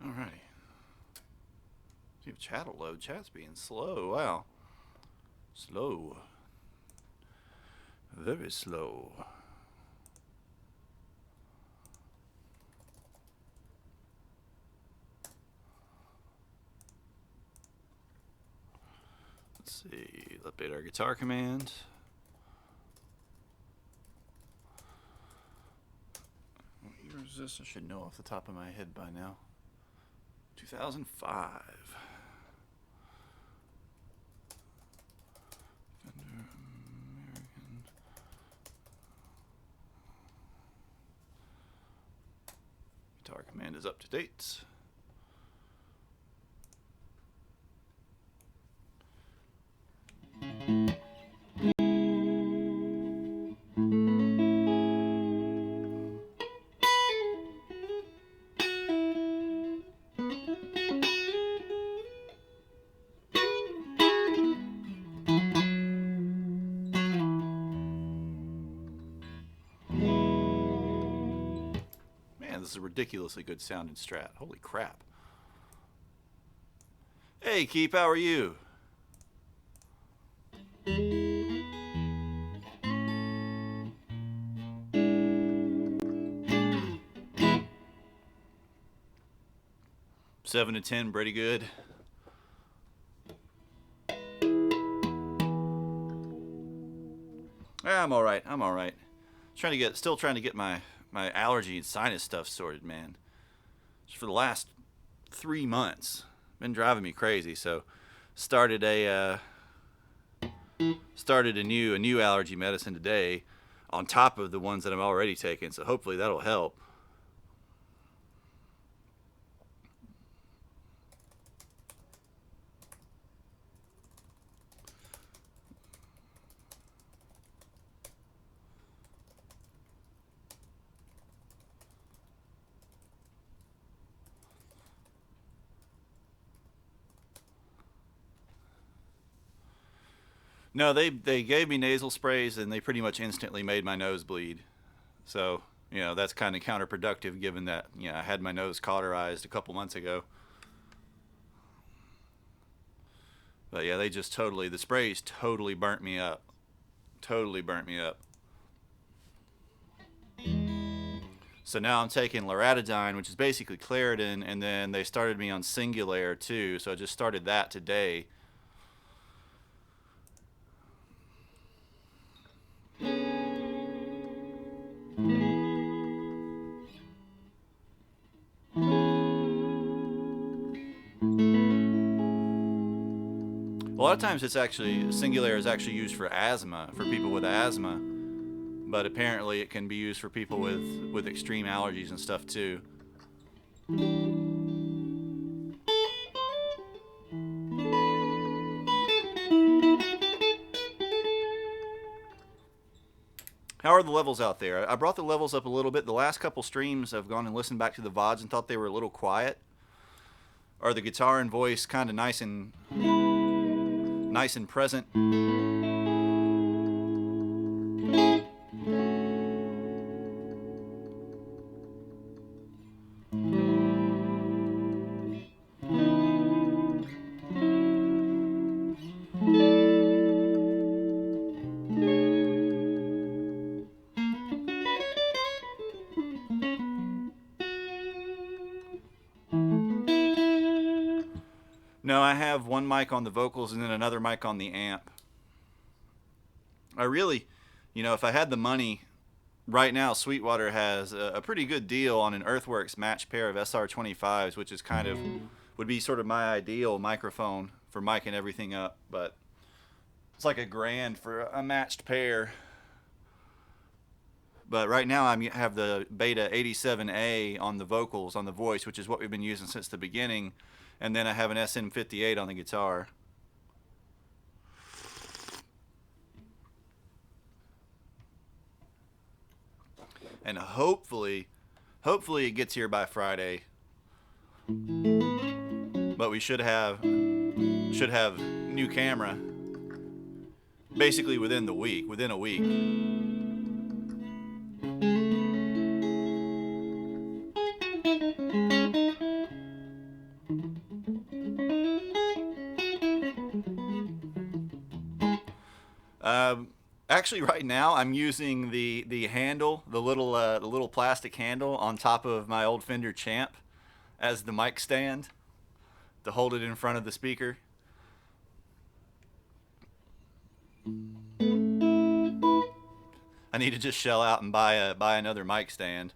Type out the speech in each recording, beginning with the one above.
Alrighty. See if chat will load. Chat's being slow. Wow. Slow. Very slow. Let's see. Update our guitar command. What year is this? I should know off the top of my head by now. 2005. American. Guitar command is up to date. Man, this is a ridiculously good sounding Strat. Holy crap. Hey, Keep, how are you? Seven to 10, pretty good. I'm all right. I'm all right. Still trying to get my allergy and sinus stuff sorted, man. Just for the last 3 months, been driving me crazy. So, started a new allergy medicine today, on top of the ones that I'm already taking. So hopefully that'll help. No, they gave me nasal sprays and they pretty much instantly made my nose bleed. So, that's kind of counterproductive given that, I had my nose cauterized a couple months ago. But yeah, the sprays totally burnt me up. Totally burnt me up. So now I'm taking loratadine, which is basically Claritin, and then they started me on Singulair too. So I just started that today. A lot of times Singulair is actually used for asthma, for people with asthma, but apparently it can be used for people with extreme allergies and stuff too. How are the levels out there? I brought the levels up a little bit. The last couple streams I've gone and listened back to the VODs and thought they were a little quiet. Are the guitar and voice kind of nice and present? No, I have one mic on the vocals and then another mic on the amp. I really, if I had the money, right now Sweetwater has a pretty good deal on an Earthworks matched pair of SR25s, which is would be sort of my ideal microphone for miking everything up. But it's like $1,000 for a matched pair. But right now I have the Beta 87A on the vocals, on the voice, which is what we've been using since the beginning. And then I have an SM58 on the guitar. And hopefully it gets here by Friday. But we should have new camera basically within a week. Um, Actually, right now I'm using the handle, the little plastic handle on top of my old Fender Champ as the mic stand to hold it in front of the speaker. I need to just shell out and buy another mic stand.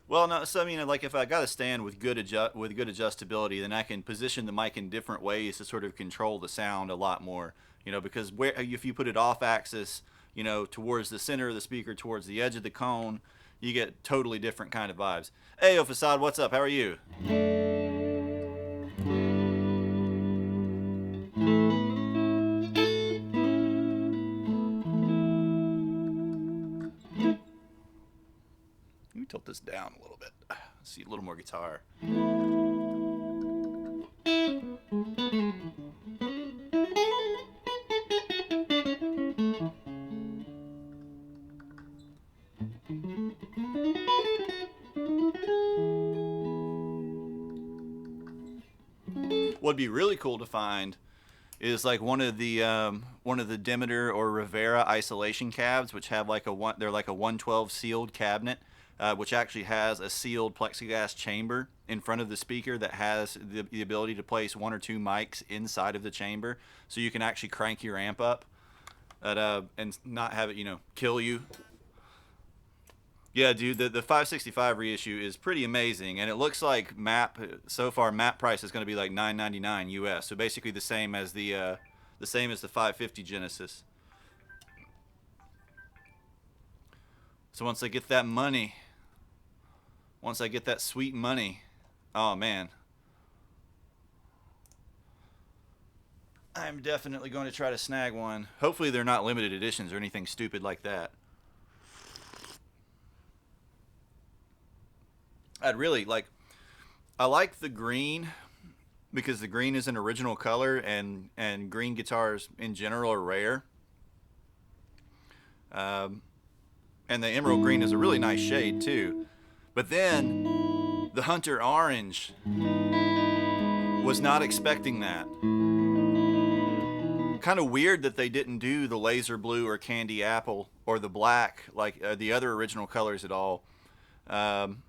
Well, no, so I mean, like if I got a stand with with good adjustability, then I can position the mic in different ways to sort of control the sound a lot more. You know, because where if you put it off axis, you know, towards the center of the speaker, towards the edge of the cone, you get totally different kind of vibes. Hey, Facade, what's up? How are you? Let me tilt this down a little bit. Let's see a little more guitar. What'd be really cool to find is like one of the Demeter or Rivera isolation cabs, which have like they're like a 112 sealed cabinet, which actually has a sealed plexiglass chamber in front of the speaker that has the ability to place one or two mics inside of the chamber, so you can actually crank your amp up and not have it, you know, kill you. Yeah, dude, the 565 reissue is pretty amazing, and it looks like map price is going to be like $9.99 US, so basically the same as the 550 Genesis. So once I get that money, once I get that sweet money, oh man, I'm definitely going to try to snag one. Hopefully they're not limited editions or anything stupid like that. I'd really like I like the green because the green is an original color, and green guitars in general are rare. Um, and the emerald green is a really nice shade too. But then the Hunter Orange, was not expecting that. Kind of weird that they didn't do the laser blue or candy apple or the black like the other original colors at all. Um,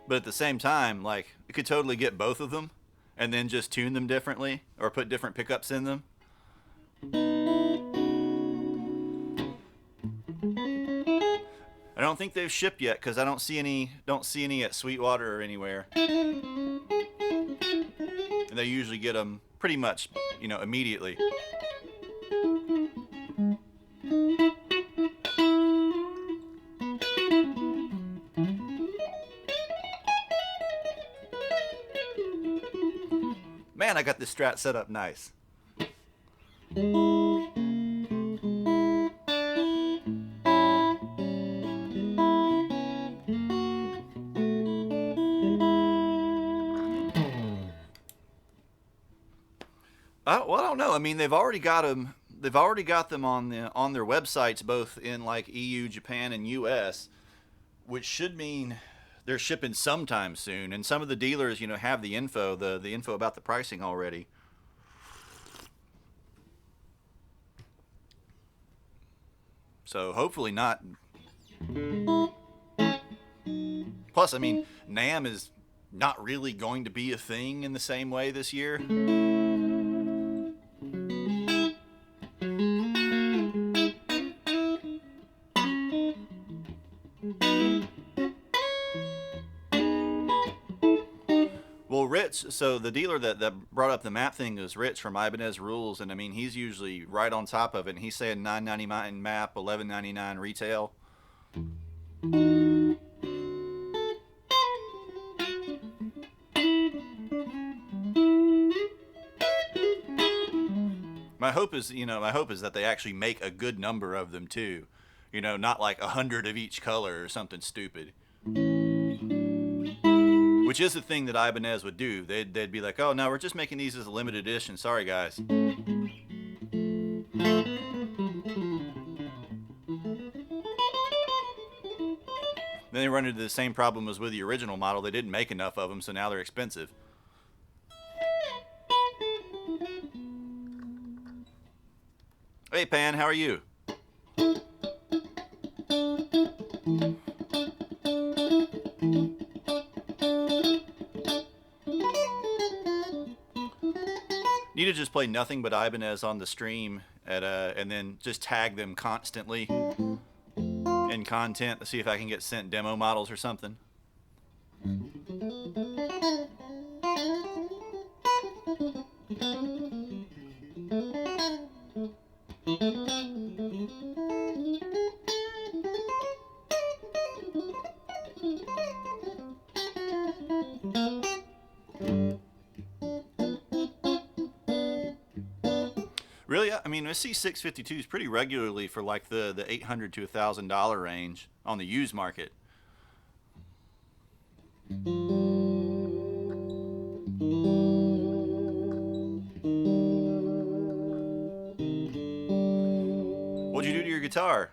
but at the same time, like you could totally get both of them and then just tune them differently or put different pickups in them. I don't think they've shipped yet because I don't see any at Sweetwater or anywhere. And they usually get them pretty much, you know, immediately. Man, I got this Strat set up nice. Well, I don't know. I mean, they've already got them. They've already got them on their websites, both in like EU, Japan, and US, which should mean they're shipping sometime soon. And some of the dealers, you know, have the info about the pricing already. So hopefully not. Plus, I mean, NAMM is not really going to be a thing in the same way this year. Well, Rich, so the dealer that brought up the map thing is Rich from Ibanez Rules, and I mean he's usually right on top of it. And he's saying $9.99 map, $11.99 retail. My hope is that they actually make a good number of them too. You know, not like 100 of each color or something stupid. which is the thing that Ibanez would do. They'd be like, oh, no, we're just making these as a limited edition. Sorry, guys. Then they run into the same problem as with the original model. They didn't make enough of them, so now they're expensive. Hey, Pan, how are you? Need to just play nothing but Ibanez on the stream and then just tag them constantly in content to see if I can get sent demo models or something. Really, I mean, I see 652s pretty regularly for like the $800 to $1,000 range on the used market. What'd you do to your guitar?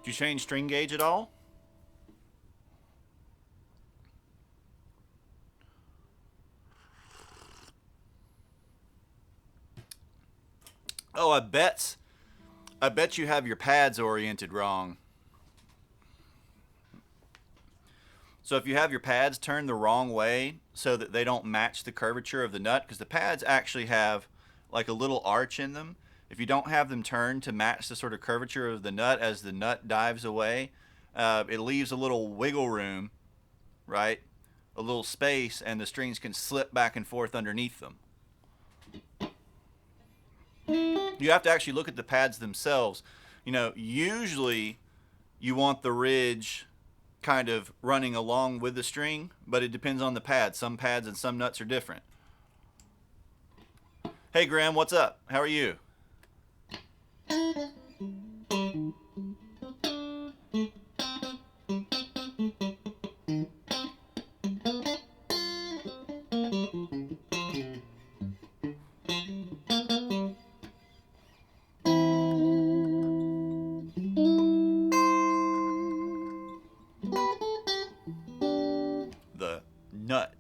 Did you change string gauge at all? Oh, I bet you have your pads oriented wrong. So if you have your pads turned the wrong way so that they don't match the curvature of the nut, because the pads actually have like a little arch in them. If you don't have them turned to match the sort of curvature of the nut as the nut dives away, it leaves a little wiggle room, right? A little space, and the strings can slip back and forth underneath them. You have to actually look at the pads themselves. You know, usually you want the ridge kind of running along with the string, but it depends on the pad. Some pads and some nuts are different. Hey Graham, what's up? How are you? The nut.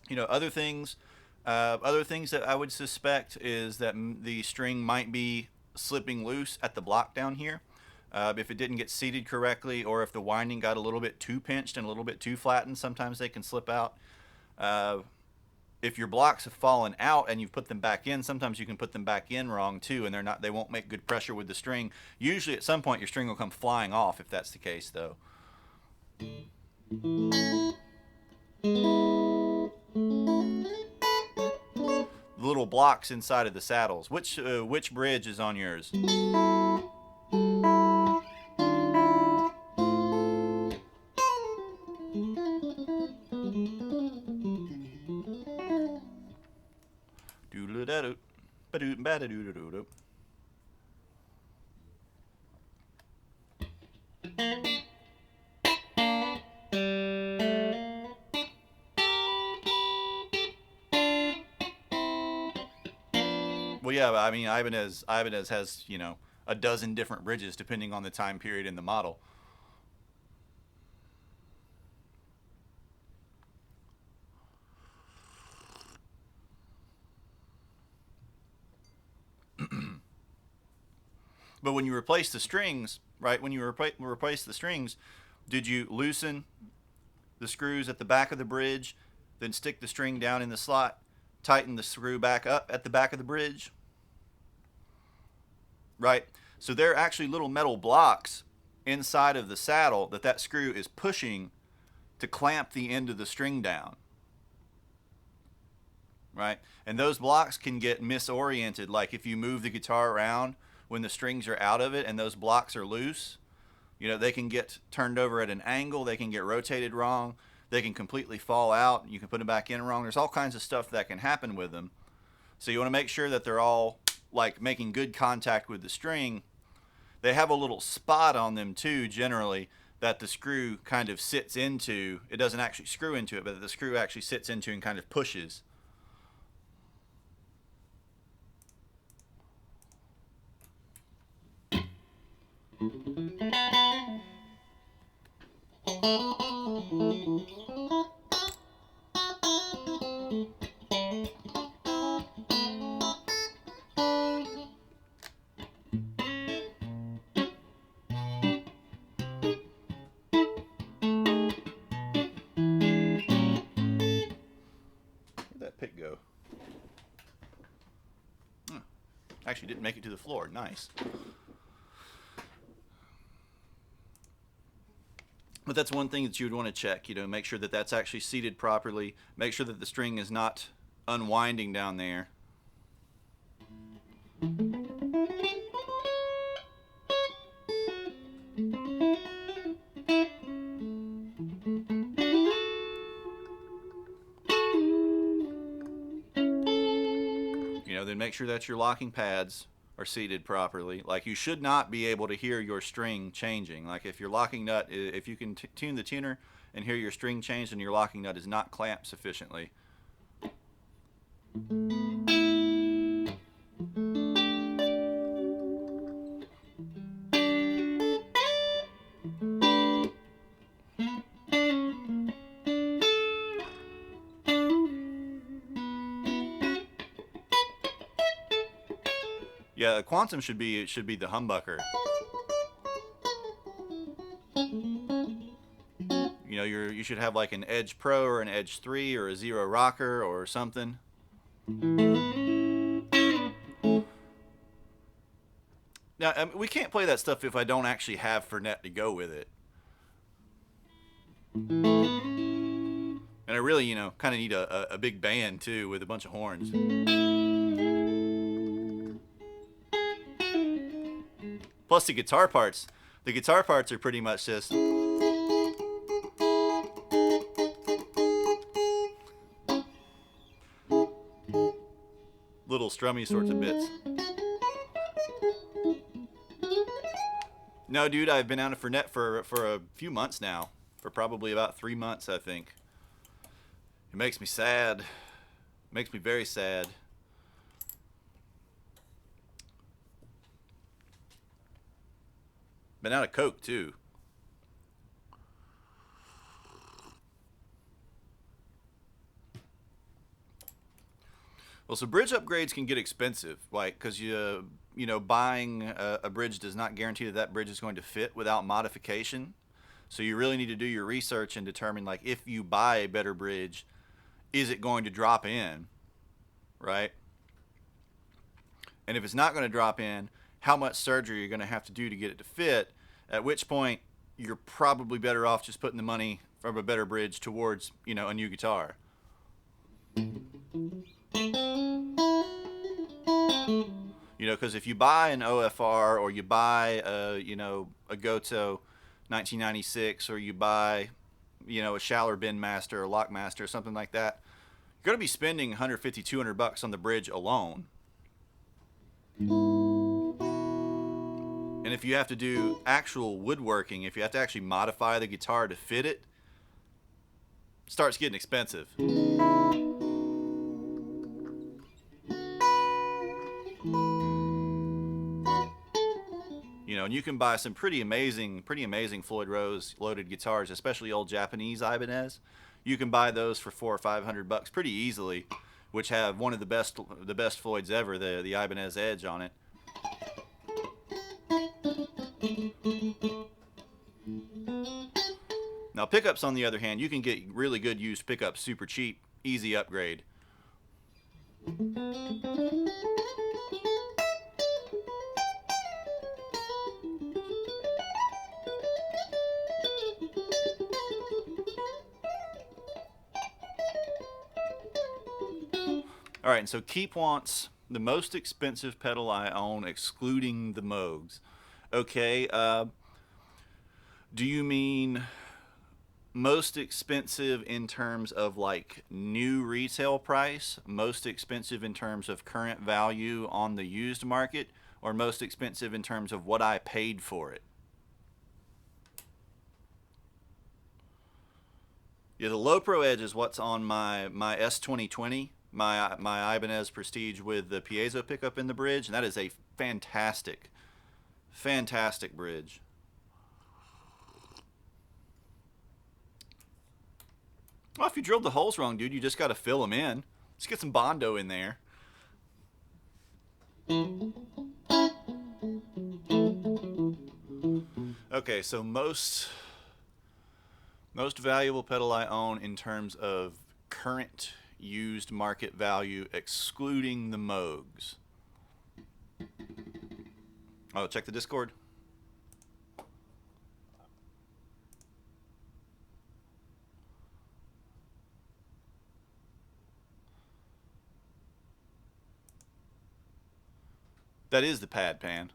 You know, other things that I would suspect is that the string might be slipping loose at the block down here. If it didn't get seated correctly, or if the winding got a little bit too pinched and a little bit too flattened, sometimes they can slip out. If your blocks have fallen out and you've put them back in, sometimes you can put them back in wrong too, and they won't make good pressure with the string. Usually at some point your string will come flying off if that's the case though. The little blocks inside of the saddles. Which bridge is on yours? Doodle-da-doo, ba-doo-ba-da-doo-doo-doo. Well, yeah, I mean, Ibanez has, you know, a dozen different bridges depending on the time period in the model. But when you replace the strings, right, when you replace the strings, did you loosen the screws at the back of the bridge, then stick the string down in the slot, tighten the screw back up at the back of the bridge? Right? So they're actually little metal blocks inside of the saddle that that screw is pushing to clamp the end of the string down, right? And those blocks can get misoriented. Like if you move the guitar around when the strings are out of it and those blocks are loose, you know, they can get turned over at an angle, they can get rotated wrong, they can completely fall out, you can put them back in wrong. There's all kinds of stuff that can happen with them. So you want to make sure that they're all like making good contact with the string. They have a little spot on them too, generally, that the screw kind of sits into. It doesn't actually screw into it, but the screw actually sits into and kind of pushes. Where'd that pick go? Actually didn't make it to the floor. Nice. But that's one thing that you would want to check, you know, make sure that that's actually seated properly. Make sure that the string is not unwinding down there. You know, then make sure that your locking pads are seated properly. Like, you should not be able to hear your string changing. Like, if your locking nut, if you can tune the tuner and hear your string change, and your locking nut is not clamped sufficiently. Yeah, the Quantum should be the humbucker. You know, you should have like an Edge Pro or an Edge 3 or a Zero Rocker or something. Now, I mean, we can't play that stuff if I don't actually have Fernet to go with it. And I really, you know, kind of need a big band too with a bunch of horns. Plus the guitar parts. The guitar parts are pretty much just little strummy sorts of bits. No, dude, I've been out of Fernet for a few months now. For probably about 3 months, I think. It makes me sad. It makes me very sad. Been out of Coke, too. Well, so bridge upgrades can get expensive, like, because you know, buying a bridge does not guarantee that that bridge is going to fit without modification. So you really need to do your research and determine, like, if you buy a better bridge, is it going to drop in, right? And if it's not going to drop in, how much surgery you're going to have to do to get it to fit, at which point you're probably better off just putting the money from a better bridge towards, you know, a new guitar. You know, because if you buy an OFR or you buy you know, a Goto 1996, or you buy, you know, a Schaller Bend Master or Lockmaster or something like that, you're going to be spending 150, 200 bucks on the bridge alone. And if you have to do actual woodworking, if you have to actually modify the guitar to fit it, it starts getting expensive. You know, and you can buy some pretty amazing Floyd Rose loaded guitars, especially old Japanese Ibanez. You can buy those for $400 or $500 pretty easily, which have one of the best Floyds ever, the Ibanez Edge on it. Now pickups, on the other hand, you can get really good used pickups super cheap, easy upgrade. All right, and so Keep wants the most expensive pedal I own, excluding the Moogs. Okay, do you mean most expensive in terms of like new retail price, most expensive in terms of current value on the used market, or most expensive in terms of what I paid for it? Yeah, the Low Pro Edge is what's on my S2020, my Ibanez Prestige with the piezo pickup in the bridge, and that is a fantastic bridge. Well, if you drilled the holes wrong, dude, you just got to fill them in. Let's get some Bondo in there. Okay, so most valuable pedal I own in terms of current used market value, excluding the Moogs. Oh, check the Discord. That is the pad pan.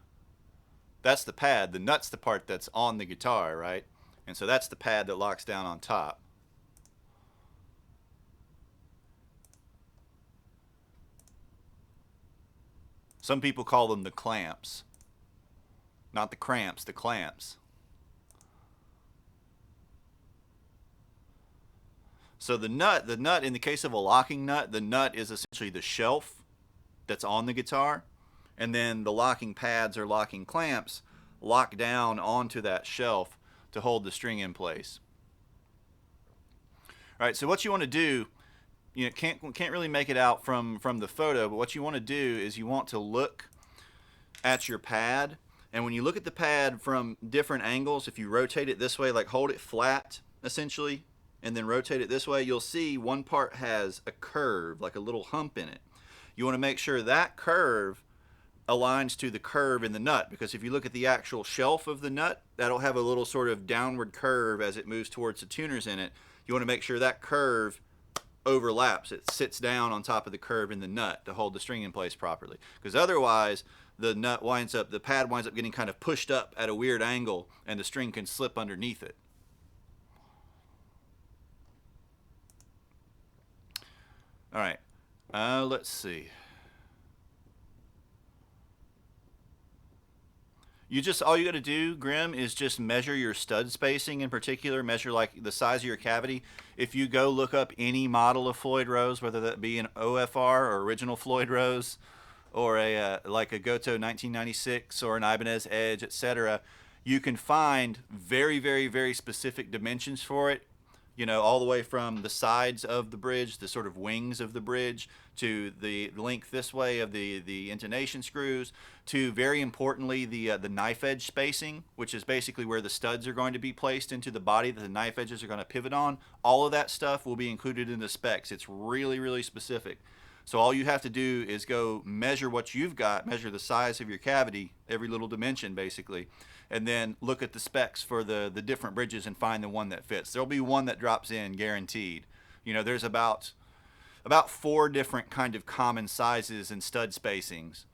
That's the pad. The nut's the part that's on the guitar, right? And so that's the pad that locks down on top. Some people call them the clamps. Not the cramps, the clamps. So the nut in the case of a locking nut, the nut is essentially the shelf that's on the guitar, and then the locking pads or locking clamps lock down onto that shelf to hold the string in place. All right, so what you want to do, you know, can't really make it out from the photo, but what you want to do is you want to look at your pad, and when you look at the pad from different angles, if you rotate it this way, like hold it flat essentially, and then rotate it this way, you'll see one part has a curve, like a little hump in it. You want to make sure that curve aligns to the curve in the nut, because if you look at the actual shelf of the nut, that'll have a little sort of downward curve as it moves towards the tuners in it. You want to make sure that curve overlaps. It sits down on top of the curve in the nut to hold the string in place properly, because otherwise the pad winds up getting kind of pushed up at a weird angle and the string can slip underneath it. All right, let's see. All you got to do, Grim, is just measure your stud spacing. In particular, measure like the size of your cavity. If you go look up any model of Floyd Rose, whether that be an OFR or original Floyd Rose, or like a Goto 1996 or an Ibanez Edge, etc., you can find very specific dimensions for it. You know, all the way from the sides of the bridge, the sort of wings of the bridge, to the length this way of the intonation screws, to very importantly the knife edge spacing, which is basically where the studs are going to be placed into the body that the knife edges are going to pivot on. All of that stuff will be included in the specs. It's really specific. So all you have to do is go measure what you've got, measure the size of your cavity, every little dimension basically, and then look at the specs for the different bridges and find the one that fits. There'll be one that drops in guaranteed. You know, there's about 4 different kind of common sizes and stud spacings.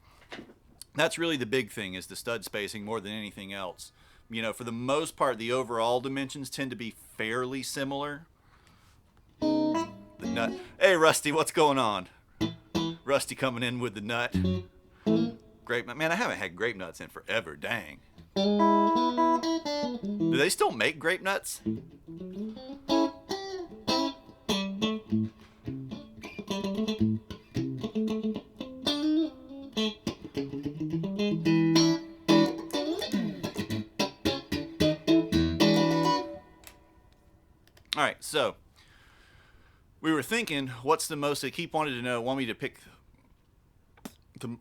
That's really the big thing, is the stud spacing more than anything else. You know, for the most part, the overall dimensions tend to be fairly similar. The nut. Hey, Rusty, what's going on? Rusty coming in with the nut. Grape nut. Man, I haven't had grape nuts in forever. Dang. Do they still make grape nuts? All right, so we were thinking, what's the most? They keep wanting to know, want me to pick the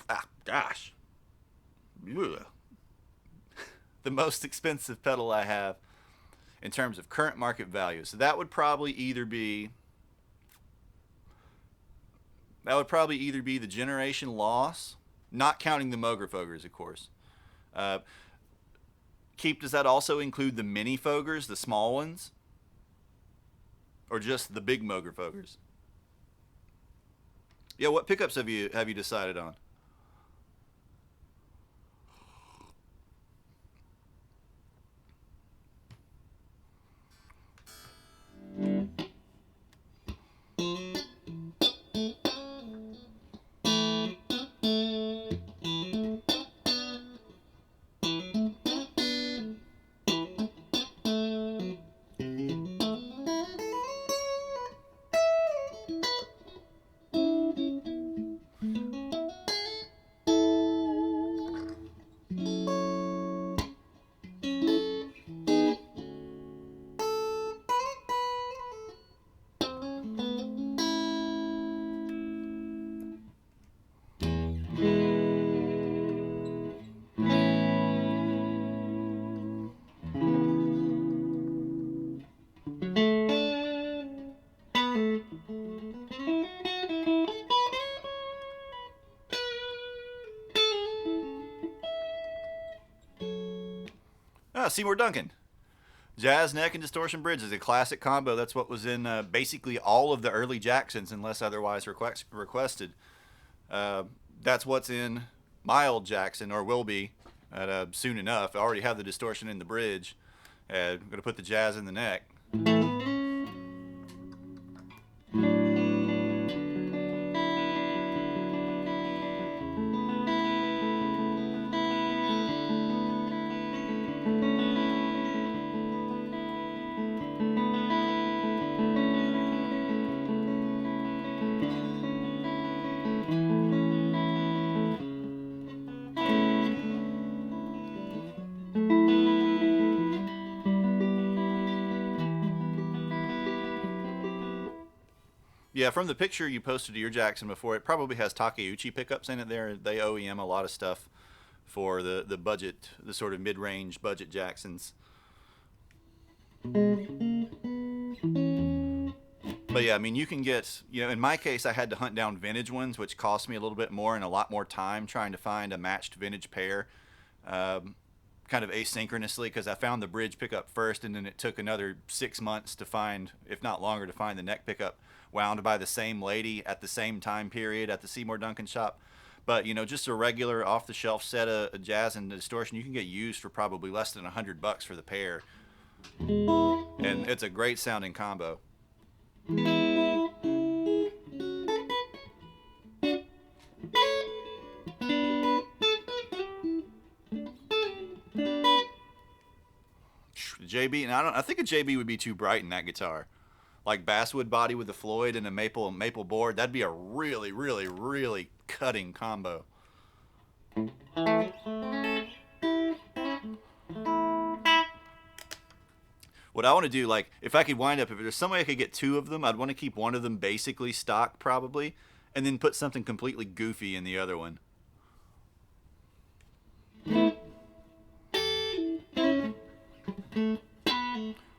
gosh, ugh, the most expensive pedal I have in terms of current market value. So that would probably either be the Generation Loss, not counting the Moger Fogers, of course. Keep, does that also include the mini Fogers, the small ones? Or just the big Moger Fogers? Yeah, what pickups have you decided on? Ah, Seymour Duncan. Jazz neck and distortion bridge is a classic combo. That's what was in basically all of the early Jacksons, unless otherwise requested. Uh, that's what's in my old Jackson, or will be soon enough. I already have the distortion in the bridge. I'm going to put the jazz in the neck. Yeah, from the picture you posted to your Jackson before, it probably has Takeuchi pickups in it there. They OEM a lot of stuff for the budget, the sort of mid-range budget Jacksons. But yeah, I mean, you can get, in my case, I had to hunt down vintage ones, which cost me a little bit more and a lot more time trying to find a matched vintage pair, um, kind of asynchronously, because I found the bridge pickup first, and then it took another 6 months to find, if not longer, to find the neck pickup wound by the same lady at the same time period at the Seymour Duncan shop. But just a regular off-the-shelf set of jazz and distortion, you can get used for probably less than $100 for the pair, and it's a great sounding combo. JB, and I think a JB would be too bright in that guitar. Like basswood body with the Floyd and a maple board, that'd be a really, really, really cutting combo. What I want to do, like, if I could wind up, if there's some way I could get two of them, I'd want to keep one of them basically stock, probably, and then put something completely goofy in the other one.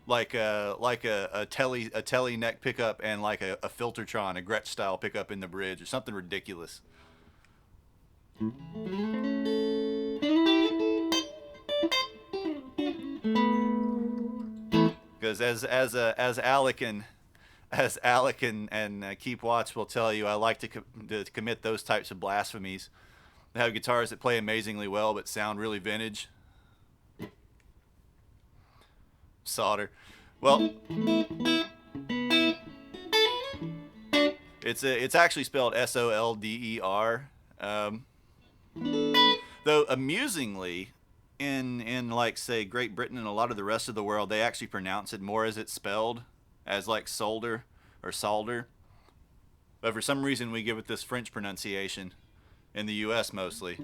Like a telly neck pickup and like a Filtertron, a Gretsch style pickup in the bridge, or something ridiculous. Because as Alec and Keep Watts will tell you, I like to commit those types of blasphemies. They have guitars that play amazingly well but sound really vintage. Solder. Well, it's actually spelled Solder. Um, though amusingly, in like say Great Britain and a lot of the rest of the world, they actually pronounce it more as it's spelled, as like solder or solder. But for some reason, we give it this French pronunciation in the U.S. mostly.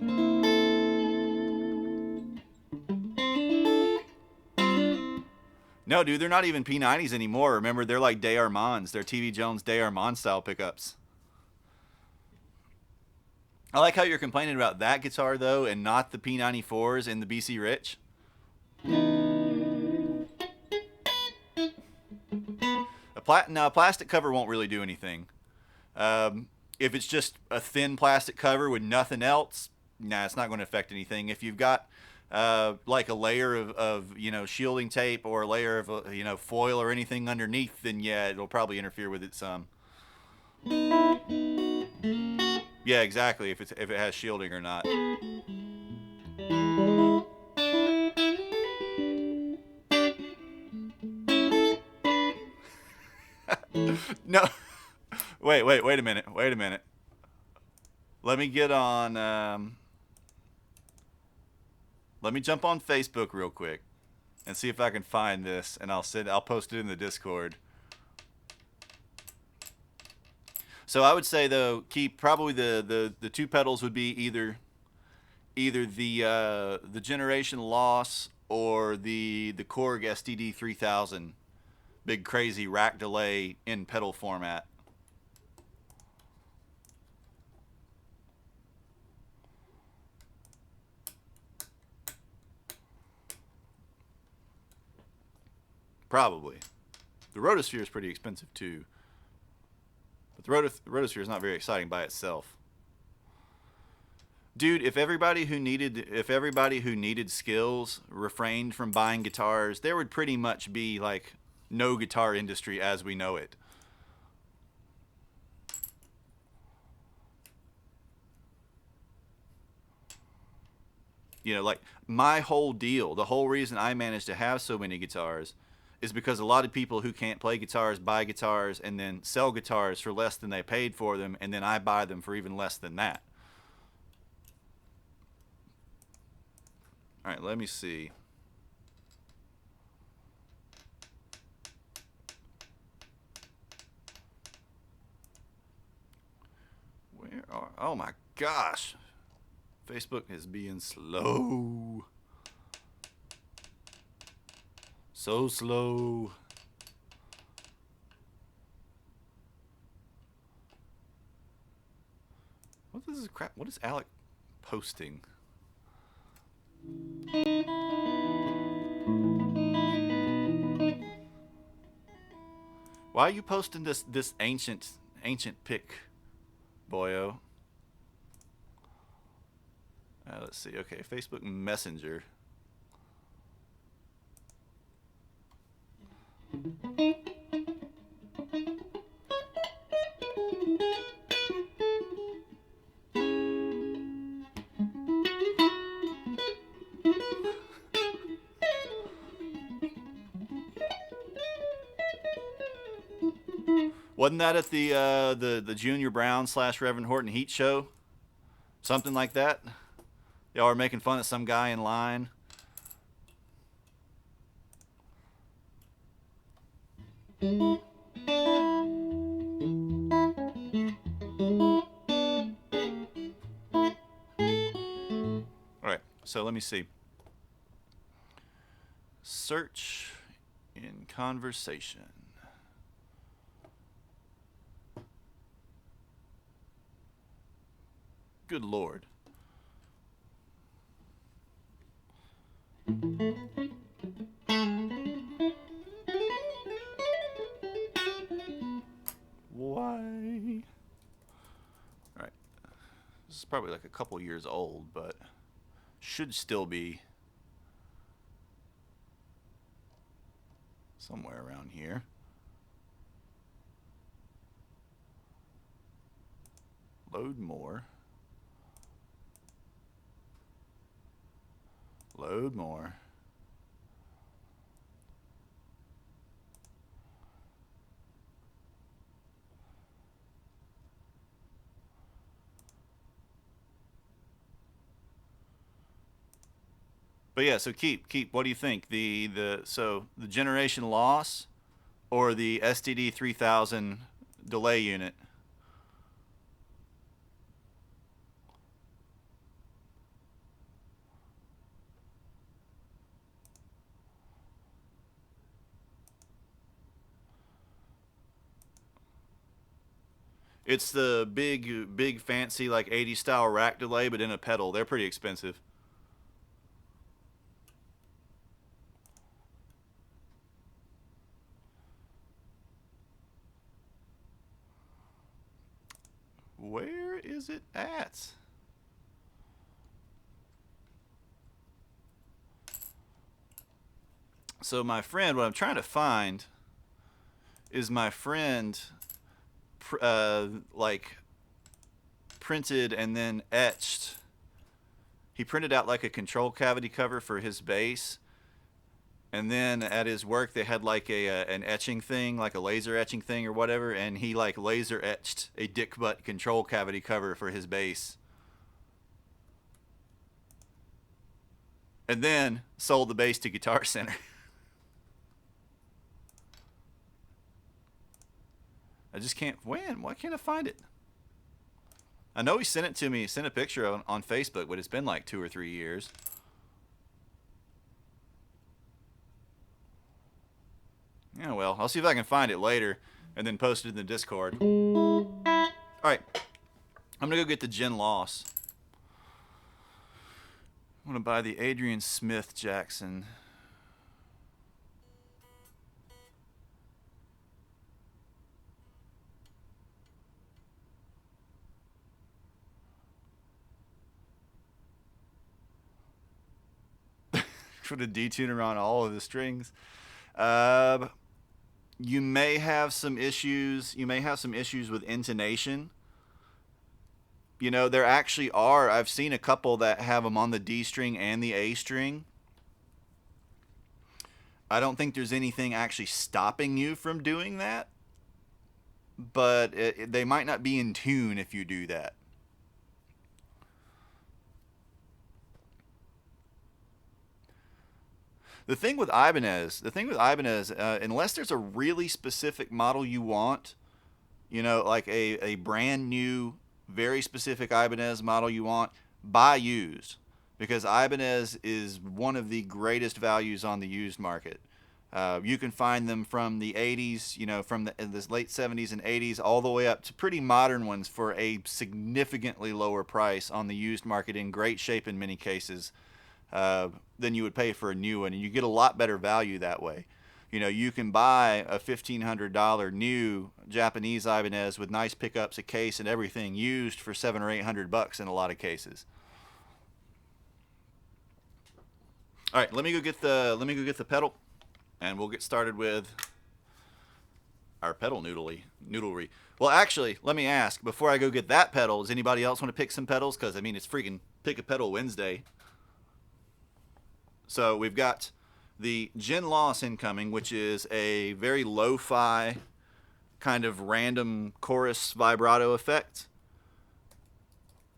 No, dude, they're not even P90s anymore. Remember, they're like Day Armands. They're TV Jones Day Armand style pickups. I like how you're complaining about that guitar though, and not the P94s and the BC Rich. Now, a plastic cover won't really do anything. If it's just a thin plastic cover with nothing else, nah, it's not going to affect anything. If you've got like a layer of shielding tape or a layer of foil or anything underneath, then yeah, it'll probably interfere with it some. Yeah, exactly. If it has shielding or not. No. Wait a minute. Wait a minute. Let me get on. Let me jump on Facebook real quick and see if I can find this, and I'll post it in the Discord. So I would say though, keep probably the two pedals would be either the generation loss or the Korg STD 3000, big crazy rack delay in pedal format. Probably. The Rotosphere is pretty expensive too, but the Rotosphere is not very exciting by itself. Dude, if everybody who needed skills refrained from buying guitars, there would pretty much be like no guitar industry as we know it. You know, like my whole deal, the whole reason I managed to have so many guitars is because a lot of people who can't play guitars buy guitars and then sell guitars for less than they paid for them, and then I buy them for even less than that. All right, let me see. Where are? Oh my gosh. Facebook is being slow. So slow. What is this crap? What is Alec posting? Why are you posting this ancient pic, boyo? Let's see. Okay, Facebook Messenger. Wasn't that at the Junior Brown / Reverend Horton Heat show? Something like that. Y'all are making fun of some guy in line. All right. So let me see. Search in conversation. Good Lord. Why? All right. This is probably like a couple years old, but should still be somewhere around here. Load more. Load more. But yeah, so keep. What do you think? So the generation loss or the STD 3000 delay unit? It's the big fancy like 80s style rack delay, but in a pedal. They're pretty expensive. Where is it at? So my friend, what I'm trying to find is my friend, like printed and then etched. He printed out like a control cavity cover for his bass. And then at his work, they had like an etching thing, like a laser etching thing or whatever. And he like laser etched a dick butt control cavity cover for his bass. And then sold the bass to Guitar Center. I just can't win. Why can't I find it? I know he sent it to me. He sent a picture on Facebook, but it's been like 2 or 3 years. Yeah, well, I'll see if I can find it later and then post it in the Discord. All right. I'm going to go get the Gin Loss. I'm going to buy the Adrian Smith Jackson. Put a detuner on all of the strings. You may have some issues. You may have some issues with intonation. You know, there actually are. I've seen a couple that have them on the D string and the A string. I don't think there's anything actually stopping you from doing that. But they might not be in tune if you do that. The thing with Ibanez, unless there's a really specific model you want, you know, like a brand new, very specific Ibanez model you want, buy used. Because Ibanez is one of the greatest values on the used market. You can find them from the 80s, you know, from the late 70s and 80s, all the way up to pretty modern ones for a significantly lower price on the used market, in great shape in many cases. Than you would pay for a new one, and you get a lot better value that way. You know, you can buy a $1,500 new Japanese Ibanez with nice pickups, a case, and everything used for $700 or $800 in a lot of cases. All right, let me go get the pedal, and we'll get started with our pedal noodlery. Well, actually, let me ask before I go get that pedal. Does anybody else want to pick some pedals? Because I mean, it's freaking Pick a Pedal Wednesday. So we've got the Gin Loss incoming, which is a very lo-fi kind of random chorus vibrato effect.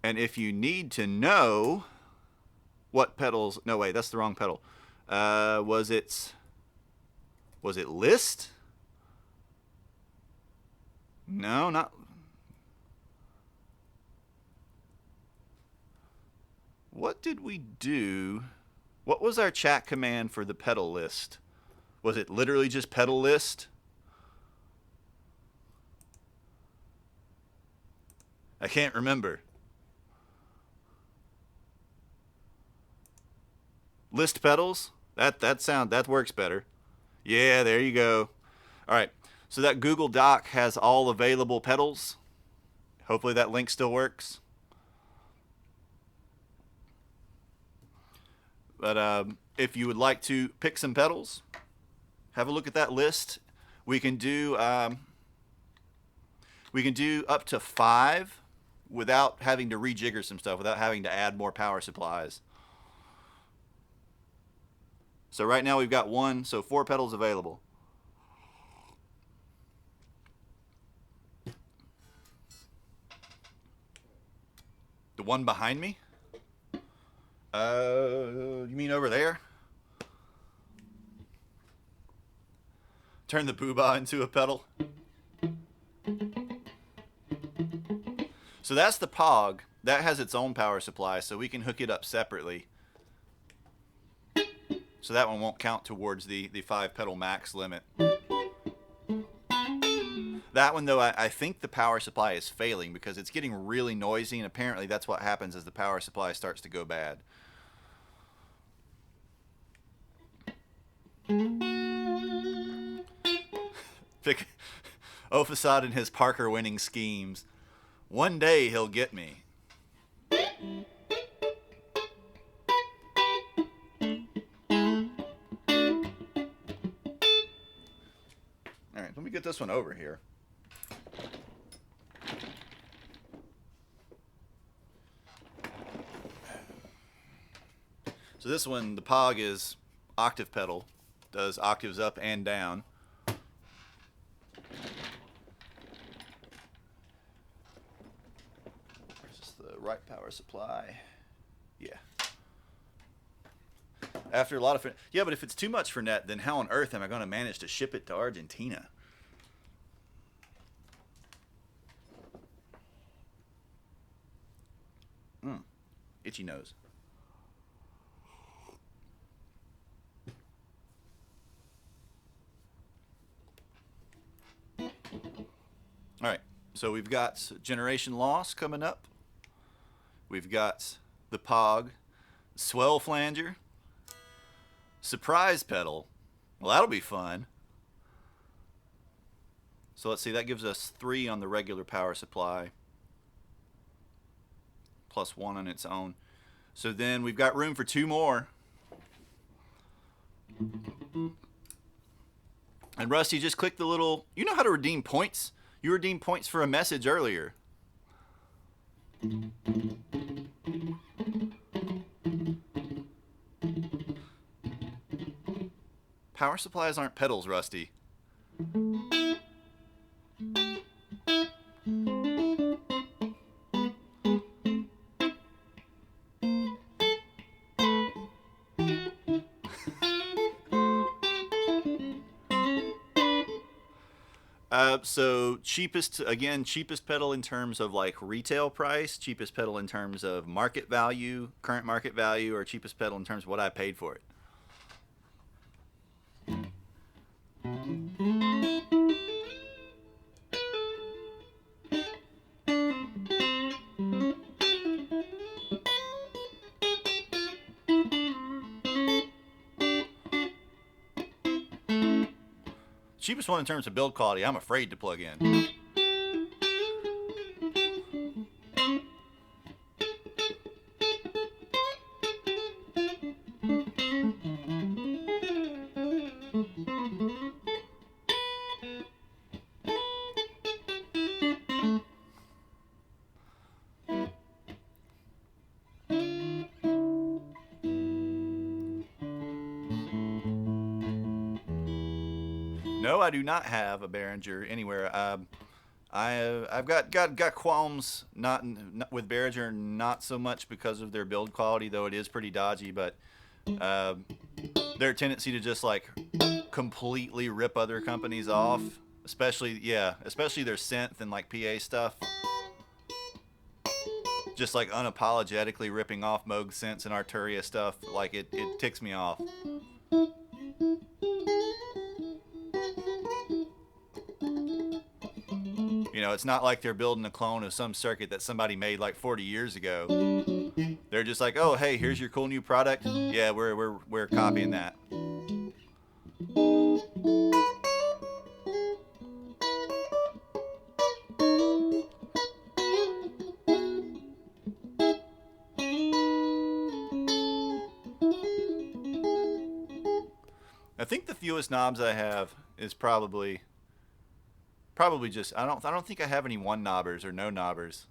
And if you need to know what pedals, no wait, that's the wrong pedal. Was it List? No, not. What did we do? What was our chat command for the pedal list? Was it literally just pedal list? I can't remember. List pedals? That works better. Yeah, there you go. All right. So that Google Doc has all available pedals. Hopefully that link still works. But if you would like to pick some pedals, have a look at that list. We can do up to 5 without having to rejigger some stuff, without having to add more power supplies. So right now we've got 4 pedals available. The one behind me? You mean over there? Turn the Booba into a pedal. So that's the Pog. That has its own power supply, so we can hook it up separately. So that one won't count towards the 5 pedal max limit. That one, though, I think the power supply is failing because it's getting really noisy, and apparently that's what happens as the power supply starts to go bad. Ofasad and his Parker winning schemes. One day he'll get me. Alright, let me get this one over here. So this one, the Pog is octave pedal, does octaves up and down. Is this the right power supply? Yeah. After a lot of yeah, but if it's too much for net, then how on earth am I going to manage to ship it to Argentina? Itchy nose. All right, so we've got generation loss coming up. We've got the Pog, swell flanger, surprise pedal. Well, that'll be fun. So let's see, that gives us 3 on the regular power supply, plus 1 on its own. So then we've got room for 2 more. And Rusty, just click the little, you know how to redeem points? You redeemed points for a message earlier. Power supplies aren't pedals, Rusty. So cheapest pedal in terms of like retail price, cheapest pedal in terms of market value, current market value, or cheapest pedal in terms of what I paid for it. Cheapest one in terms of build quality, I'm afraid to plug in. No, I do not have a Behringer anywhere. I've got qualms not with Behringer, not so much because of their build quality, though it is pretty dodgy, but their tendency to just like completely rip other companies off, especially their synth and like PA stuff. Just like unapologetically ripping off Moog synths and Arturia stuff, like it ticks me off. You know, it's not like they're building a clone of some circuit that somebody made like 40 years ago. They're just like, oh, hey, here's your cool new product. Yeah, we're copying that. I think the fewest knobs I have is probably just I don't think I have any one knobbers or no knobbers.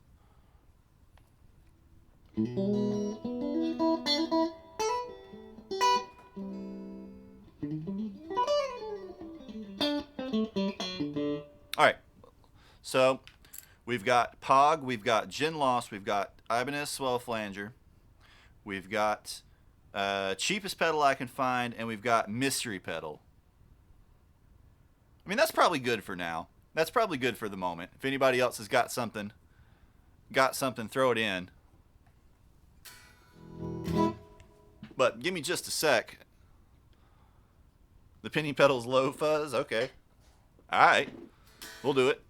All right, so we've got Pog, we've got Gen Loss, we've got Ibanez Swell Flanger, we've got cheapest pedal I can find, and we've got mystery pedal. I mean, that's probably good for now. That's probably good for the moment. If anybody else has got something, throw it in. But give me just a sec. The penny pedal's low fuzz? Okay. All right. We'll do it.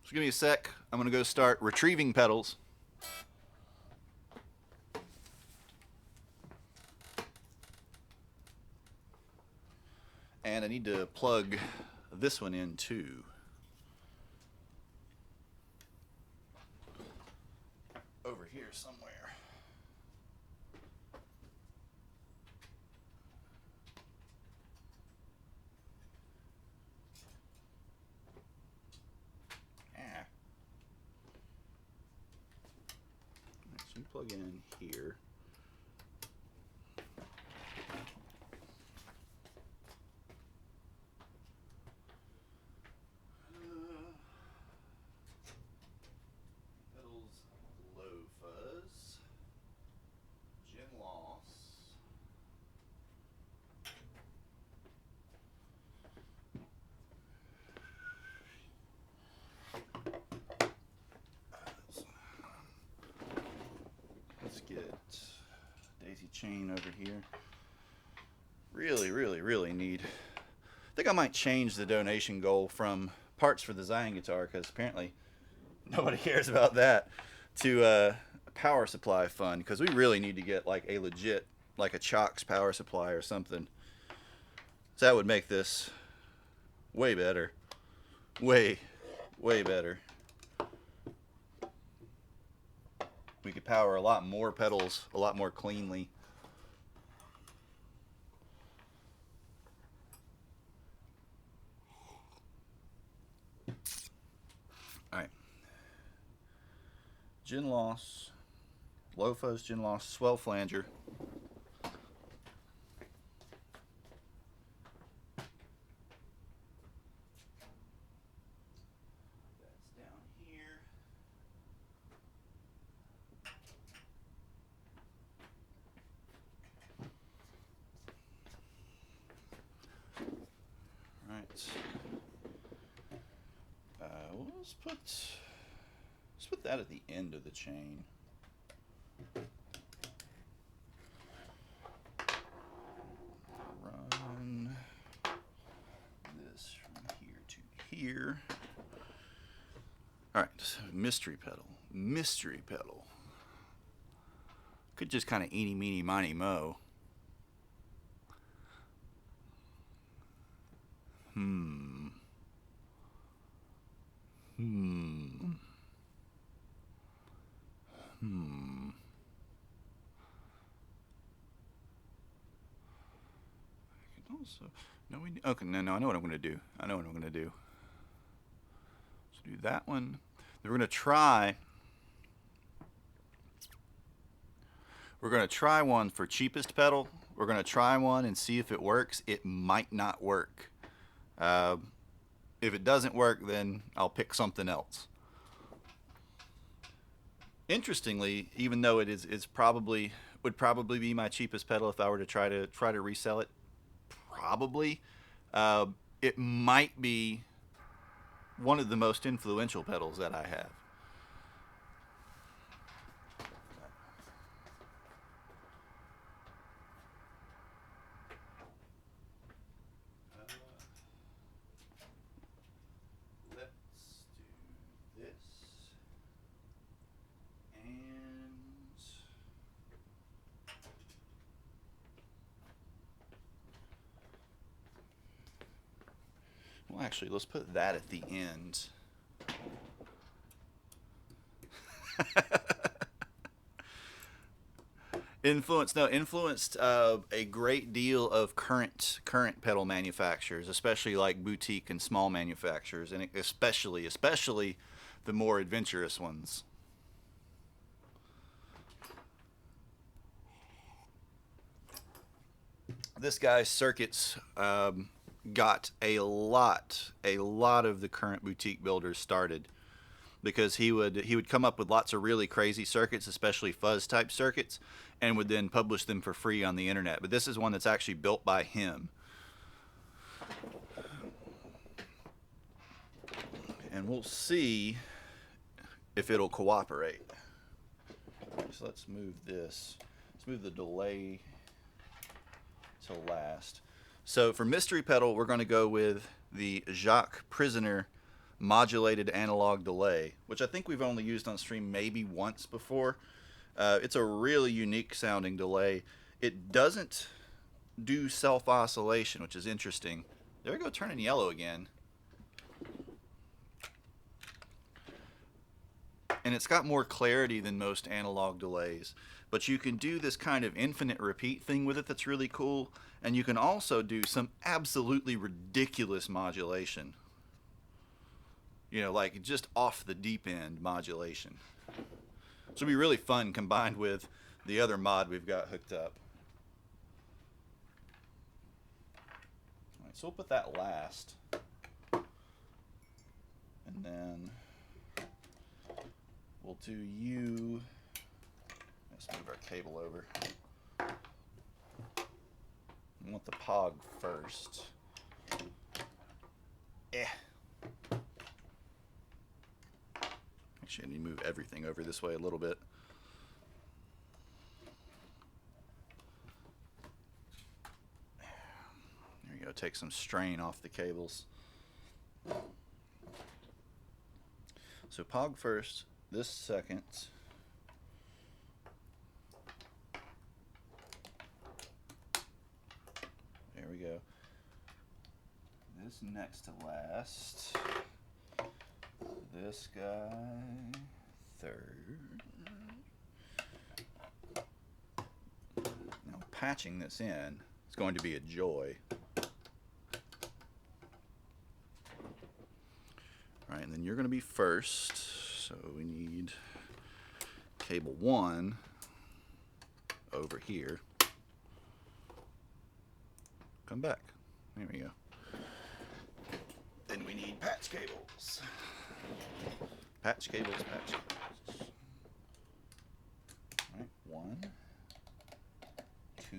Just give me a sec. I'm going to go start retrieving pedals. And I need to plug this one in too. Over here somewhere. Yeah. Oops. plug in here. Pedals low fuzz, gin loss. Let's get daisy chain over here. Really need. I think I might change the donation goal from parts for the Zion guitar, because apparently nobody cares about that, to a power supply fund, because we really need to get like a legit, like a Chox power supply or something. So that would make this way better. Way better. We could power a lot more pedals a lot more cleanly. Alright. Gin loss. Low fuzz gin loss. Swell flanger. That's down here. Alright. Let's put that at the end of the chain. Run this from here to here. Alright, mystery pedal. Mystery pedal. Could just kind of eeny, meeny, miny, mo. Also, no, okay, no, I know what I'm going to do. Let's do that one. Then we're going to try one for cheapest pedal. We're going to try one and see if it works. It might not work. If it doesn't work, then I'll pick something else. Interestingly, even though it would probably be my cheapest pedal if I were to try to resell it, probably, it might be one of the most influential pedals that I have. Well, actually, let's put that at the end. Influenced a great deal of current pedal manufacturers, especially like boutique and small manufacturers, and especially the more adventurous ones. This guy's circuits got a lot of the current boutique builders started, because he would come up with lots of really crazy circuits, especially fuzz type circuits, and would then publish them for free on the internet. But this is one that's actually built by him. And we'll see if it'll cooperate. So let's move this. Let's move the delay to last. So for mystery pedal, we're going to go with the Jacques Prisoner modulated analog delay, which I think we've only used on stream maybe once before. It's a really unique sounding delay. It doesn't do self-oscillation, which is interesting. There we go, turning yellow again. And it's got more clarity than most analog delays. But you can do this kind of infinite repeat thing with it that's really cool. And you can also do some absolutely ridiculous modulation. You know, like just off the deep end modulation. Which will be really fun combined with the other mod we've got hooked up. Alright, so we'll put that last. And then we'll do you. Let's move our cable over. We want the POG first. Actually, I need to move everything over this way a little bit. There you go. Take some strain off the cables. So POG first, this second. There we go. This next to last. This guy third. Now patching this in is going to be a joy. Alright, and then you're going to be first. So we need cable 1 over here. Come back. There we go. Then we need patch cables. Patch cables, patch cables. Alright, 1, 2,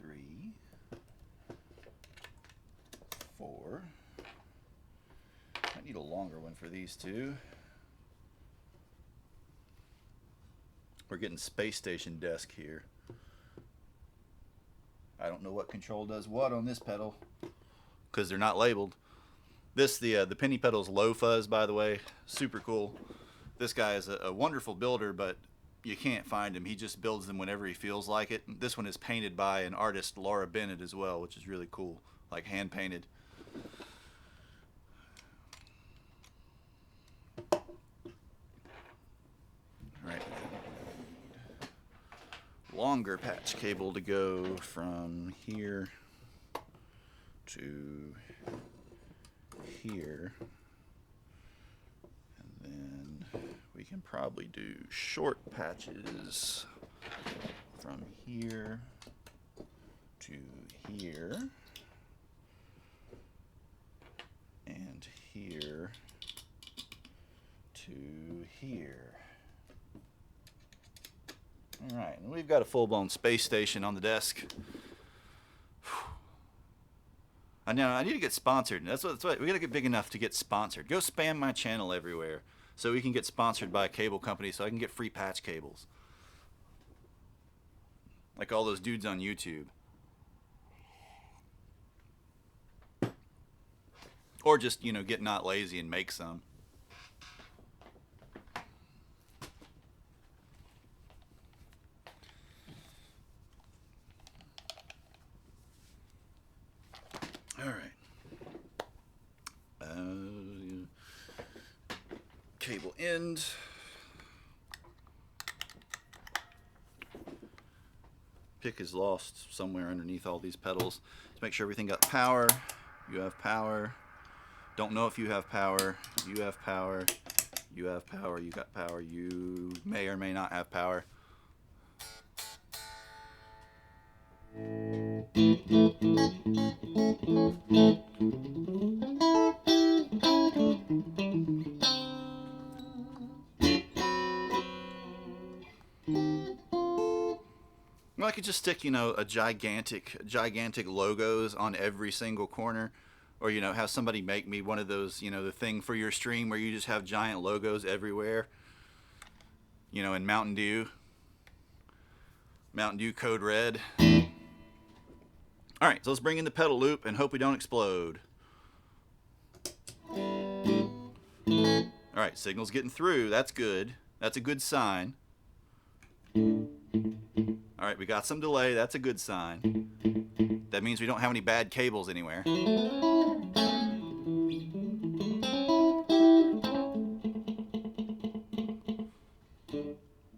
3, 4. I need a longer one for these two. We're getting space station desk here. I don't know what control does what on this pedal because they're not labeled. This, the penny pedal's low fuzz, by the way. Super cool. This guy is a wonderful builder, but you can't find him. He just builds them whenever he feels like it. This one is painted by an artist, Laura Bennett, as well, which is really cool. Like hand painted. Alright. Longer patch cable to go from here to here, and then we can probably do short patches from here to here and here to here. All right, and we've got a full-blown space station on the desk. I know, I need to get sponsored. That's what we gotta get big enough to get sponsored. Go spam my channel everywhere so we can get sponsored by a cable company so I can get free patch cables. Like all those dudes on YouTube. Or just, you know, get not lazy and make some. All right. Cable end. Pick is lost somewhere underneath all these pedals. Let's make sure everything got power. You have power. Don't know if you have power. You have power. You have power. You got power. You may or may not have power. Well, I could just stick, you know, a gigantic logos on every single corner, or, you know, have somebody make me one of those, you know, the thing for your stream where you just have giant logos everywhere, you know, in Mountain Dew Code Red. All right, so let's bring in the pedal loop and hope we don't explode. All right, signal's getting through. That's good. That's a good sign. All right, we got some delay. That's a good sign. That means we don't have any bad cables anywhere. All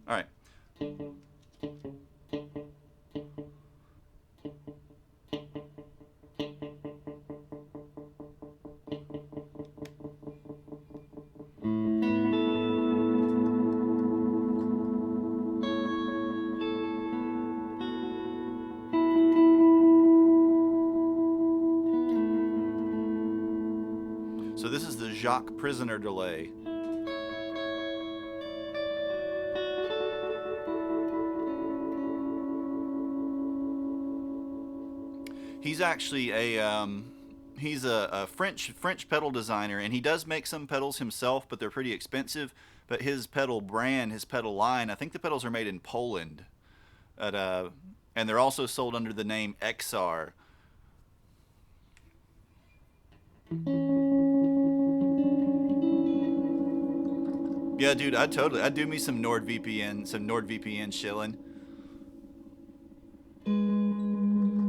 right. Jacques Prisoner delay. He's actually a French pedal designer, and he does make some pedals himself, but they're pretty expensive. But his pedal brand, his pedal line, I think the pedals are made in Poland, and they're also sold under the name XR. Yeah, dude, I'd do me some NordVPN shilling.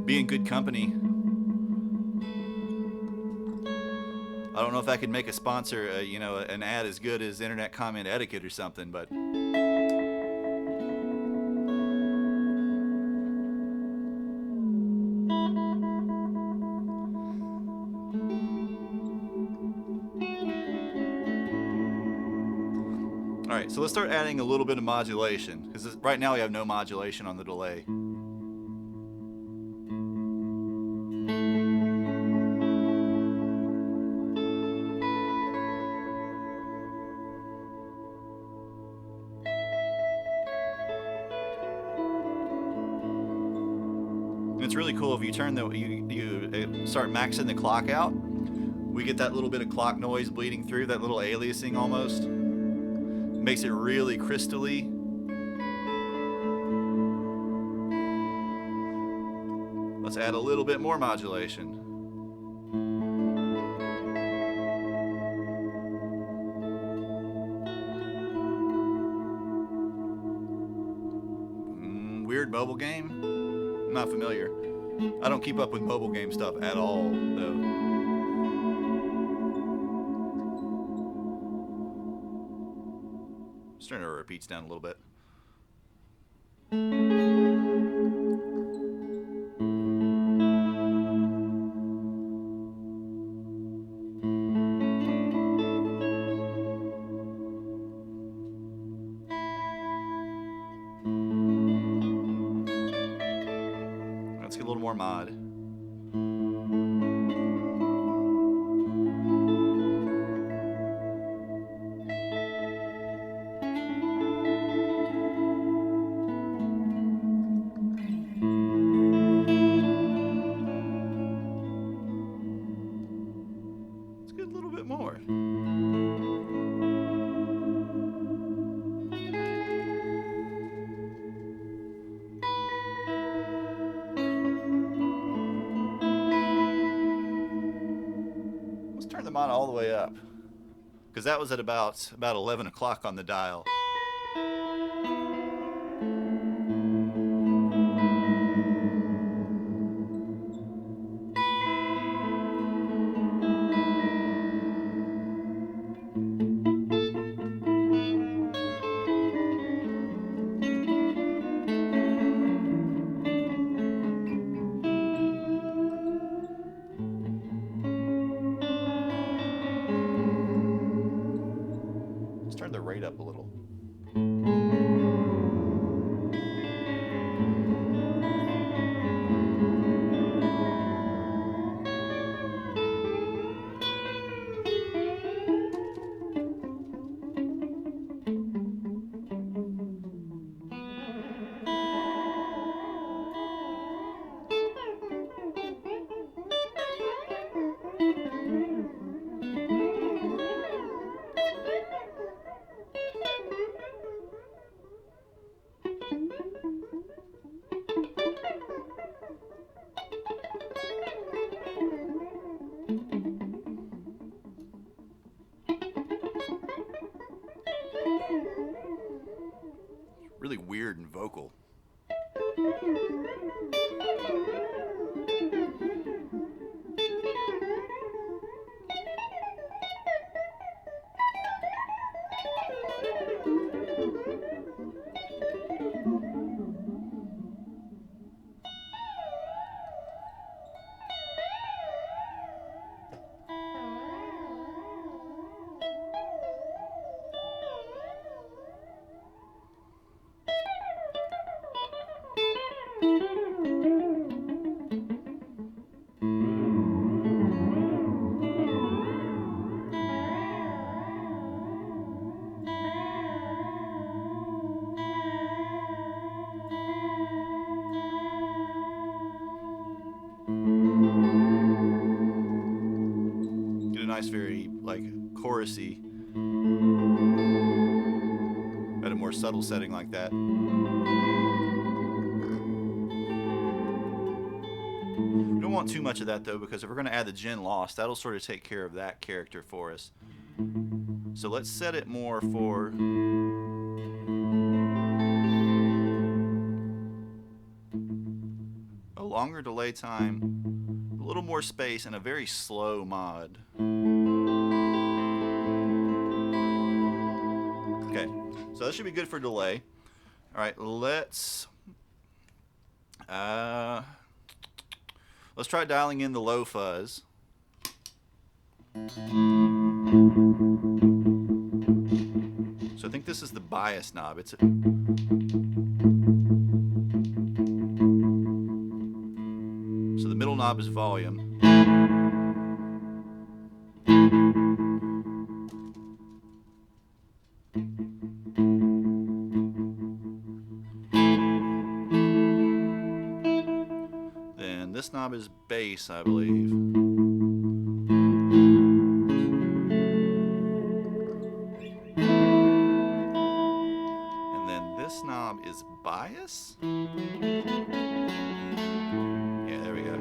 Be in good company. I don't know if I could make a sponsor, an ad as good as Internet Comment Etiquette or something, but. All right, so let's start adding a little bit of modulation, because right now we have no modulation on the delay. And it's really cool if you turn you start maxing the clock out. We get that little bit of clock noise bleeding through, that little aliasing almost. Makes it really crystally. Let's add a little bit more modulation. Weird mobile game? I'm not familiar. I don't keep up with mobile game stuff at all, though. Just turn our repeats down a little bit. Let's get a little more mod. Let's get a little bit more. Turn the mod all the way up, because that was at about 11 o'clock on the dial. Turn the rate up a little. Really weird and vocal. nice, very like chorusy at a more subtle setting like that. We don't want too much of that though, because if we're going to add the Gin Lost, that'll sort of take care of that character for us. So let's set it more for a longer delay time, a little more space, and a very slow mod. Okay, so that should be good for delay. All right, let's try dialing in the low fuzz. So I think this is the bias knob. So the middle knob is volume. Then this knob is bass, I believe. And then this knob is bias? Yeah, there we go.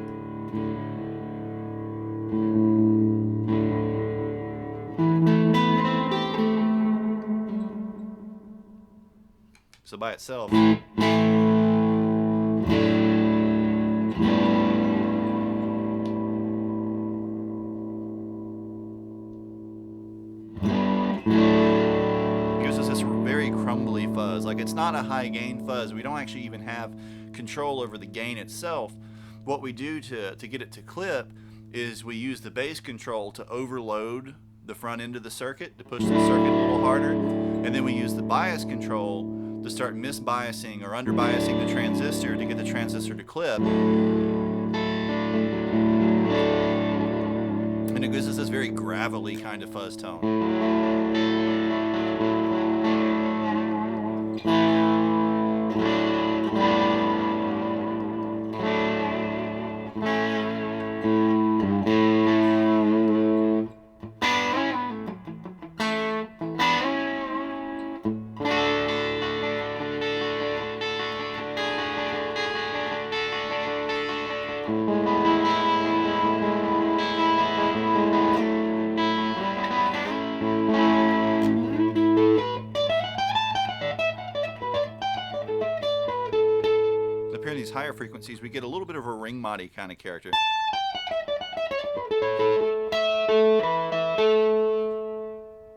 So by itself, gives us this very crumbly fuzz. Like, it's not a high gain fuzz. We don't actually even have control over the gain itself. What we do to get it to clip is we use the bass control to overload the front end of the circuit, to push the circuit a little harder, and then we use the bias control to start misbiasing or underbiasing the transistor to get the transistor to clip. And it gives us this very gravelly kind of fuzz tone. Up here in these higher frequencies, we get a little bit of a ring modi kind of character.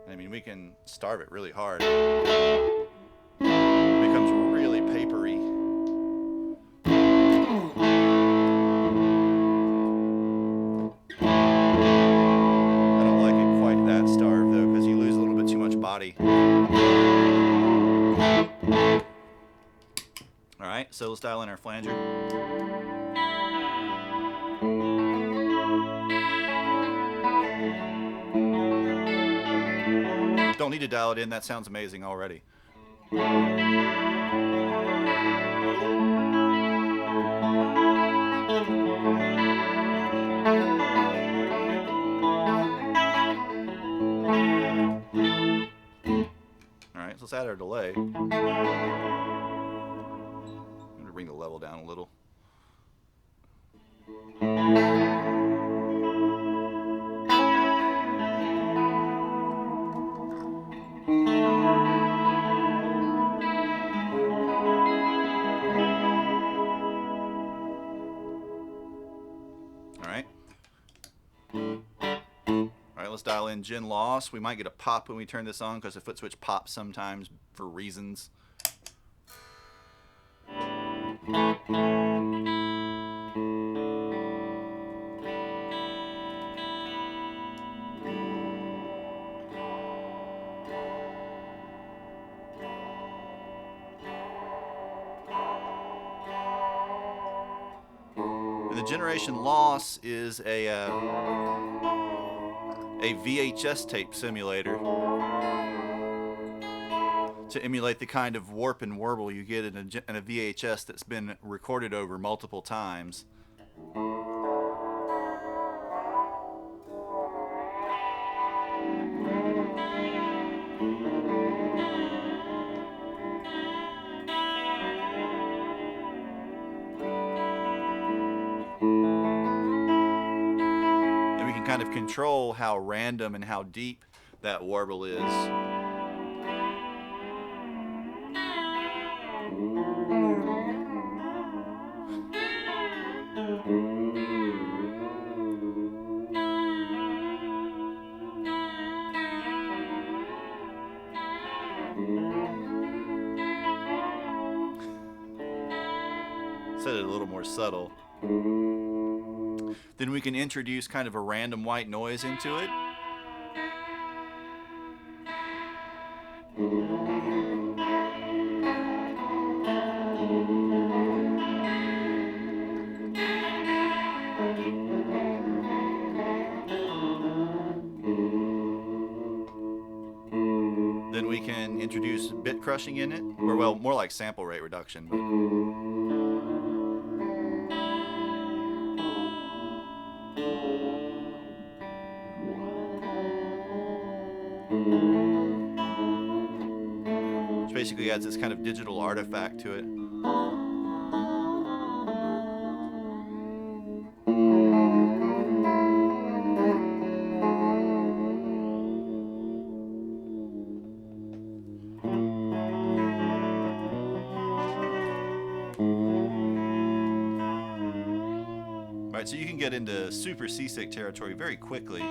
I mean, we can starve it really hard. It becomes really papery. I don't like it quite that starved though, because you lose a little bit too much body. Alright, so let's dial in our flanger. Don't need to dial it in, that sounds amazing already. Alright, so let's add our delay. I'm going to bring the level down a little. Alright, let's dial in Gin Loss. We might get a pop when we turn this on because the foot switch pops sometimes for reasons. And the generation loss is a VHS tape simulator to emulate the kind of warp and warble you get in a VHS that's been recorded over multiple times. kind of control how random and how deep that warble is. Set it a little more subtle. Then we can introduce kind of a random white noise into it. Then we can introduce bit crushing in it, or well, more like sample rate reduction. Which basically adds this kind of digital artifact to it. Right, so you can get into super seasick territory very quickly.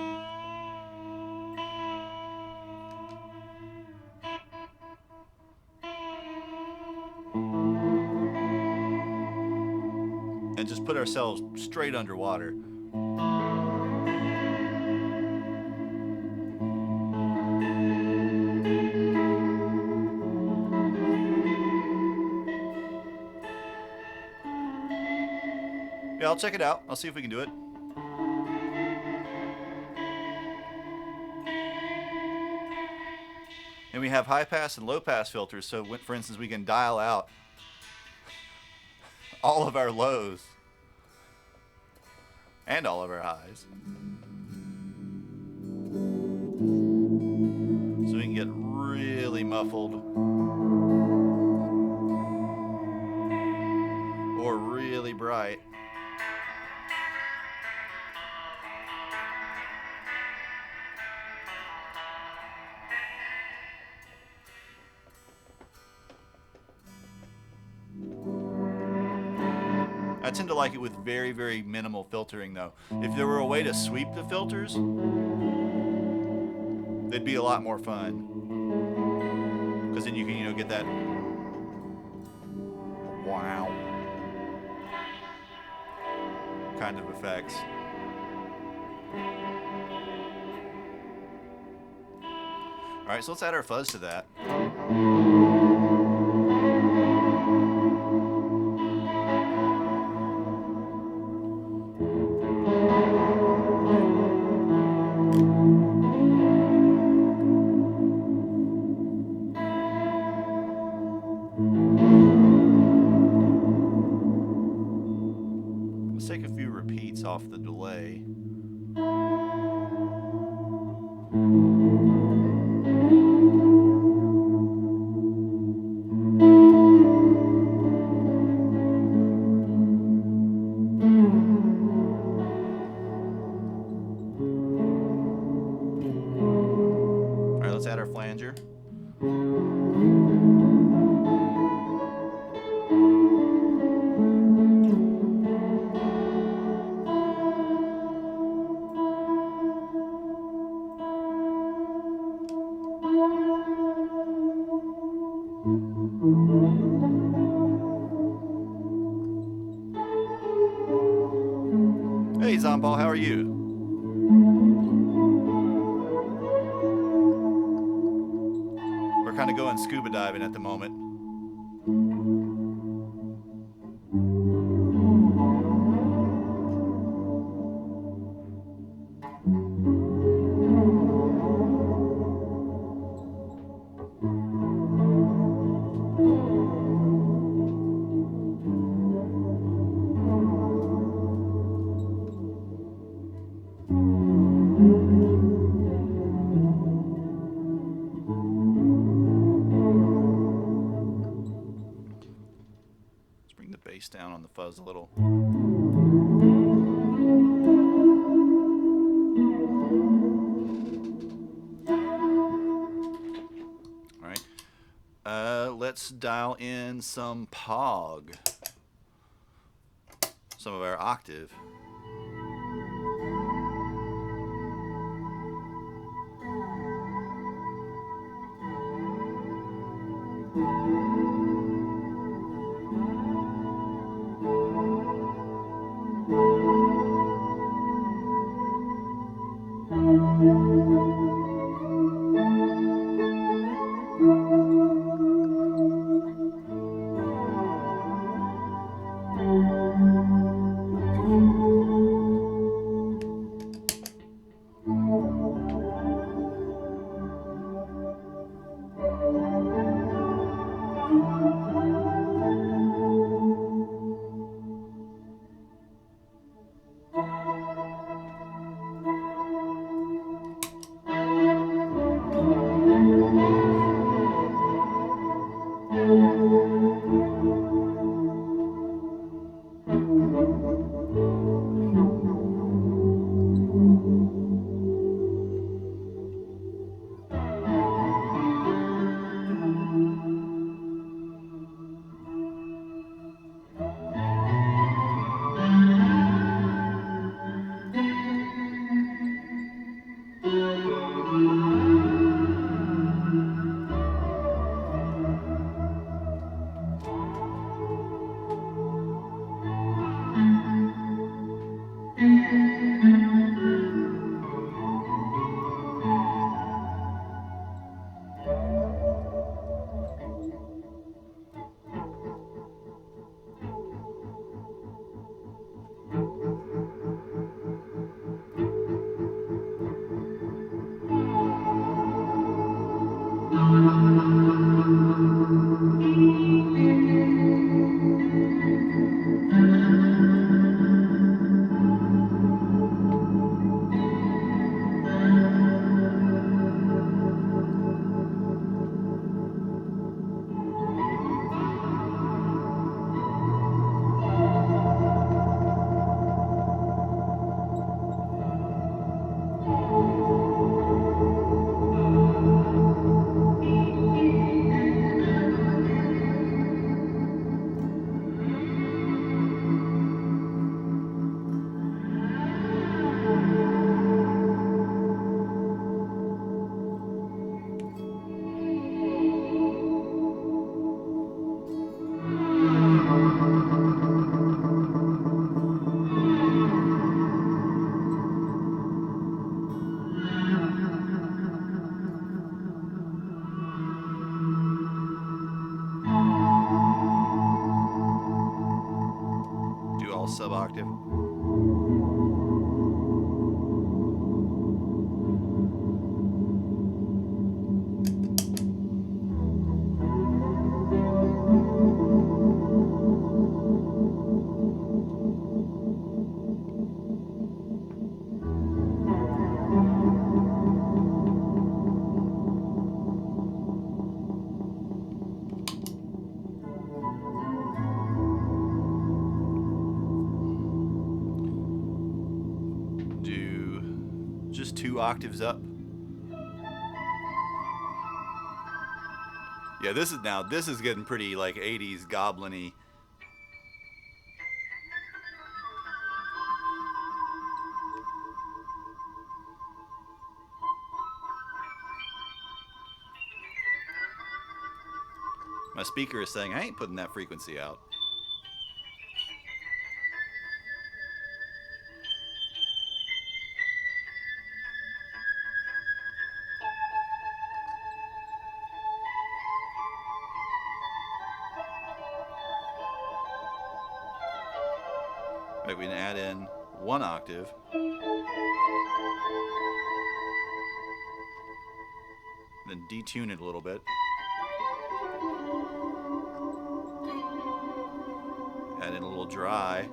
And just put ourselves straight underwater. Yeah, I'll check it out. I'll see if we can do it. And we have high pass and low pass filters, so for instance, we can dial out all of our lows and all of our highs. So we can get really muffled or really bright. I tend to like it with very, very minimal filtering, though. If there were a way to sweep the filters, they'd be a lot more fun. Because then you can, get that wow kind of effects. All right, so let's add our fuzz to that. Let's take a few repeats off the delay. All right, let's add our flanger. Hey, Zomball, how are you? We're kind of going scuba diving at the moment. Down on the fuzz a little. let's dial in some POG, some of our octave. Do all sub-octave. Just 2 octaves up. Yeah, this is getting pretty like 80s goblin-y. My speaker is saying I ain't putting that frequency out. Right, we can add in 1 octave. Then detune it a little bit. Add in a little dry.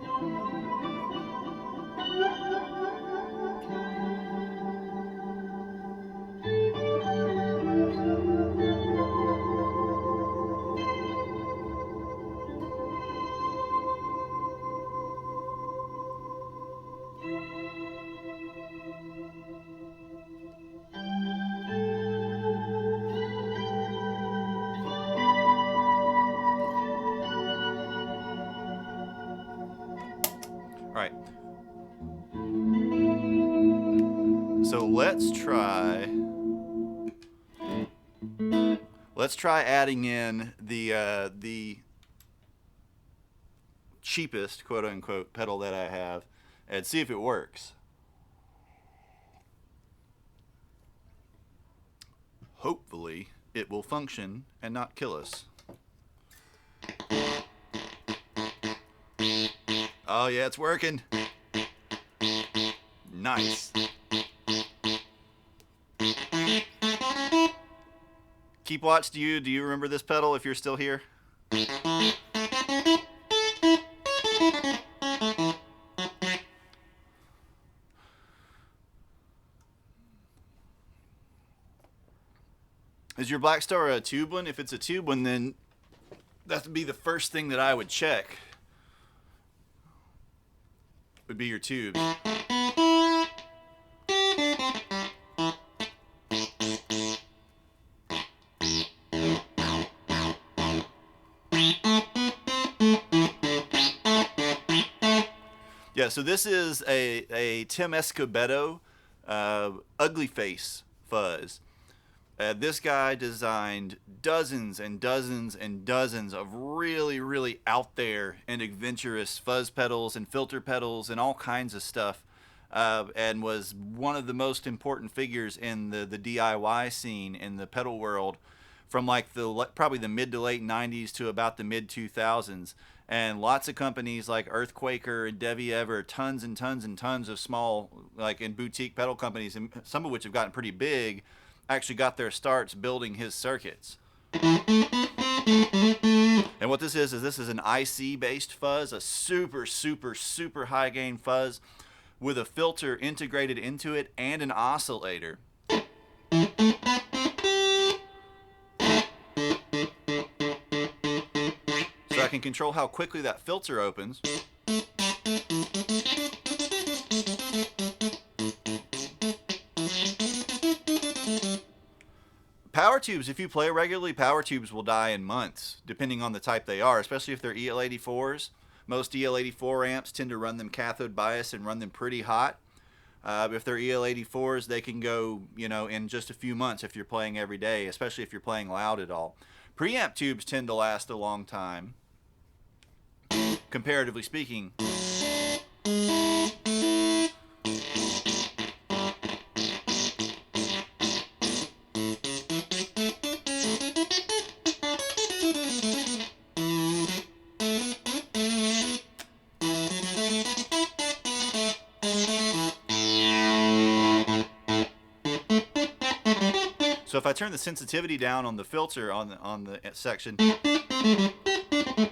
right. So let's try adding in the cheapest, quote unquote, pedal that I have and see if it works. Hopefully it will function and not kill us. Oh yeah, it's working. Nice. Keep Watch, do you remember this pedal if you're still here? Is your Blackstar a tube one? If it's a tube one, then that would be the first thing that I would check. Would be your tubes. Yeah, so this is a Tim Escobedo Ugly Face fuzz. This guy designed dozens and dozens and dozens of really, really out there and adventurous fuzz pedals and filter pedals and all kinds of stuff, and was one of the most important figures in the DIY scene in the pedal world from like probably the mid to late 90s to about the mid 2000s. And lots of companies like Earthquaker and Devi Ever, tons and tons and tons of small like and boutique pedal companies, and some of which have gotten pretty big, actually got their starts building his circuits. And what this is an IC based fuzz, a super super super high gain fuzz with a filter integrated into it and an oscillator. So I can control how quickly that filter opens. Power tubes, if you play regularly, power tubes will die in months, depending on the type they are, especially if they're EL84s. Most EL84 amps tend to run them cathode bias and run them pretty hot. If they're EL84s, they can go, in just a few months if you're playing every day, especially if you're playing loud at all. Preamp tubes tend to last a long time, comparatively speaking. So if I turn the sensitivity down on the filter on the section, I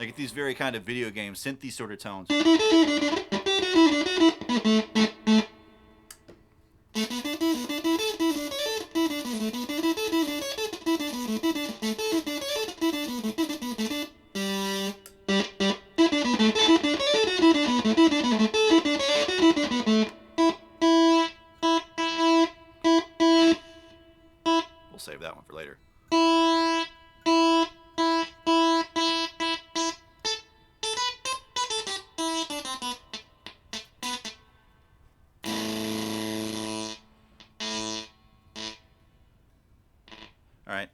get these very kind of video game synthy sort of tones. Save that one for later. All right.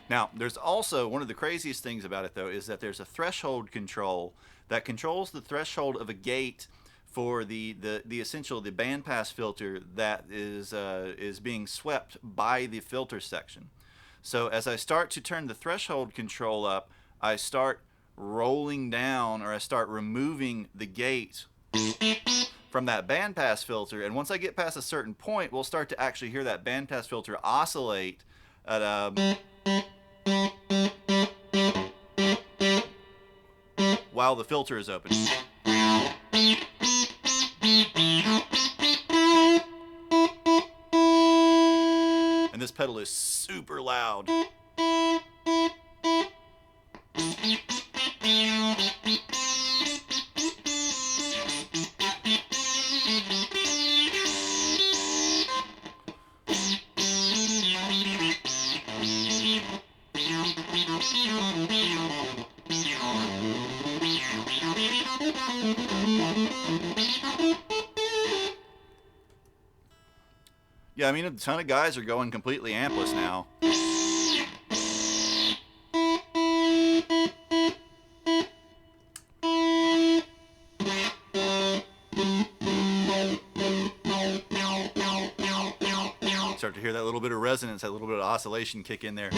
Now, there's also one of the craziest things about it, though, is that there's a threshold control that controls the threshold of a gate for the bandpass filter that is being swept by the filter section. So as I start to turn the threshold control up, I start rolling down, or I start removing the gate from that bandpass filter, and once I get past a certain point, we'll start to actually hear that bandpass filter oscillate at while the filter is open. And this pedal is super loud. Yeah, I mean, a ton of guys are going completely ampless now. Start to hear that little bit of resonance, that little bit of oscillation kick in there.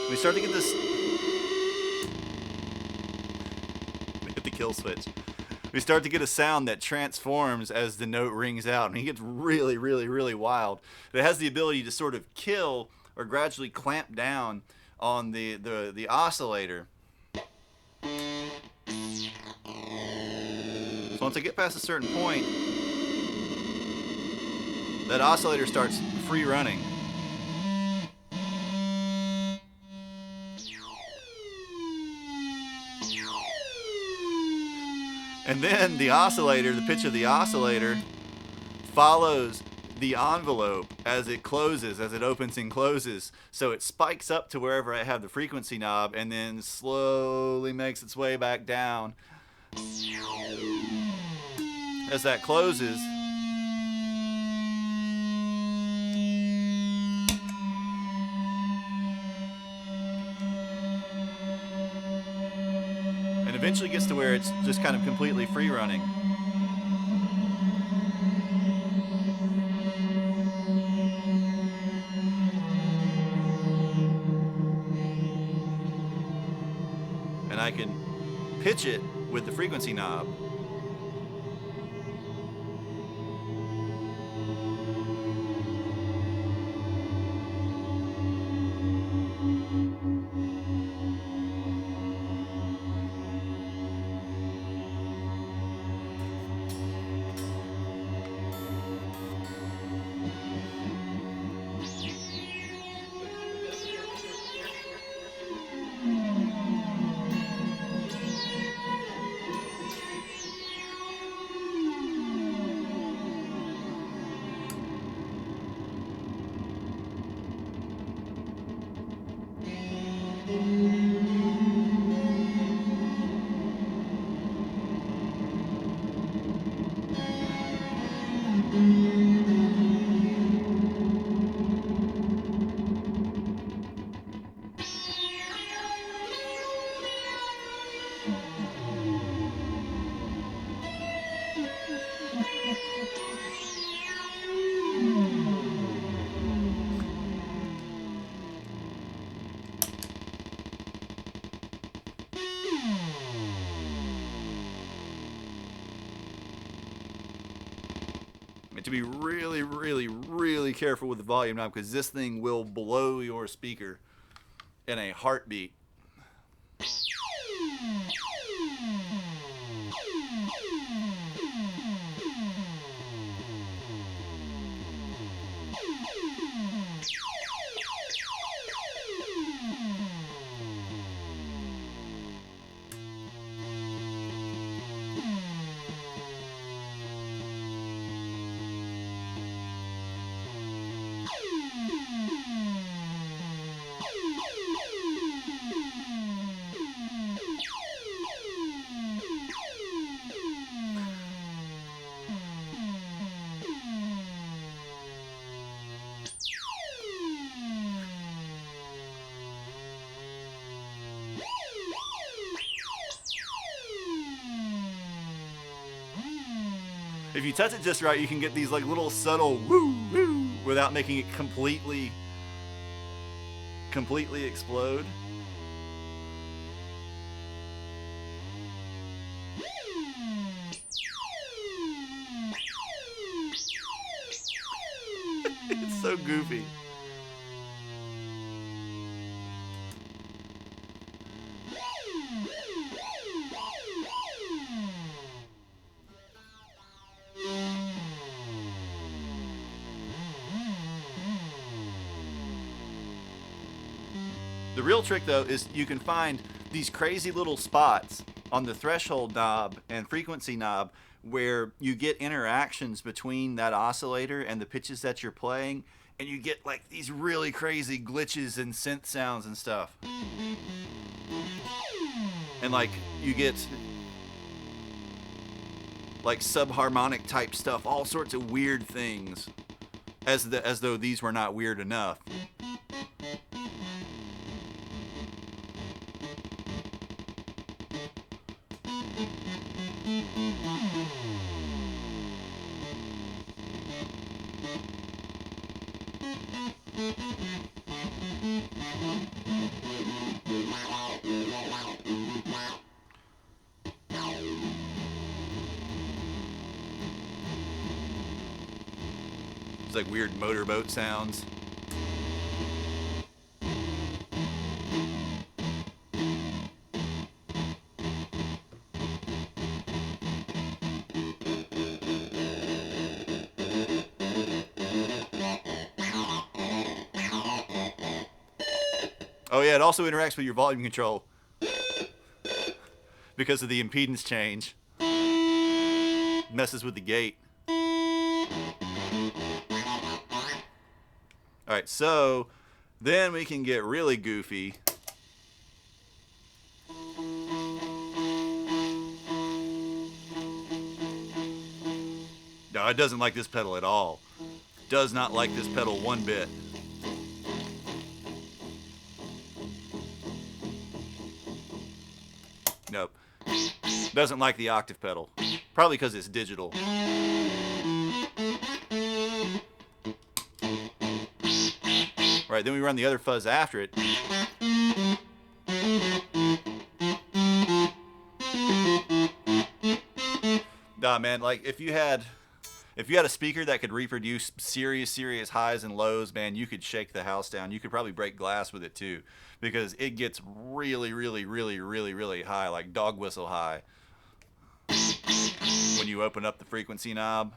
We start to get this. Hit the kill switch. We start to get a sound that transforms as the note rings out, and it gets really, really, really wild. It has the ability to sort of kill or gradually clamp down on the oscillator. So once I get past a certain point, that oscillator starts free running. And then the oscillator, the pitch of the oscillator, follows the envelope as it closes, as it opens and closes. So it spikes up to wherever I have the frequency knob and then slowly makes its way back down. As that closes, and eventually gets to where it's just kind of completely free running. And I can pitch it with the frequency knob. to be really, really, really careful with the volume knob because this thing will blow your speaker in a heartbeat. If you touch it just right, you can get these like little subtle woo woo without making it completely explode. It's so goofy. The real trick, though, is you can find these crazy little spots on the threshold knob and frequency knob where you get interactions between that oscillator and the pitches that you're playing, and you get like these really crazy glitches and synth sounds and stuff. And like you get like subharmonic type stuff, all sorts of weird things, as though these were not weird enough. It's like weird motorboat sounds. Oh yeah, it also interacts with your volume control because of the impedance change. Messes with the gate. Alright, so then we can get really goofy. No, it doesn't like this pedal at all. Does not like this pedal one bit. Nope. Doesn't like the octave pedal. Probably because it's digital. Right, then we run the other fuzz after it. Nah, man, like if you had a speaker that could reproduce serious highs and lows, man, you could shake the house down. You could probably break glass with it too, because it gets really high, like dog whistle high, when you open up the frequency knob.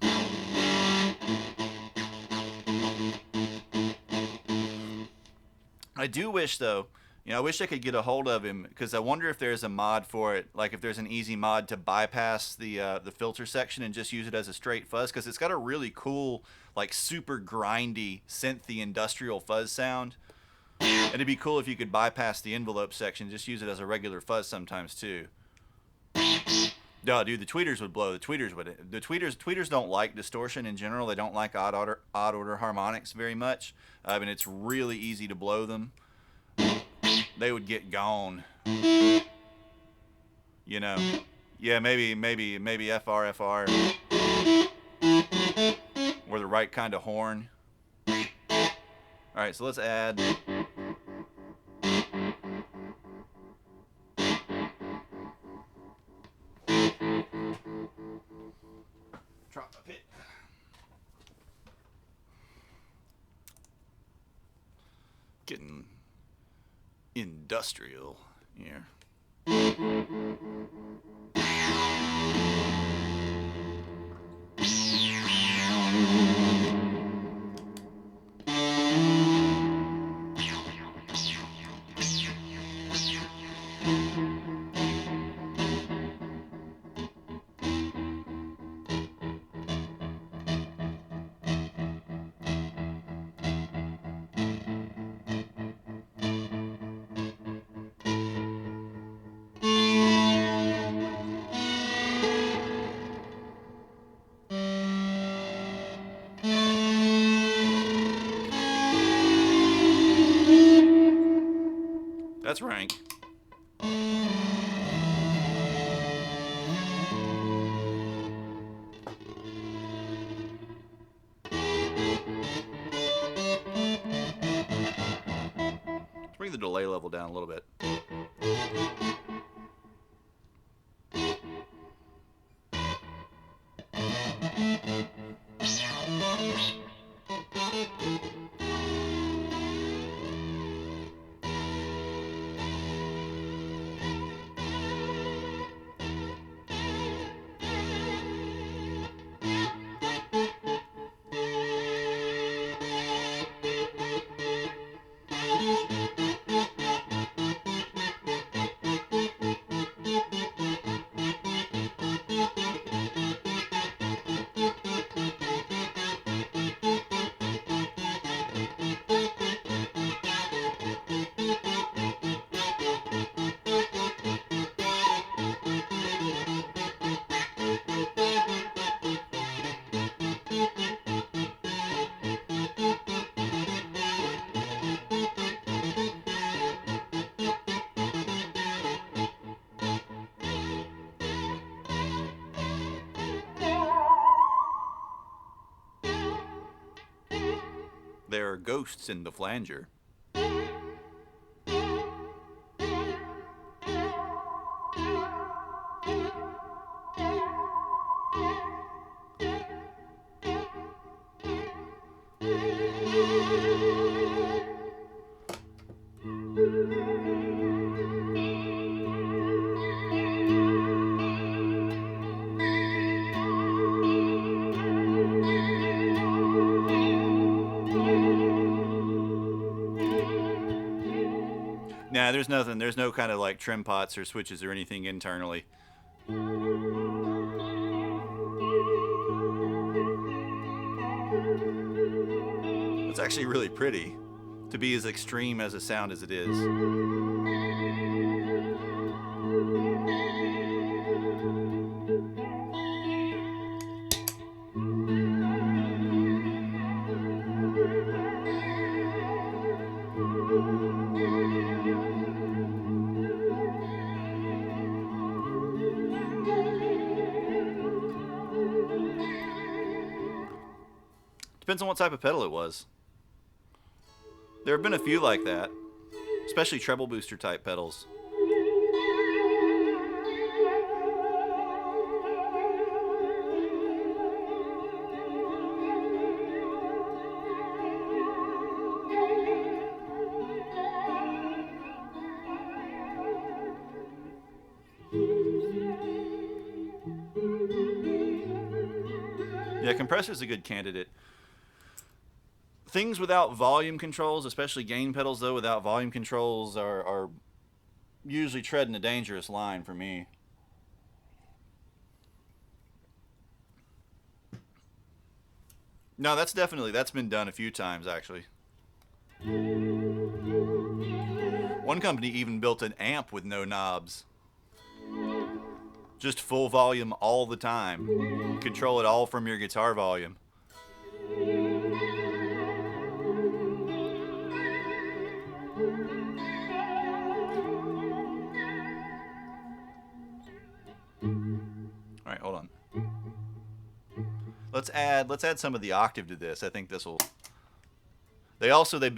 I do wish, though, I wish I could get a hold of him, because I wonder if there's a mod for it, like if there's an easy mod to bypass the filter section and just use it as a straight fuzz, because it's got a really cool, like super grindy, synthy industrial fuzz sound. And it'd be cool if you could bypass the envelope section, just use it as a regular fuzz sometimes too. No, dude, the tweeters would blow. The tweeters don't like distortion in general. They don't like odd order harmonics very much. And it's really easy to blow them. They would get gone. Yeah, maybe FR, or the right kind of horn. All right, so let's add. Drop my pit. Getting industrial here. That's rank. Let's bring the delay level down a little bit. There are ghosts in the flanger. Nah, there's nothing. There's no kind of like trim pots or switches or anything internally. It's actually really pretty to be as extreme as a sound as it is. Depends on what type of pedal it was. There have been a few like that, especially treble booster type pedals. Yeah, compressor's a good candidate. Things without volume controls, especially gain pedals though, without volume controls are usually treading a dangerous line for me. No, that's been done a few times actually. One company even built an amp with no knobs. Just full volume all the time. Control it all from your guitar volume. All right, hold on. Let's add some of the octave to this. I think this will. They had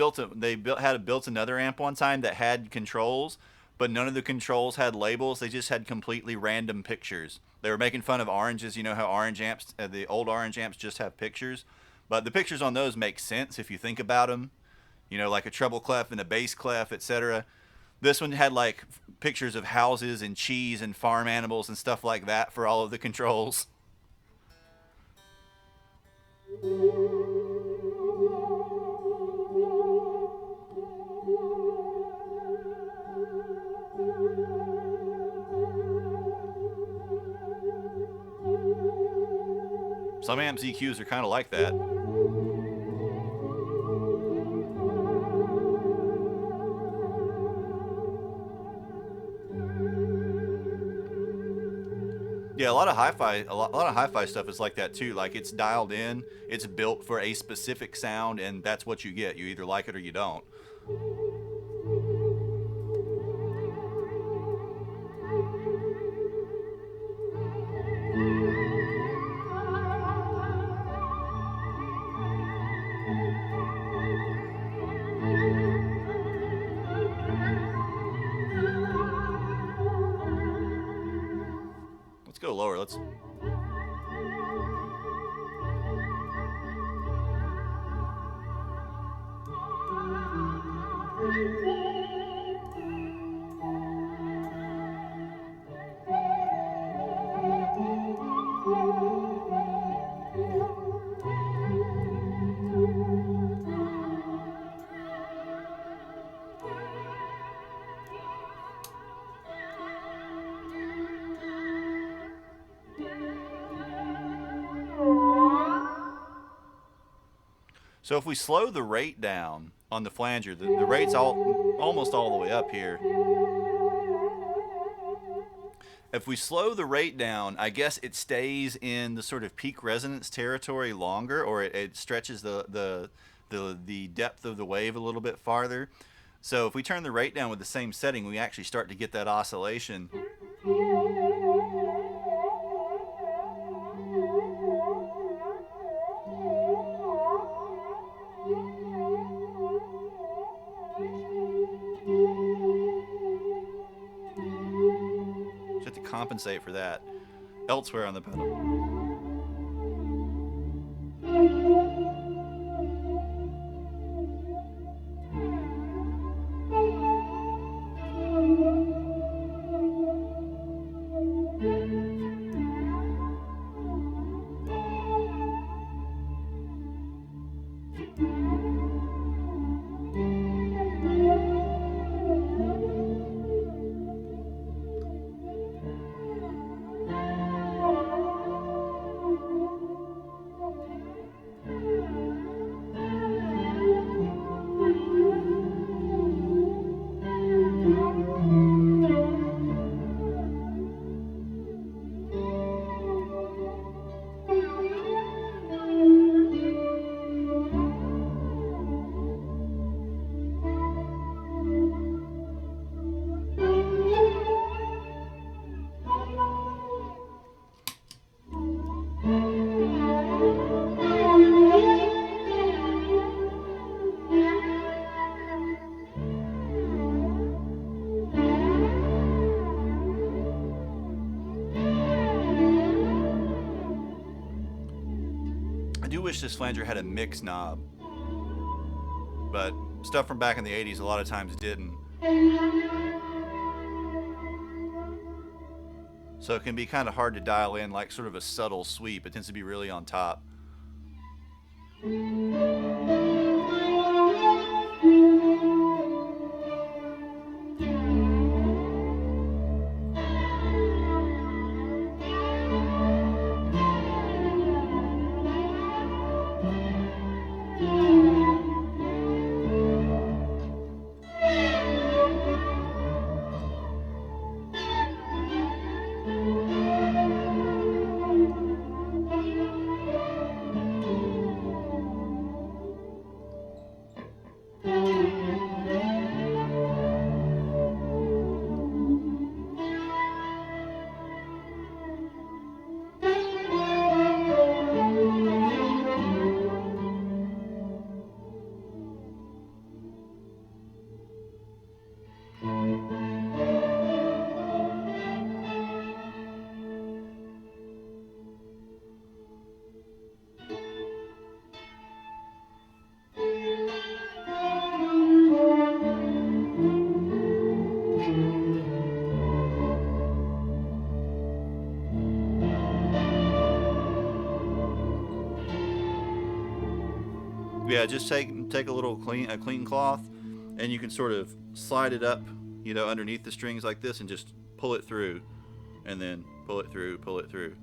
built another amp one time that had controls, but none of the controls had labels. They just had completely random pictures. They were making fun of oranges. You know how orange amps, the old orange amps, just have pictures, but the pictures on those make sense if you think about them. you know, like a treble clef and a bass clef, etc. This one had like pictures of houses and cheese and farm animals and stuff like that for all of the controls. Some amp EQs are kind of like that. Yeah, a lot of hi-fi stuff is like that too. Like it's dialed in, it's built for a specific sound, and that's what you get. You either like it or you don't. Let's go lower. Let's. So if we slow the rate down on the flanger, the rate's almost all the way up here. If we slow the rate down, I guess it stays in the sort of peak resonance territory longer, or it stretches the depth of the wave a little bit farther. So if we turn the rate down with the same setting, we actually start to get that oscillation. Just to compensate for that elsewhere on the pedal. Wish this flanger had a mix knob, but stuff from back in the 80s a lot of times didn't. So it can be kind of hard to dial in like sort of a subtle sweep. It tends to be really on top. Yeah, just take a little clean cloth, and you can sort of slide it up, underneath the strings like this, and just pull it through, and then pull it through, pull it through.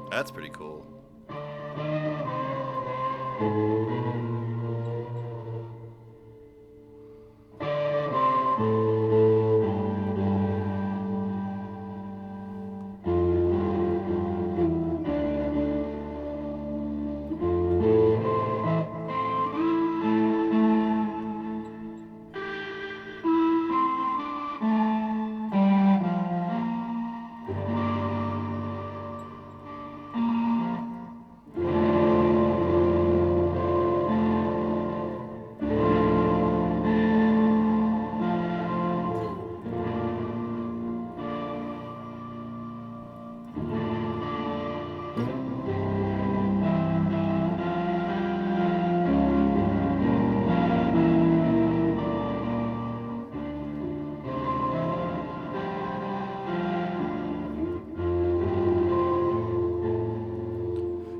That's pretty cool.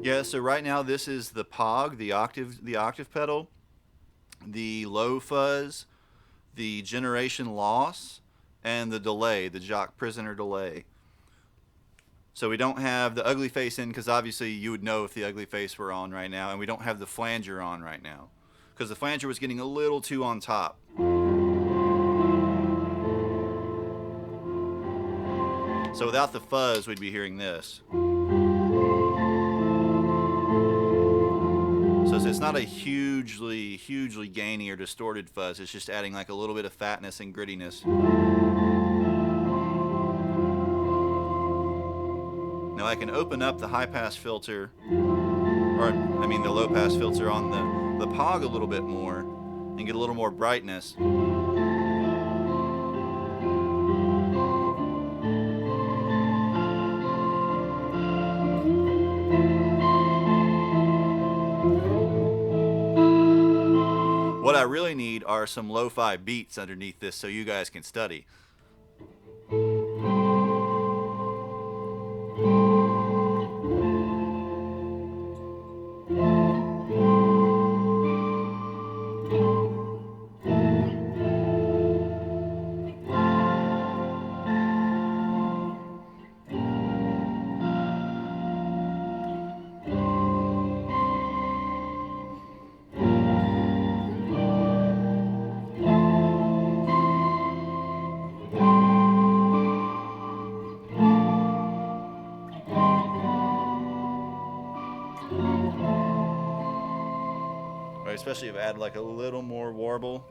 Yeah, so right now this is the Pog, the octave pedal, the low fuzz, the generation loss, and the delay, the Jock Prisoner delay. So we don't have the ugly face in, because obviously you would know if the ugly face were on right now, and we don't have the flanger on right now, because the flanger was getting a little too on top. So without the fuzz, we'd be hearing this. So it's not a hugely gainy or distorted fuzz. It's just adding like a little bit of fatness and grittiness. Now I can open up the high pass filter, or I mean the low pass filter on the Pog a little bit more and get a little more brightness. What I really need are some lo-fi beats underneath this so you guys can study. right? Especially if I add like a little more warble.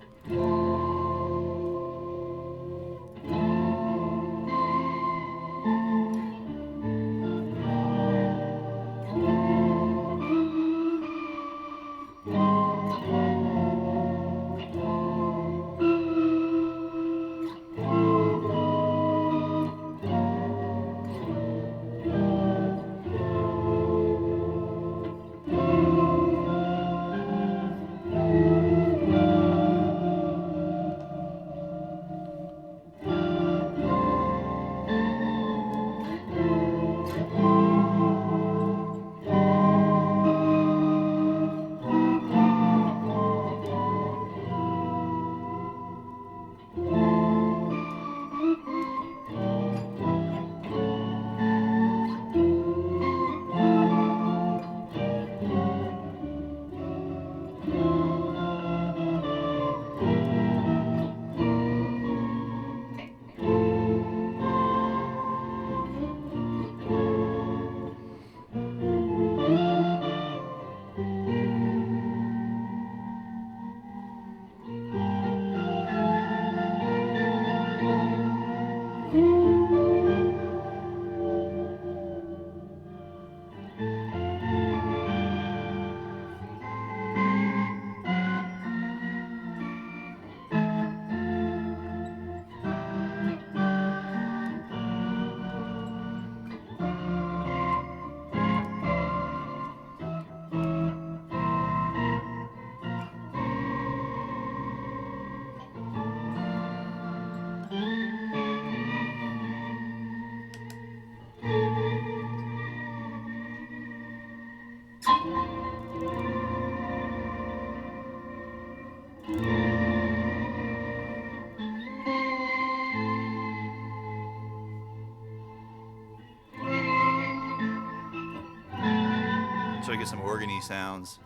So I get some organy sounds.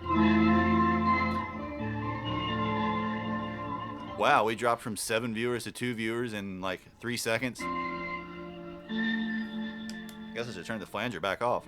Wow, we dropped from 7 viewers to 2 viewers in like 3 seconds. I guess I should turn the flanger back off.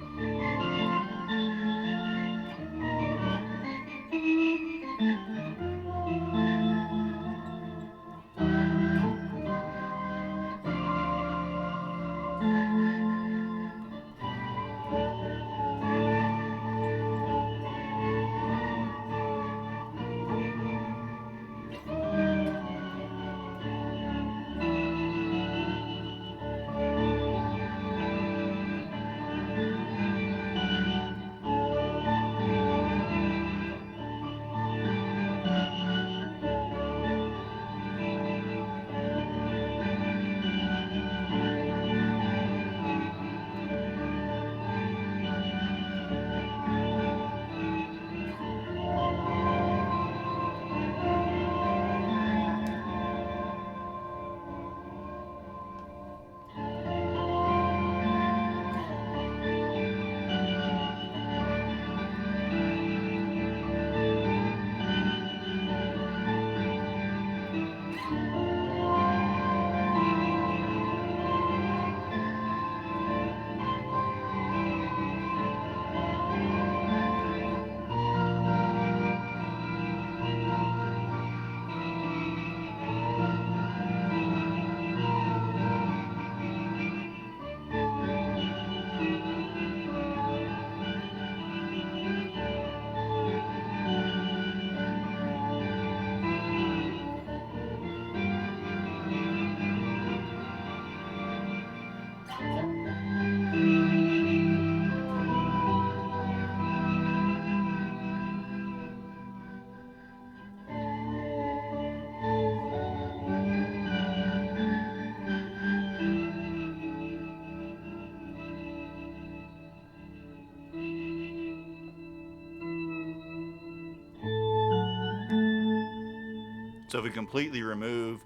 So if we completely remove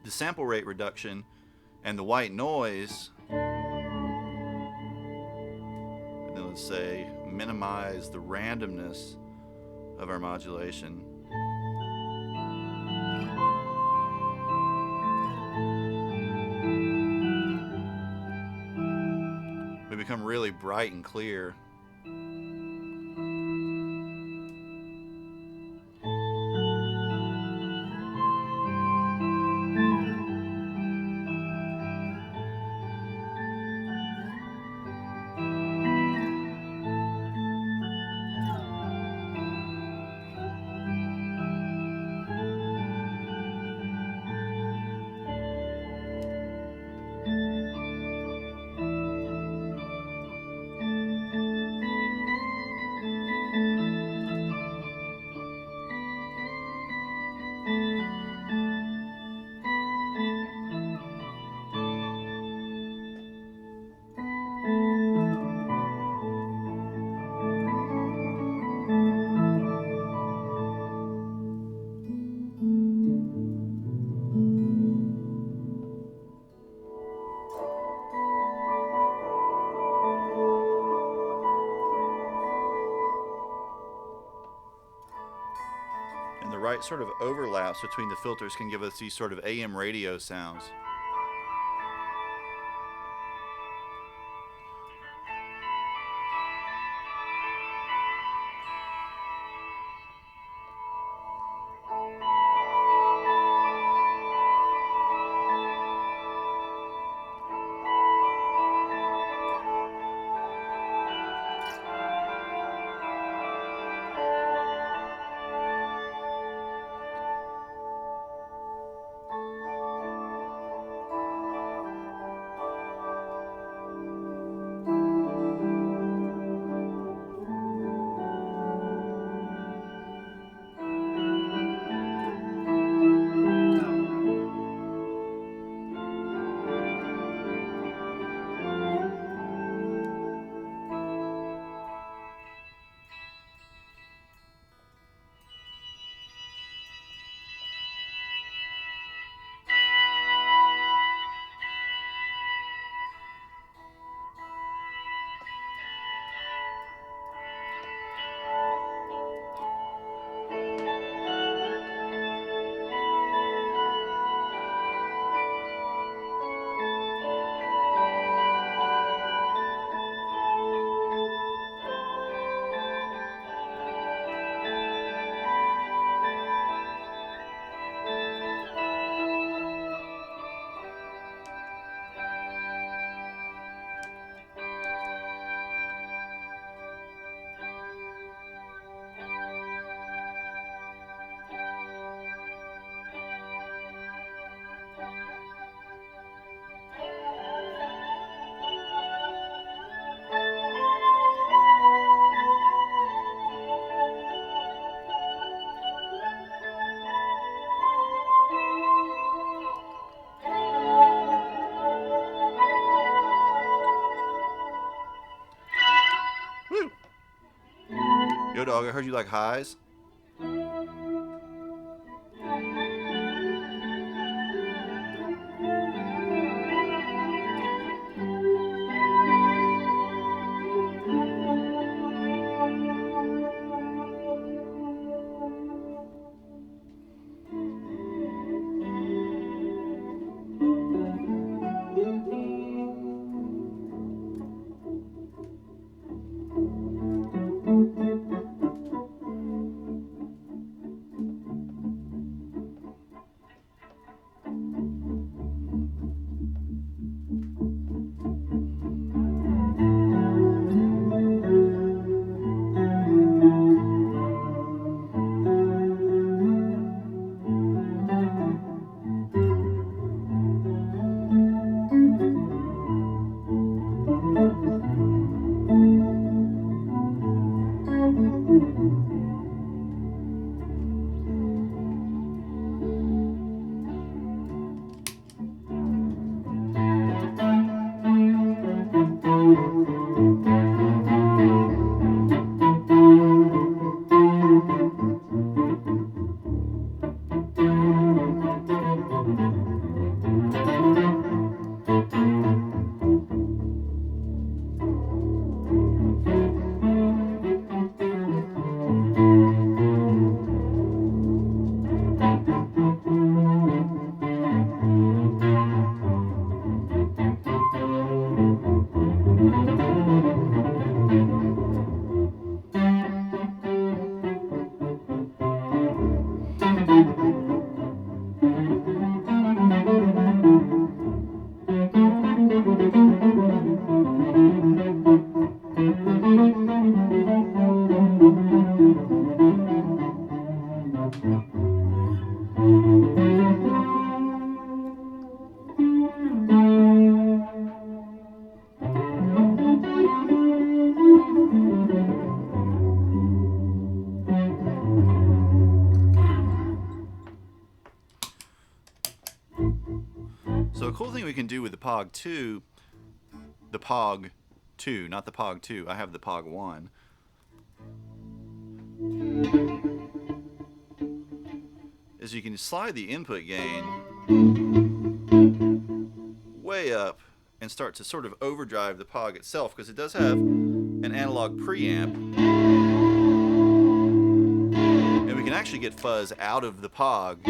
the sample rate reduction and the white noise, and then let's say minimize the randomness of our modulation, we become really bright and clear. the right sort of overlaps between the filters can give us these sort of AM radio sounds. Woo! Yo, dog, I heard you like highs. So a cool thing we can do with the Pog 2, the Pog 2, not the Pog 2, I have the Pog 1, is you can slide the input gain way up and start to sort of overdrive the Pog itself, because it does have an analog preamp. And we can actually get fuzz out of the Pog.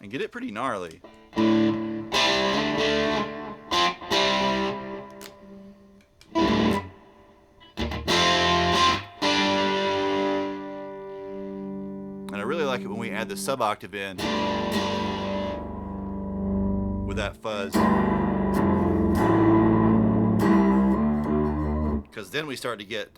And get it pretty gnarly. And I really like it when we add the sub-octave in with that fuzz. Because then we start to get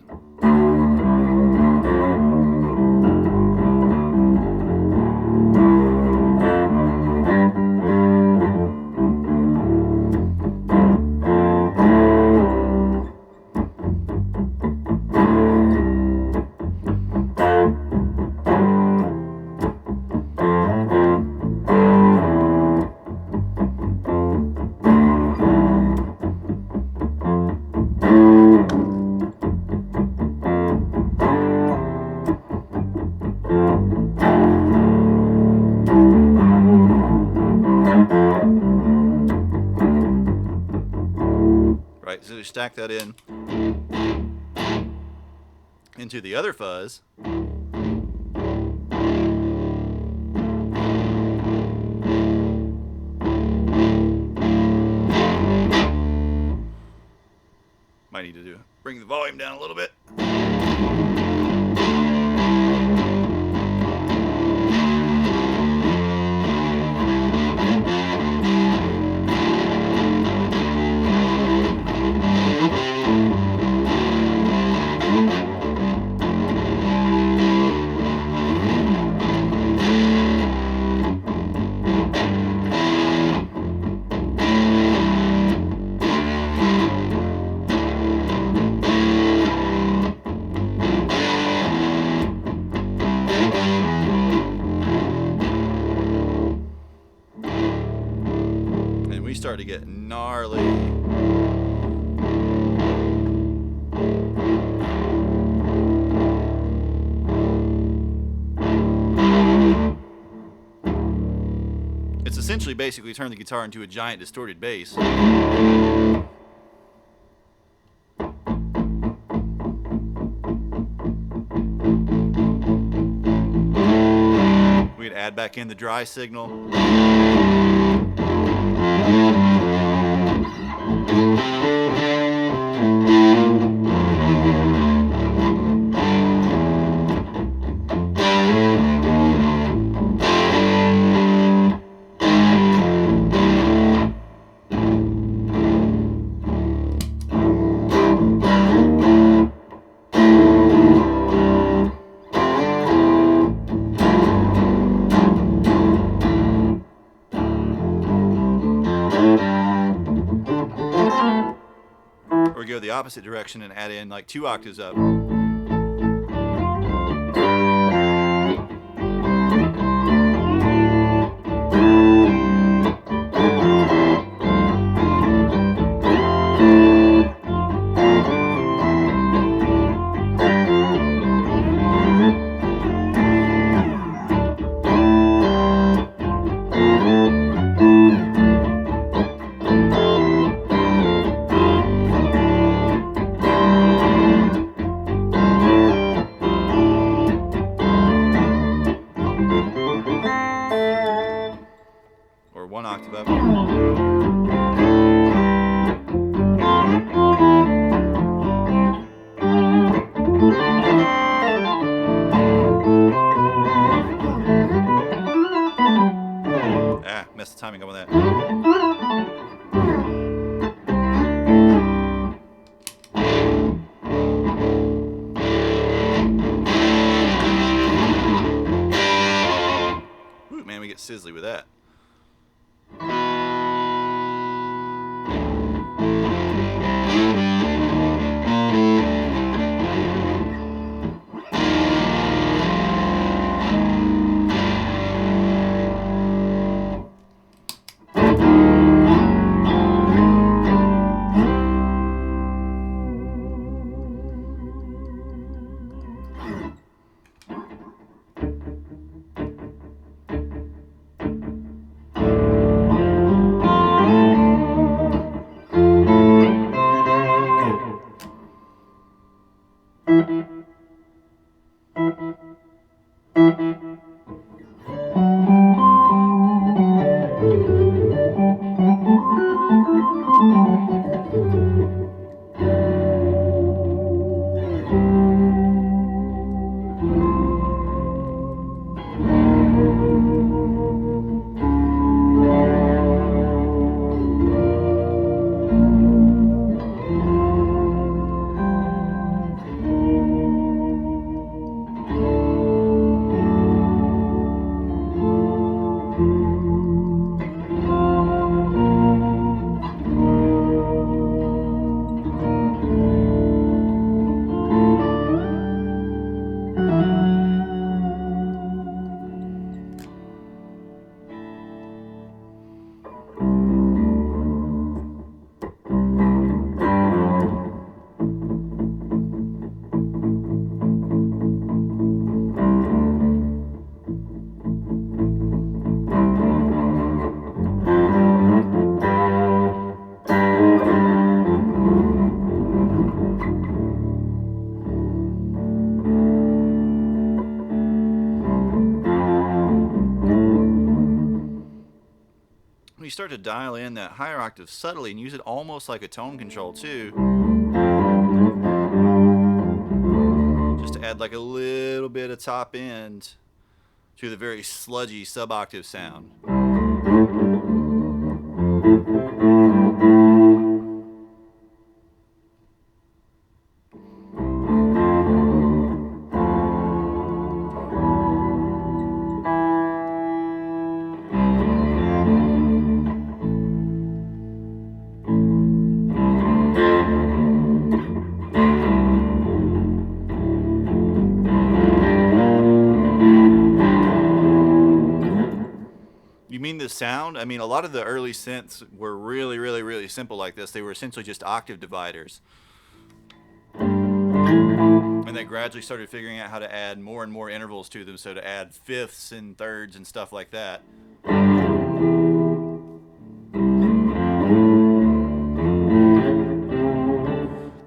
right, so we stack that in into the other fuzz. Might need to bring the volume down a little bit. Start to get gnarly. It's essentially basically turn the guitar into a giant distorted bass. We'd add back in the dry signal. Or go the opposite direction and add in like 2 octaves up. Or 1 octave up. Messed the timing up on that. Ooh, man, we get sizzly with that. when you start to dial in that higher octave subtly and use it almost like a tone control too, just to add like a little bit of top end to the very sludgy sub-octave sound. You mean the sound? I mean, a lot of the early synths were really simple like this. They were essentially just octave dividers. And they gradually started figuring out how to add more and more intervals to them, so to add fifths and thirds and stuff like that. The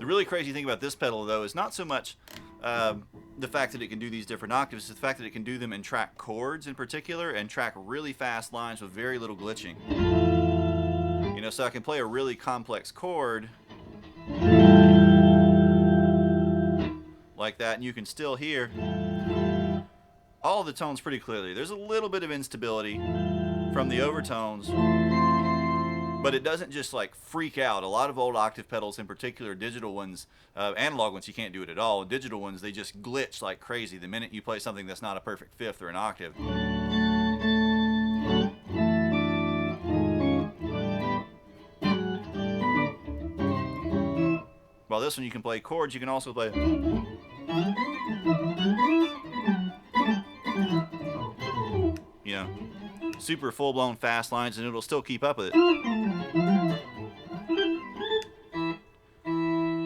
really crazy thing about this pedal, though, is not so much the fact that it can do these different octaves, it's the fact that it can do them and track chords in particular, and track really fast lines with very little glitching. You know, so I can play a really complex chord like that, and you can still hear all the tones pretty clearly. There's a little bit of instability from the overtones, but it doesn't just like freak out. A lot of old octave pedals, in particular digital ones, analog ones, you can't do it at all. Digital ones, they just glitch like crazy the minute you play something that's not a perfect fifth or an octave. While this one you can play chords, you can also play. You know, super full-blown fast lines, and it'll still keep up with it.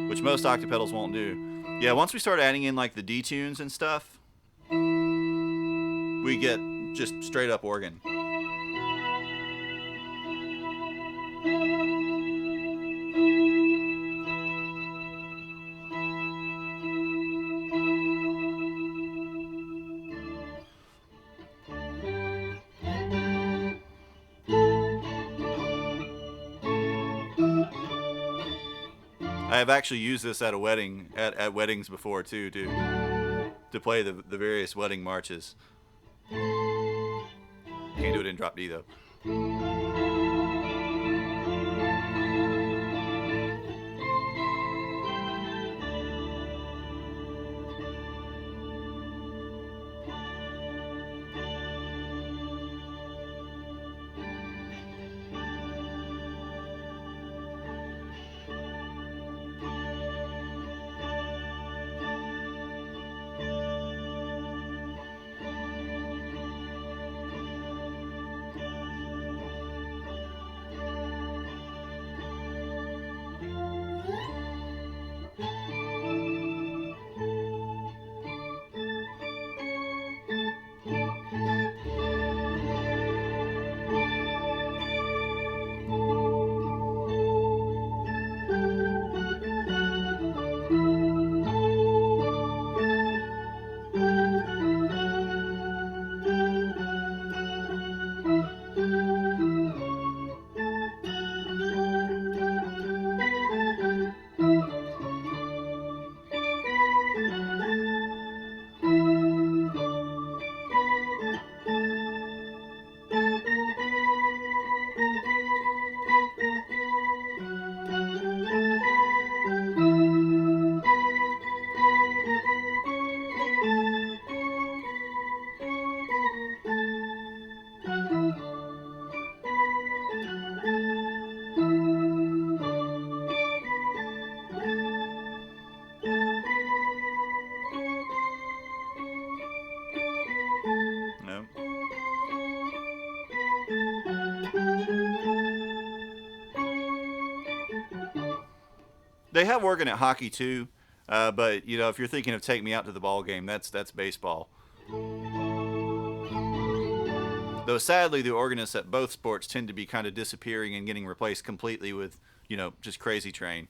Which most octave pedals won't do. Yeah, once we start adding in like the detunes and stuff, we get just straight up organ. I have actually used this at a wedding, at weddings before too, to play the various wedding marches. Can't do it in drop D though. No. They have organ at hockey too, but you know, if you're thinking of Take Me Out to the Ball Game, that's baseball. Though sadly, the organists at both sports tend to be kind of disappearing and getting replaced completely with, you know, just Crazy Train.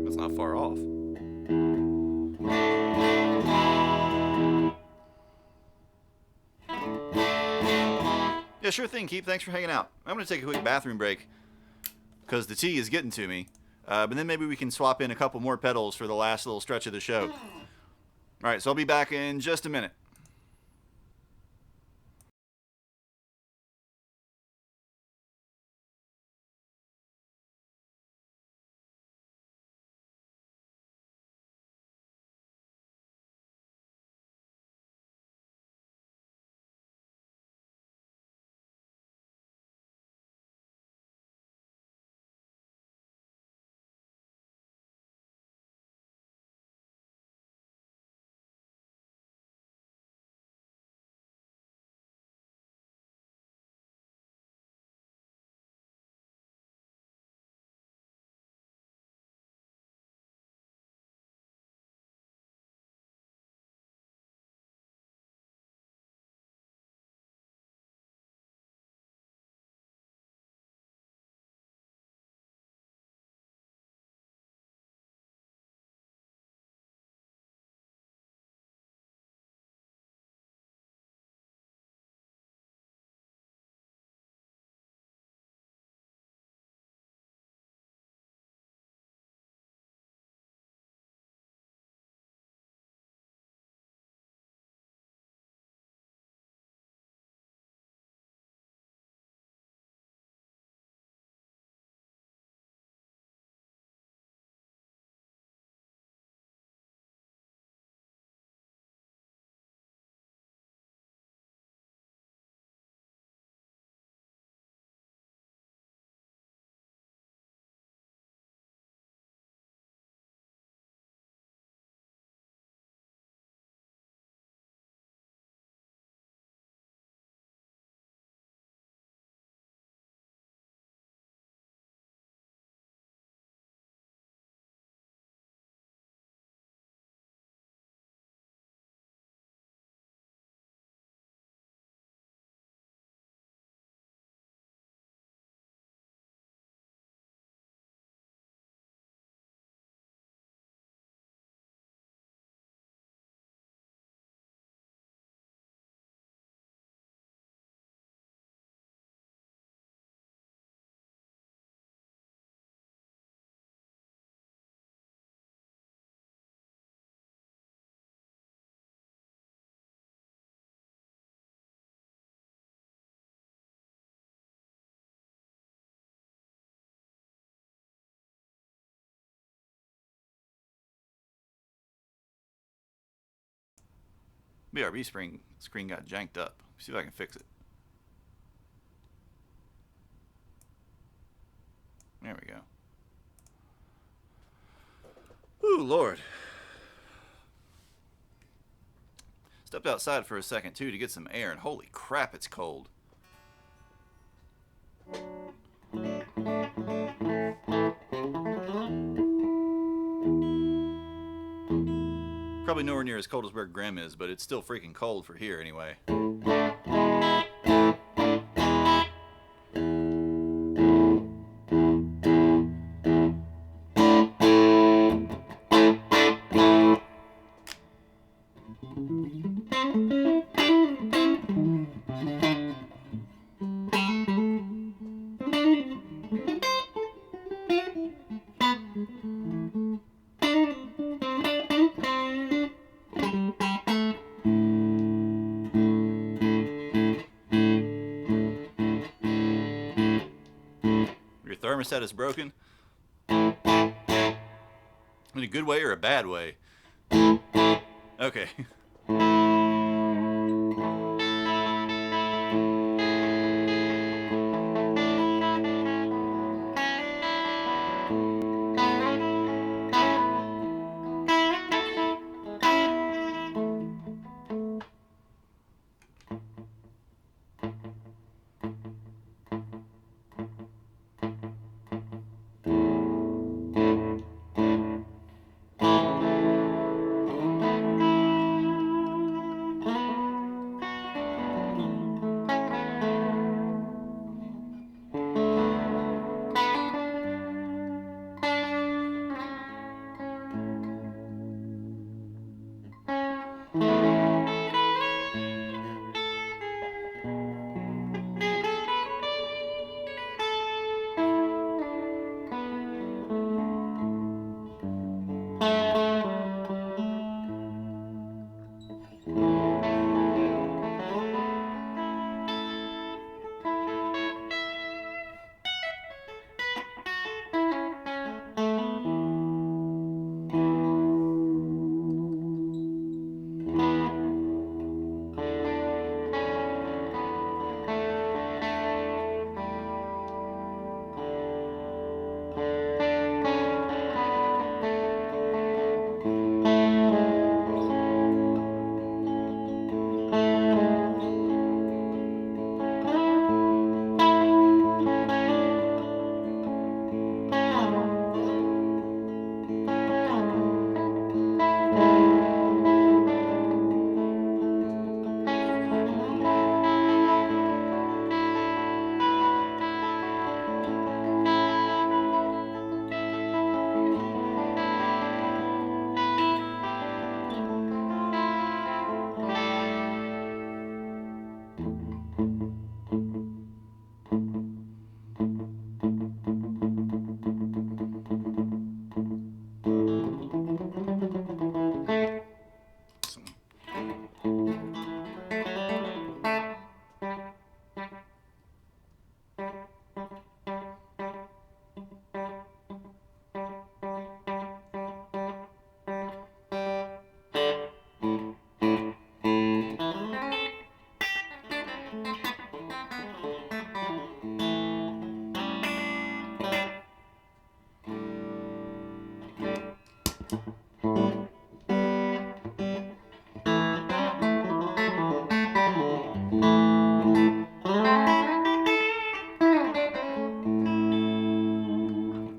That's not far off. Yeah, sure thing, Keith. Thanks for hanging out. I'm going to take a quick bathroom break. because the tea is getting to me. But then maybe we can swap in a couple more pedals for the last little stretch of the show. All right, so I'll be back in just a minute. BRB screen got janked up. See if I can fix it. There we go. Ooh, Lord. Stepped outside for a second, too, to get some air, and holy crap, it's cold. Probably nowhere near as cold as where Grim is, but it's still freaking cold for here anyway. Your thermostat is broken? In a good way or a bad way? Okay.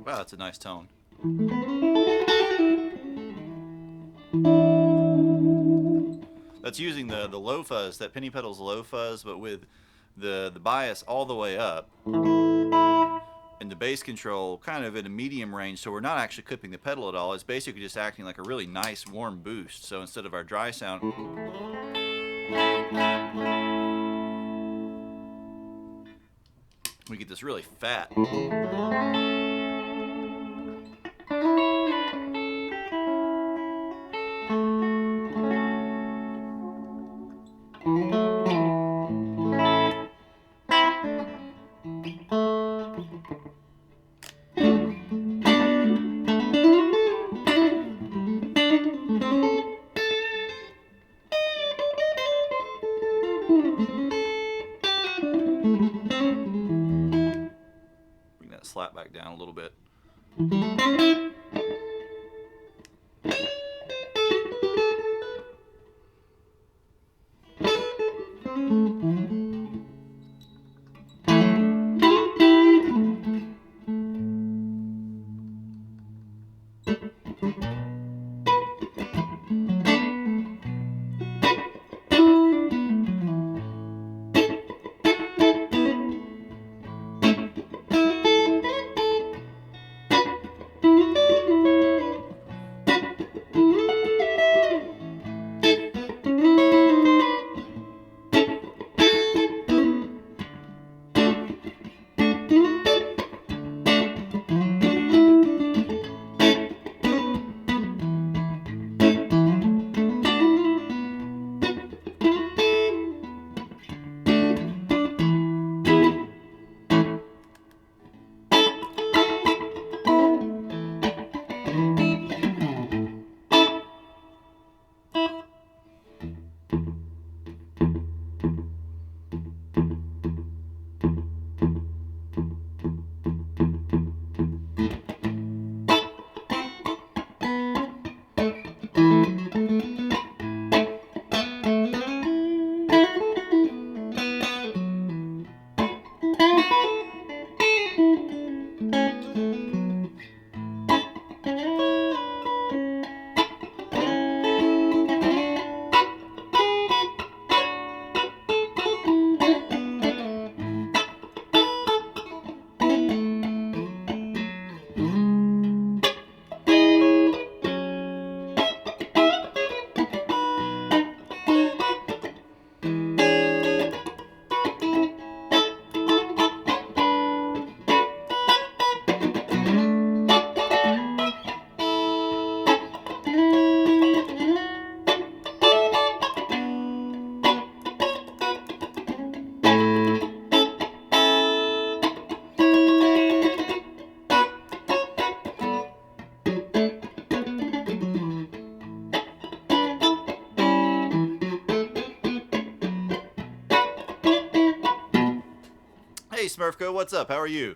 Wow, that's a nice tone. That's using the low fuzz, that Penny Pedals low fuzz, but with the bias all the way up, and the bass control kind of in a medium range, so we're not actually clipping the pedal at all. It's basically just acting like a really nice warm boost. So instead of our dry sound, we get this really fat. Bring that slap back down a little bit. Hey Smurfco, what's up? How are you?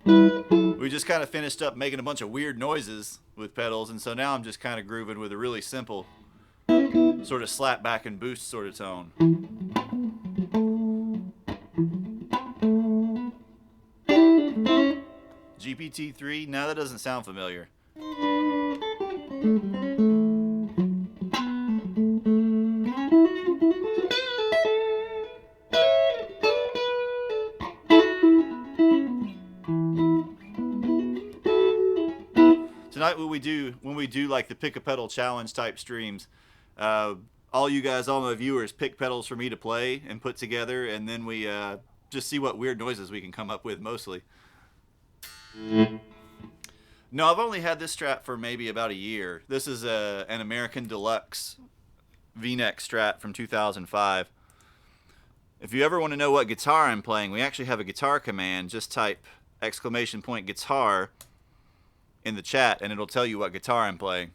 We just kind of finished up making a bunch of weird noises with pedals, and so now I'm just kind of grooving with a really simple sort of slap back and boost sort of tone. GPT-3? No, that doesn't sound familiar. Tonight when we do like the pick a pedal challenge type streams, all you guys, all my viewers, pick pedals for me to play and put together, and then we just see what weird noises we can come up with mostly. No, I've only had this Strat for maybe about a year. This is an American Deluxe V-neck Strat from 2005. If you ever want to know what guitar I'm playing, we actually have a guitar command. Just type !guitar in the chat and it'll tell you what guitar I'm playing.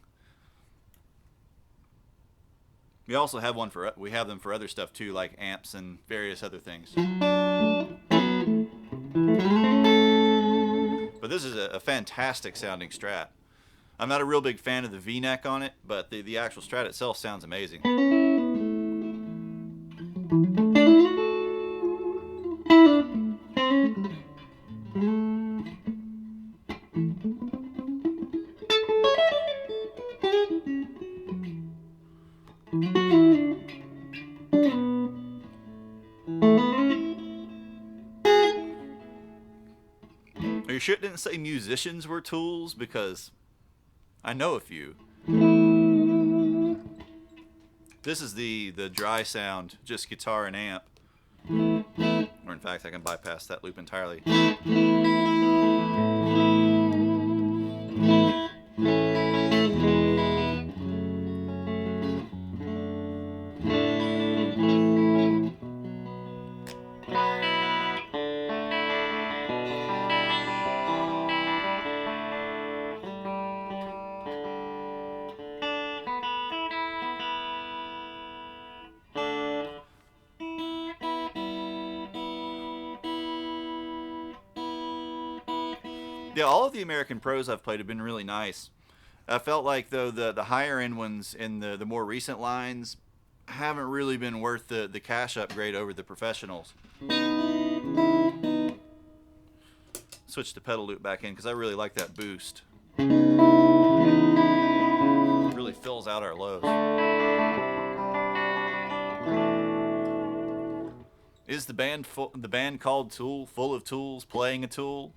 We also have we have them for other stuff too, like amps and various other things. But this is a fantastic sounding Strat. I'm not a real big fan of the V-neck on it, but the actual Strat itself sounds amazing. Are you sure it didn't say musicians were tools? Because I know a few. This is the dry sound, just guitar and amp. Or in fact, I can bypass that loop entirely. Yeah, all of the American Pros I've played have been really nice. I felt like though the higher end ones in the more recent lines haven't really been worth the cash upgrade over the professionals. Switch the pedal loop back in because I really like that boost. It really fills out our lows. Is the band called Tool full of tools playing a tool?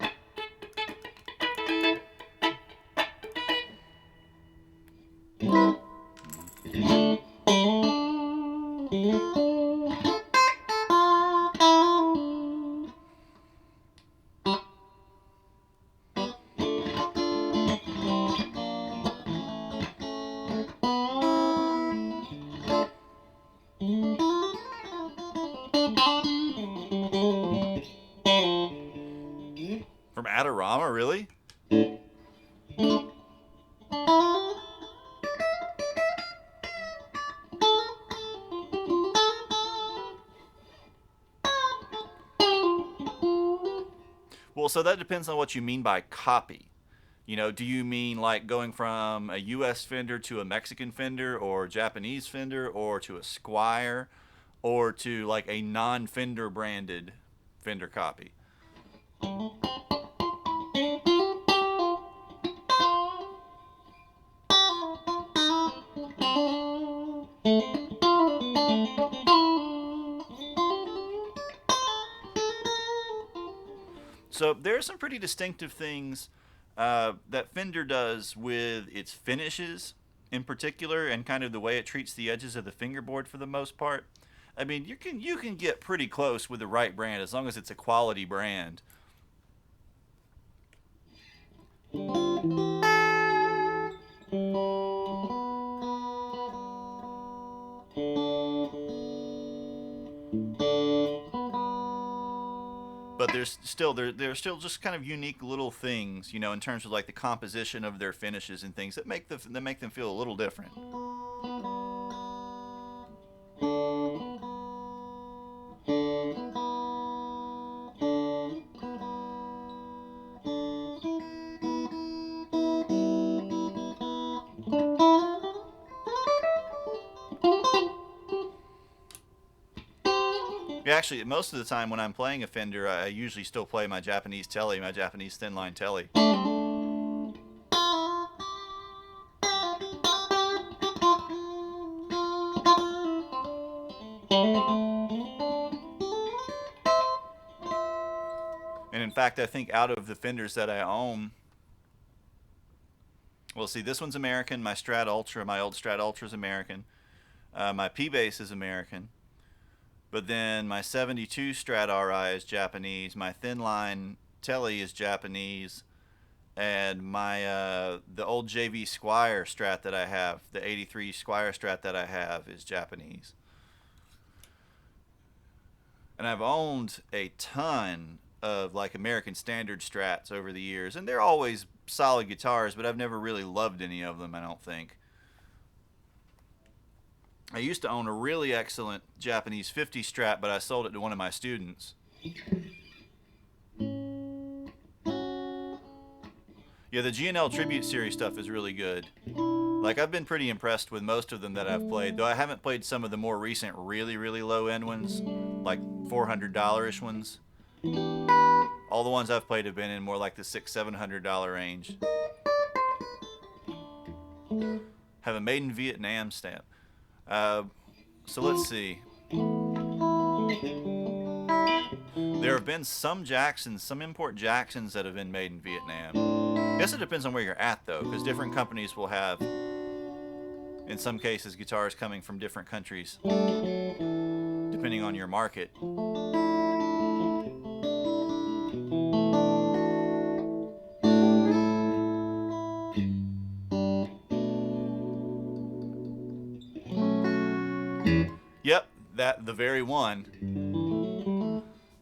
From Adorama, really? Well, so that depends on what you mean by copy. You know, do you mean like going from a US Fender to a Mexican Fender or Japanese Fender or to a Squier or to like a non-Fender branded Fender copy? So there are some pretty distinctive things that Fender does with its finishes in particular, and kind of the way it treats the edges of the fingerboard for the most part. I mean, you can get pretty close with the right brand as long as it's a quality brand. But there's still just kind of unique little things, you know, in terms of like the composition of their finishes and things that make them feel a little different. Yeah, actually, most of the time when I'm playing a Fender, I usually still play my Japanese Tele, my Japanese thin line Tele. And in fact, I think out of the Fenders that I own, well, see, this one's American. My Strat Ultra, my old Strat Ultra is American. My P-Bass is American. But then my 72 Strat RI is Japanese. My thin line Tele is Japanese. And my the old JV Squier Strat that I have, the 83 Squier Strat that I have is Japanese. And I've owned a ton of like American Standard Strats over the years, and they're always solid guitars, but I've never really loved any of them, I don't think. I used to own a really excellent Japanese 50 Strat, but I sold it to one of my students. Yeah, the GNL Tribute Series stuff is really good. Like, I've been pretty impressed with most of them that I've played, though I haven't played some of the more recent, really, really low end ones, like $400-ish ones. All the ones I've played have been in more like the $600-700 range. Have a Made in Vietnam stamp. So let's see. There have been some Jacksons, some import Jacksons that have been made in Vietnam. I guess it depends on where you're at, though, because different companies will have, in some cases, guitars coming from different countries, depending on your market. Yep, the very one.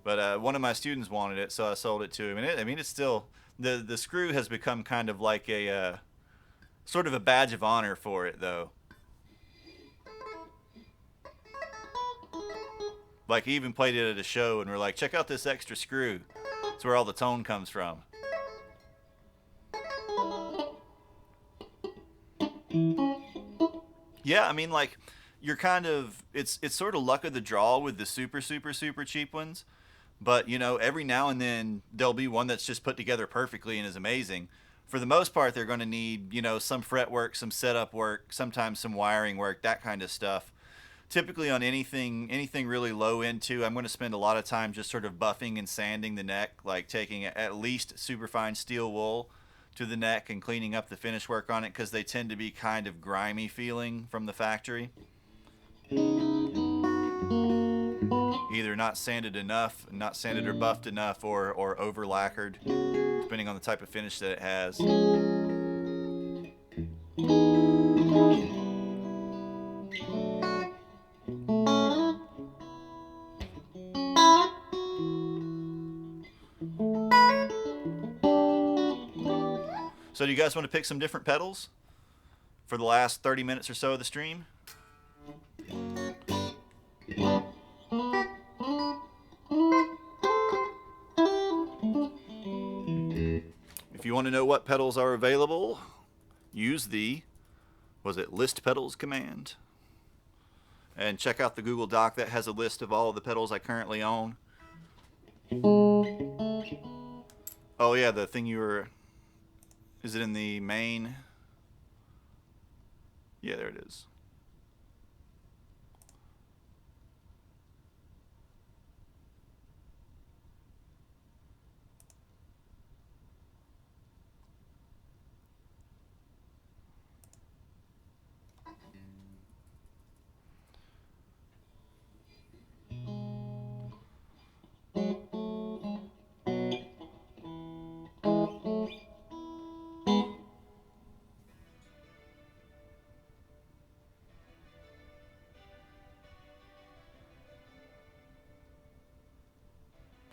But one of my students wanted it, so I sold it to him. And it's still, the screw has become kind of like a sort of a badge of honor for it, though. Like, he even played it at a show, and we're like, check out this extra screw. It's where all the tone comes from. Yeah, I mean, like, you're kind of, it's sort of luck of the draw with the super, super, super cheap ones. But, every now and then there'll be one that's just put together perfectly and is amazing. For the most part, they're going to need, some fretwork, some setup work, sometimes some wiring work, that kind of stuff. Typically on anything really low end too, I'm going to spend a lot of time just sort of buffing and sanding the neck, like taking at least superfine steel wool to the neck and cleaning up the finish work on it, because they tend to be kind of grimy feeling from the factory. Either not sanded enough, not sanded or buffed enough, or over lacquered, depending on the type of finish that it has. So do you guys want to pick some different pedals for the last 30 minutes or so of the stream? If you want to know what pedals are available, use the, list pedals command. And check out the Google Doc that has a list of all of the pedals I currently own. Oh yeah, the thing is it in the main? Yeah, there it is.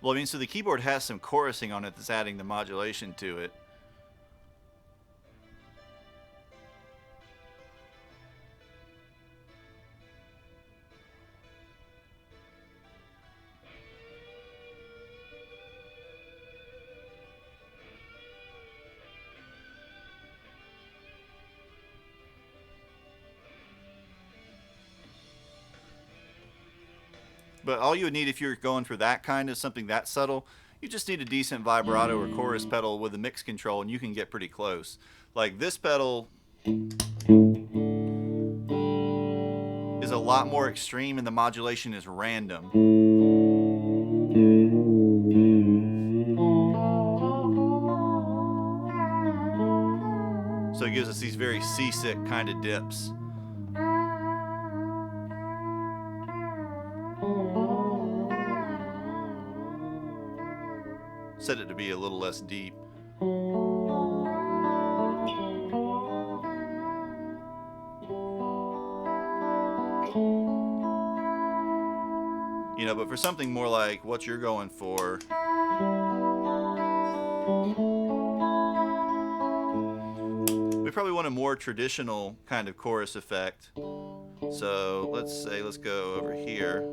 Well, I mean, so the keyboard has some chorusing on it that's adding the modulation to it. But all you would need if you're going for that kind of something that subtle, you just need a decent vibrato or chorus pedal with a mix control, and you can get pretty close. Like, this pedal is a lot more extreme, and the modulation is random. So it gives us these very seasick kind of dips. Set it to be a little less deep. But for something more like what you're going for, we probably want a more traditional kind of chorus effect. So let's go over here.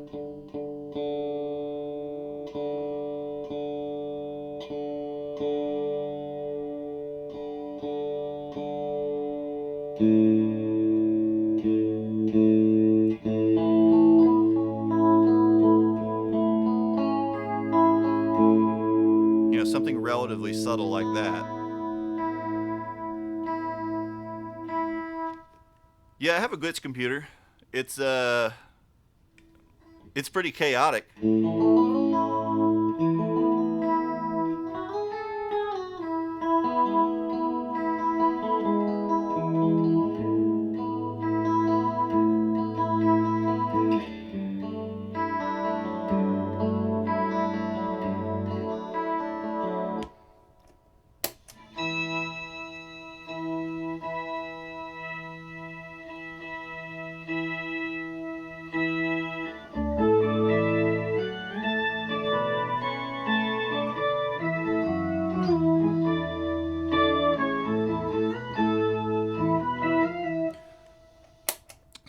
You know, something relatively subtle like that. Yeah, I have a glitch computer. It's it's pretty chaotic.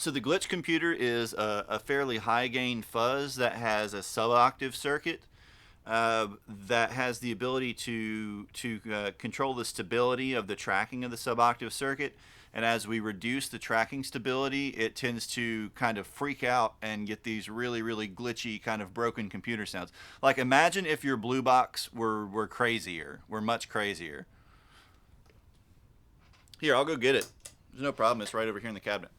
So the glitch computer is a fairly high gain fuzz that has a sub-octave circuit that has the ability to control the stability of the tracking of the sub-octave circuit. And as we reduce the tracking stability, it tends to kind of freak out and get these really, really glitchy kind of broken computer sounds. Like imagine if your blue box were crazier, were much crazier. Here, I'll go get it. There's no problem. It's right over here in the cabinet.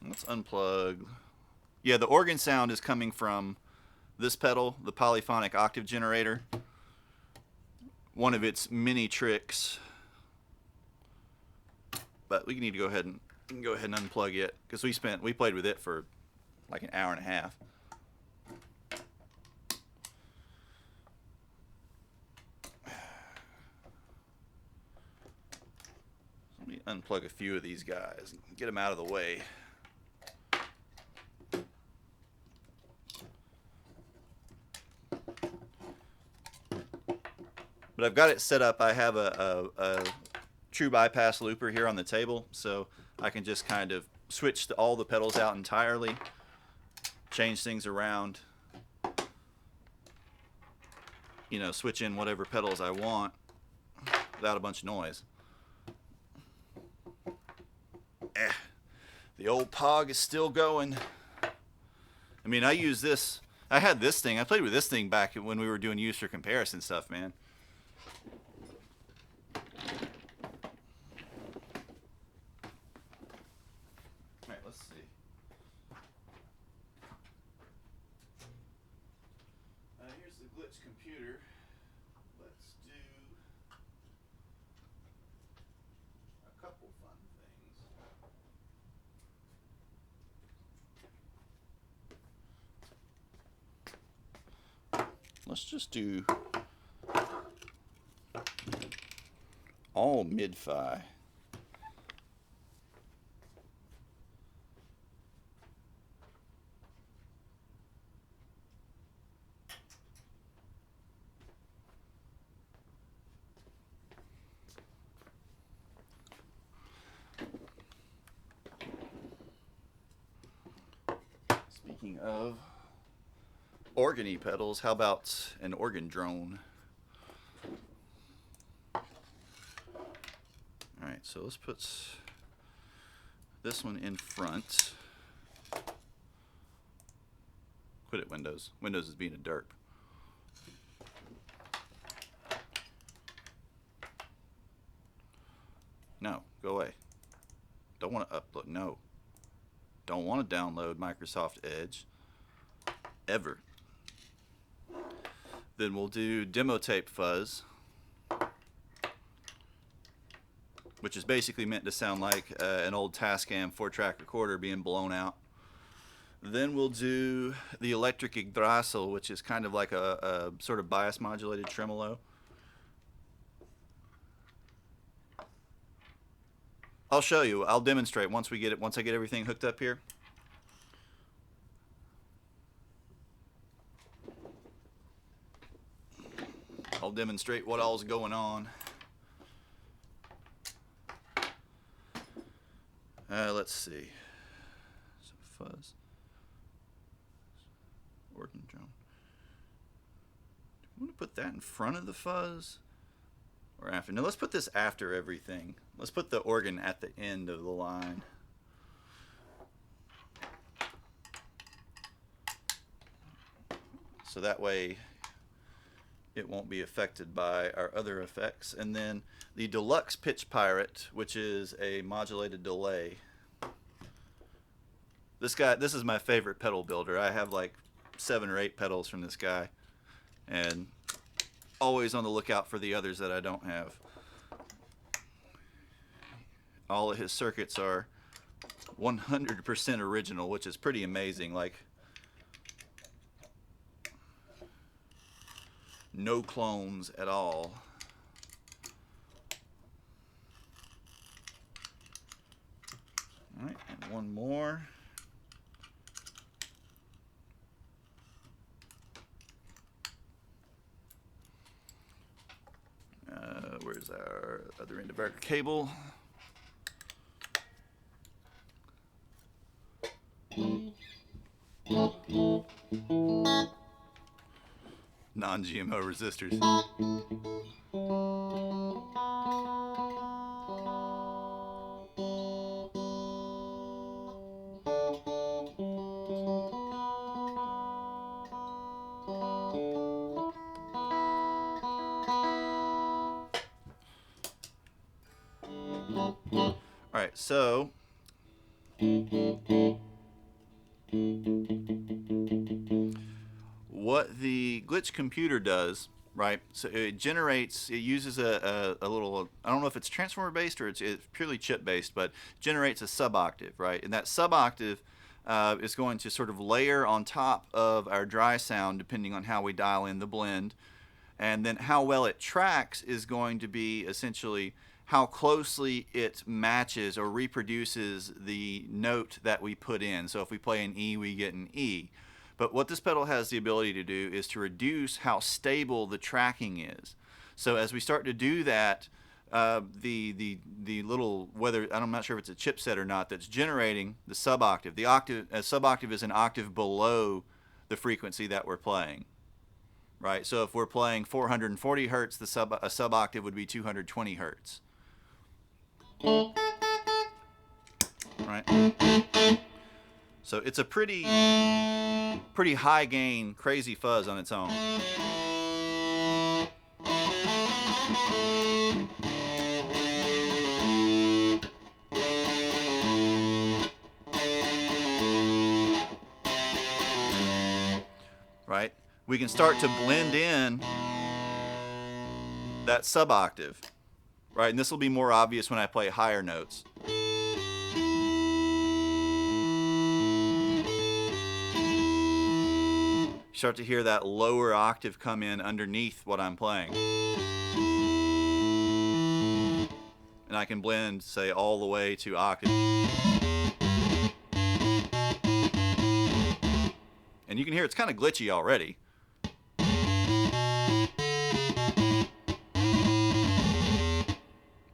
Let's unplug. Yeah, the organ sound is coming from this pedal, the polyphonic octave generator. One of its many tricks. But we need to go ahead and unplug it because we played with it for like an hour and a half. Let me unplug a few of these guys and get them out of the way. But I've got it set up. I have a true bypass looper here on the table, so I can just kind of switch all the pedals out entirely, change things around, you know, switch in whatever pedals I want without a bunch of noise. The old Pog is still going. I mean, I use this. I had this thing. I played with this thing back when we were doing user comparison stuff, man. Alright, let's see. Here's the glitch computer. Let's do a couple fun things. Let's just do all mid-fi. Speaking of organy pedals, how about an organ drone? Alright, so let's put this one in front. Quit it, Windows. Windows is being a derp. No, go away. Don't want to upload. No. Don't want to download Microsoft Edge. Ever. Then we'll do demo tape fuzz, which is basically meant to sound like an old Tascam 4-track recorder being blown out. Then we'll do the electric Yggdrasil, which is kind of like a sort of bias modulated tremolo. I'll show you. I'll demonstrate once we get it. Once I get everything hooked up here. I'll demonstrate what all's going on. Let's see. So fuzz. Organ drone. I'm going to put that in front of the fuzz or after. No, let's put this after everything. Let's put the organ at the end of the line. So that way it won't be affected by our other effects. And then the Deluxe Pitch Pirate, which is a modulated delay. This is my favorite pedal builder. I have like 7 or 8 pedals from this guy, and always on the lookout for the others that I don't have. All of his circuits are 100% original, which is pretty amazing. Like, no clones at all. All right, and one more. Where's our other end of our cable? Non-GMO resistors. All right, so what the glitch computer does, right? So it uses a little, I don't know if it's transformer based or it's purely chip based, but generates a suboctave, right? And that suboctave is going to sort of layer on top of our dry sound depending on how we dial in the blend. And then how well it tracks is going to be essentially how closely it matches or reproduces the note that we put in. So if we play an E, we get an E. But what this pedal has the ability to do is to reduce how stable the tracking is. So as we start to do that, the little, whether, I'm not sure if it's a chipset or not, that's generating the suboctave. The octave, a suboctave is an octave below the frequency that we're playing. Right, so if we're playing 440 hertz, a suboctave would be 220 hertz. Right. So it's a pretty high gain, crazy fuzz on its own. Right? We can start to blend in that suboctave, right? And this will be more obvious when I play higher notes. You start to hear that lower octave come in underneath what I'm playing. And I can blend, say, all the way to octave. And you can hear it's kind of glitchy already.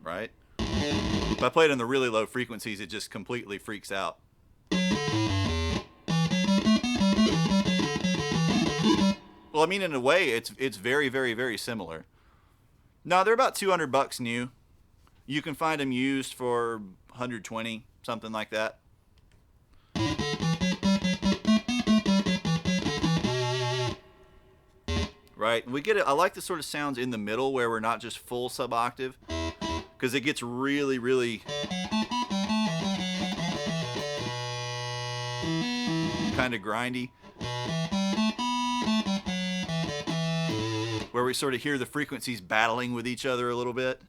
Right? If I play it in the really low frequencies, it just completely freaks out. Well, I mean, in a way, it's very, very, very similar. No, they're about $200 new. You can find them used for 120, something like that. Right? We get it. I like the sort of sounds in the middle where we're not just full suboctave, because it gets really, really kind of grindy. Where we sort of hear the frequencies battling with each other a little bit.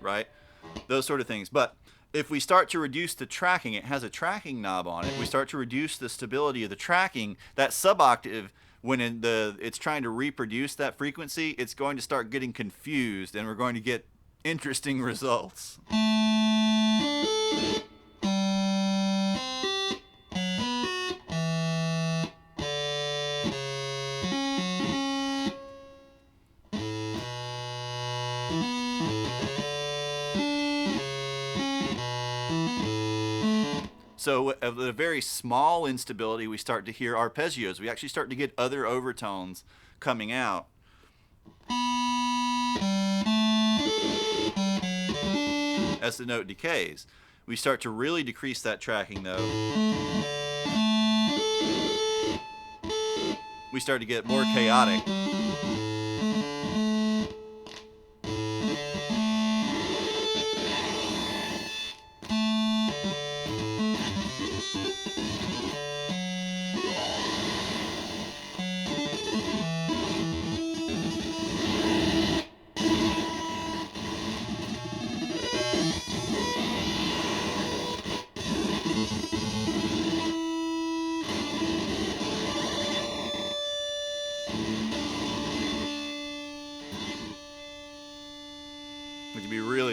Right? Those sort of things. But if we start to reduce the tracking, it has a tracking knob on it. We start to reduce the stability of the tracking, that suboctave, when it's trying to reproduce that frequency, it's going to start getting confused, and we're going to get interesting results. So at a very small instability, we start to hear arpeggios. We actually start to get other overtones coming out. As the note decays. We start to really decrease that tracking though. We start to get more chaotic.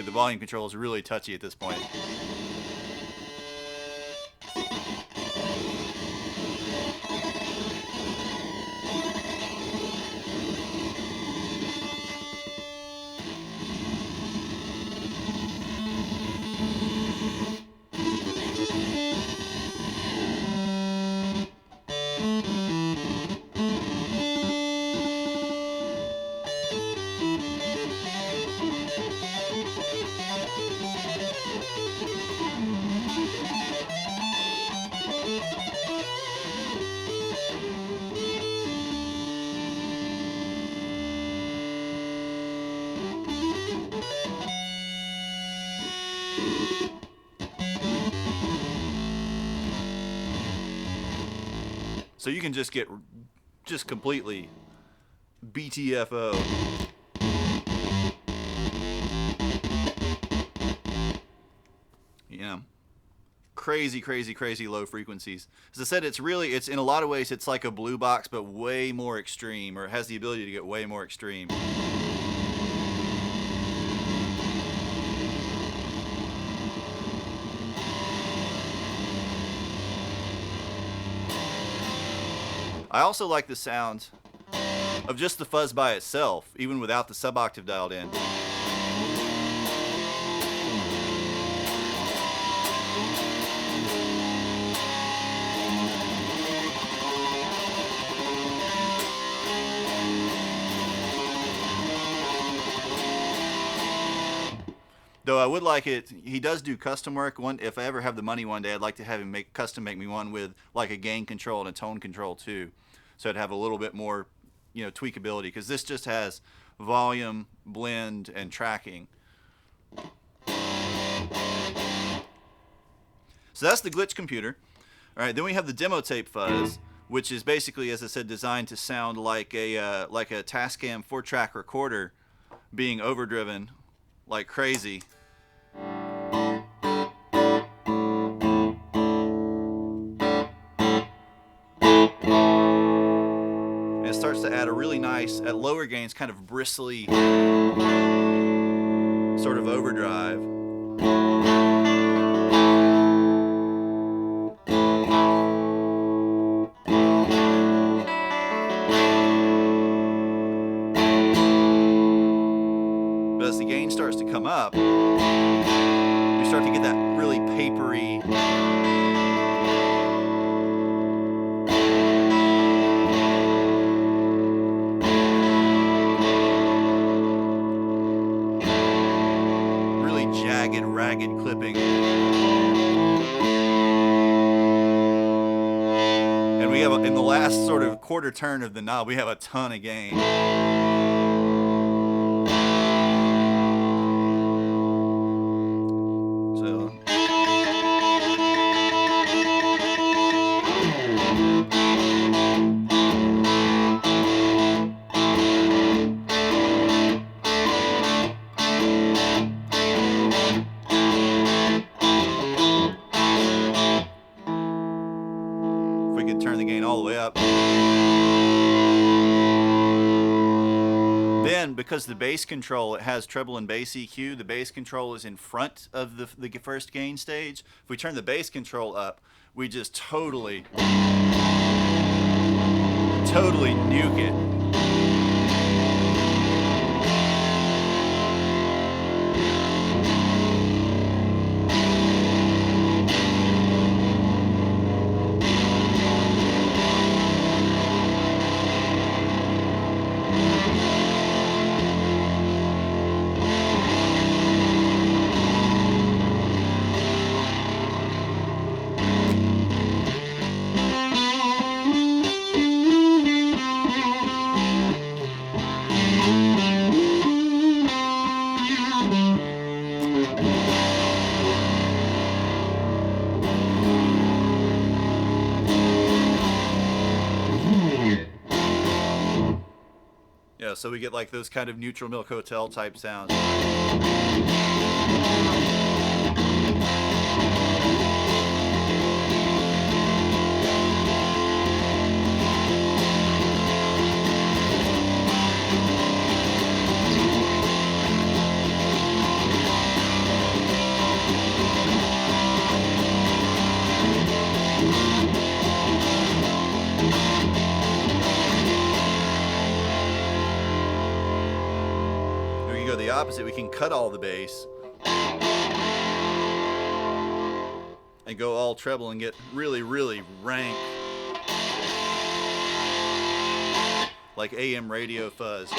The volume control is really touchy at this point. So you can just get completely BTFO. You know, crazy low frequencies. As I said, it's in a lot of ways it's like a blue box, but way more extreme, or it has the ability to get way more extreme. I also like the sound of just the fuzz by itself, even without the sub-octave dialed in. Though I would like it, he does do custom work. If I ever have the money one day, I'd like to have him make me one with like a gain control and a tone control too. So it'd have a little bit more, tweakability, because this just has volume, blend, and tracking. So that's the glitch computer. All right, then we have the demo tape fuzz, which is basically, as I said, designed to sound like a Tascam 4-track recorder being overdriven like crazy. And it starts to add a really nice, at lower gains, kind of bristly sort of overdrive. But as the gain starts to come up, we start to get that really papery, really jagged, ragged clipping. And we have, in the last sort of quarter turn of the knob, we have a ton of gain. Turn the gain all the way up. Then, because the bass control, it has treble and bass EQ, the bass control is in front of the first gain stage. If we turn the bass control up, we just totally nuke it. Yeah, so we get like those kind of Neutral Milk Hotel type sounds. We can go the opposite. We can cut all the bass and go all treble and get really, really rank, like AM radio fuzz.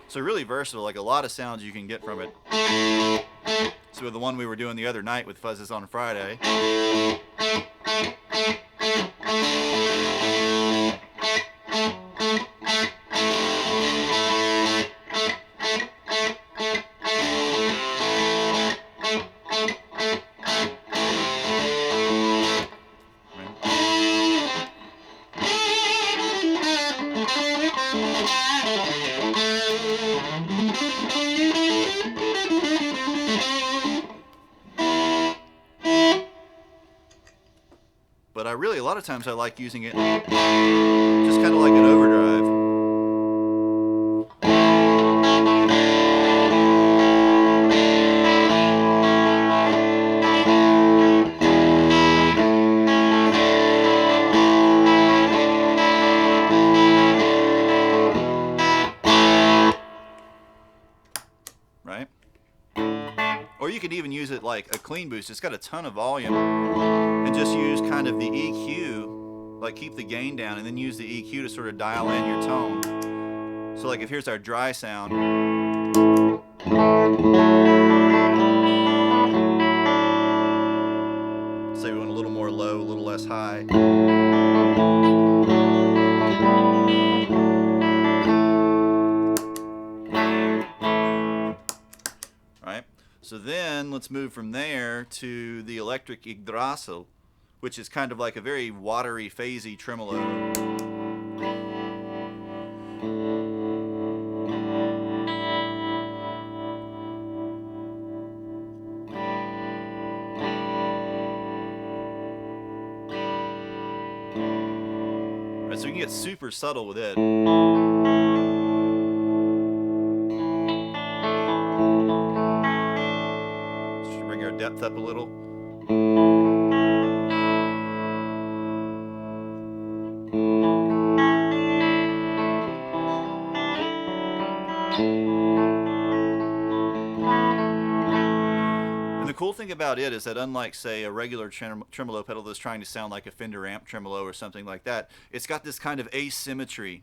So really versatile, like a lot of sounds you can get from it. So the one we were doing the other night with Fuzzes on Friday. But I really, a lot of times I like using it just kind of like an overdrive. Right? Or you could even use it like a clean boost. It's got a ton of volume, and just use kind of the EQ, like keep the gain down and then use the EQ to sort of dial in your tone. So like if here's our dry sound. Say we want a little more low, a little less high. Right? So then let's move from there to the electric Yggdrasil, which is kind of like a very watery, phasey tremolo. Right, so we can get super subtle with it. Just bring our depth up a little. And the cool thing about it is that unlike, say, a regular tremolo pedal that's trying to sound like a Fender amp tremolo or something like that, it's got this kind of asymmetry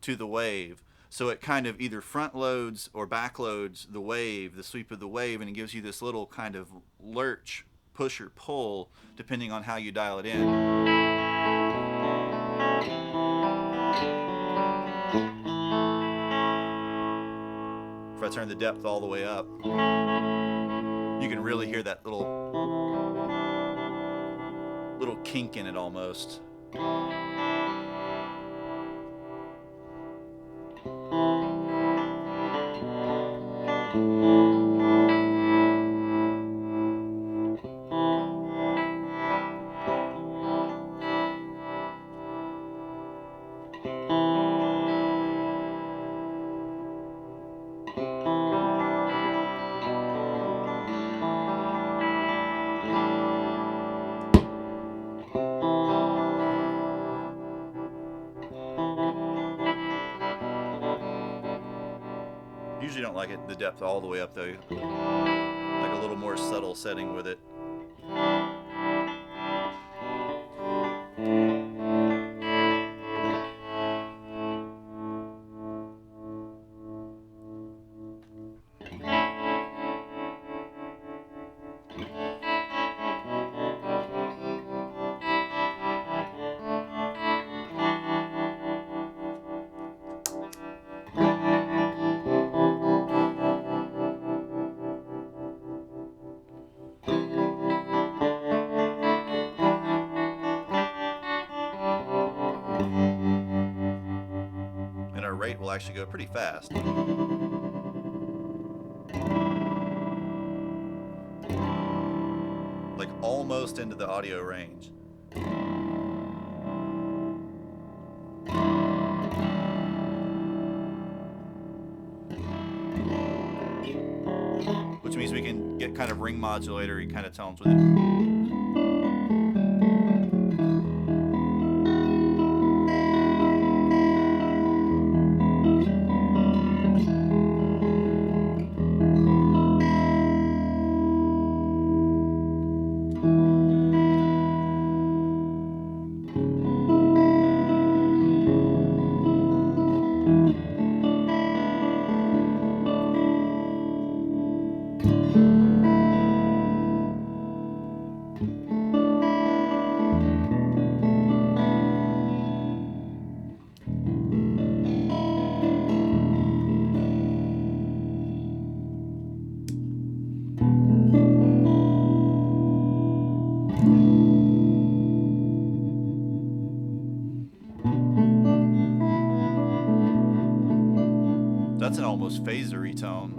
to the wave. So it kind of either front loads or back loads the wave, the sweep of the wave, and it gives you this little kind of lurch, push or pull, depending on how you dial it in. If I turn the depth all the way up, you can really hear that little little kink in it almost. Usually don't like it the depth all the way up though. Like a little more subtle setting with it. And our rate will actually go pretty fast. Like almost into the audio range. Which means we can get kind of ring modulatory kind of tones with it. That's an almost phasery tone.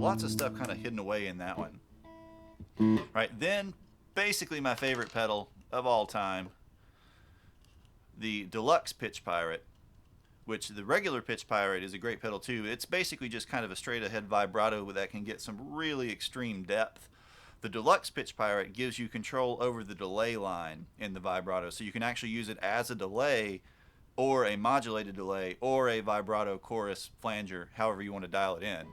Lots of stuff kind of hidden away in that one. Right, then basically my favorite pedal of all time, the Deluxe Pitch Pirate, which the regular Pitch Pirate is a great pedal too. It's basically just kind of a straight ahead vibrato that can get some really extreme depth. The Deluxe Pitch Pirate gives you control over the delay line in the vibrato, so you can actually use it as a delay or a modulated delay or a vibrato chorus flanger, however you want to dial it in.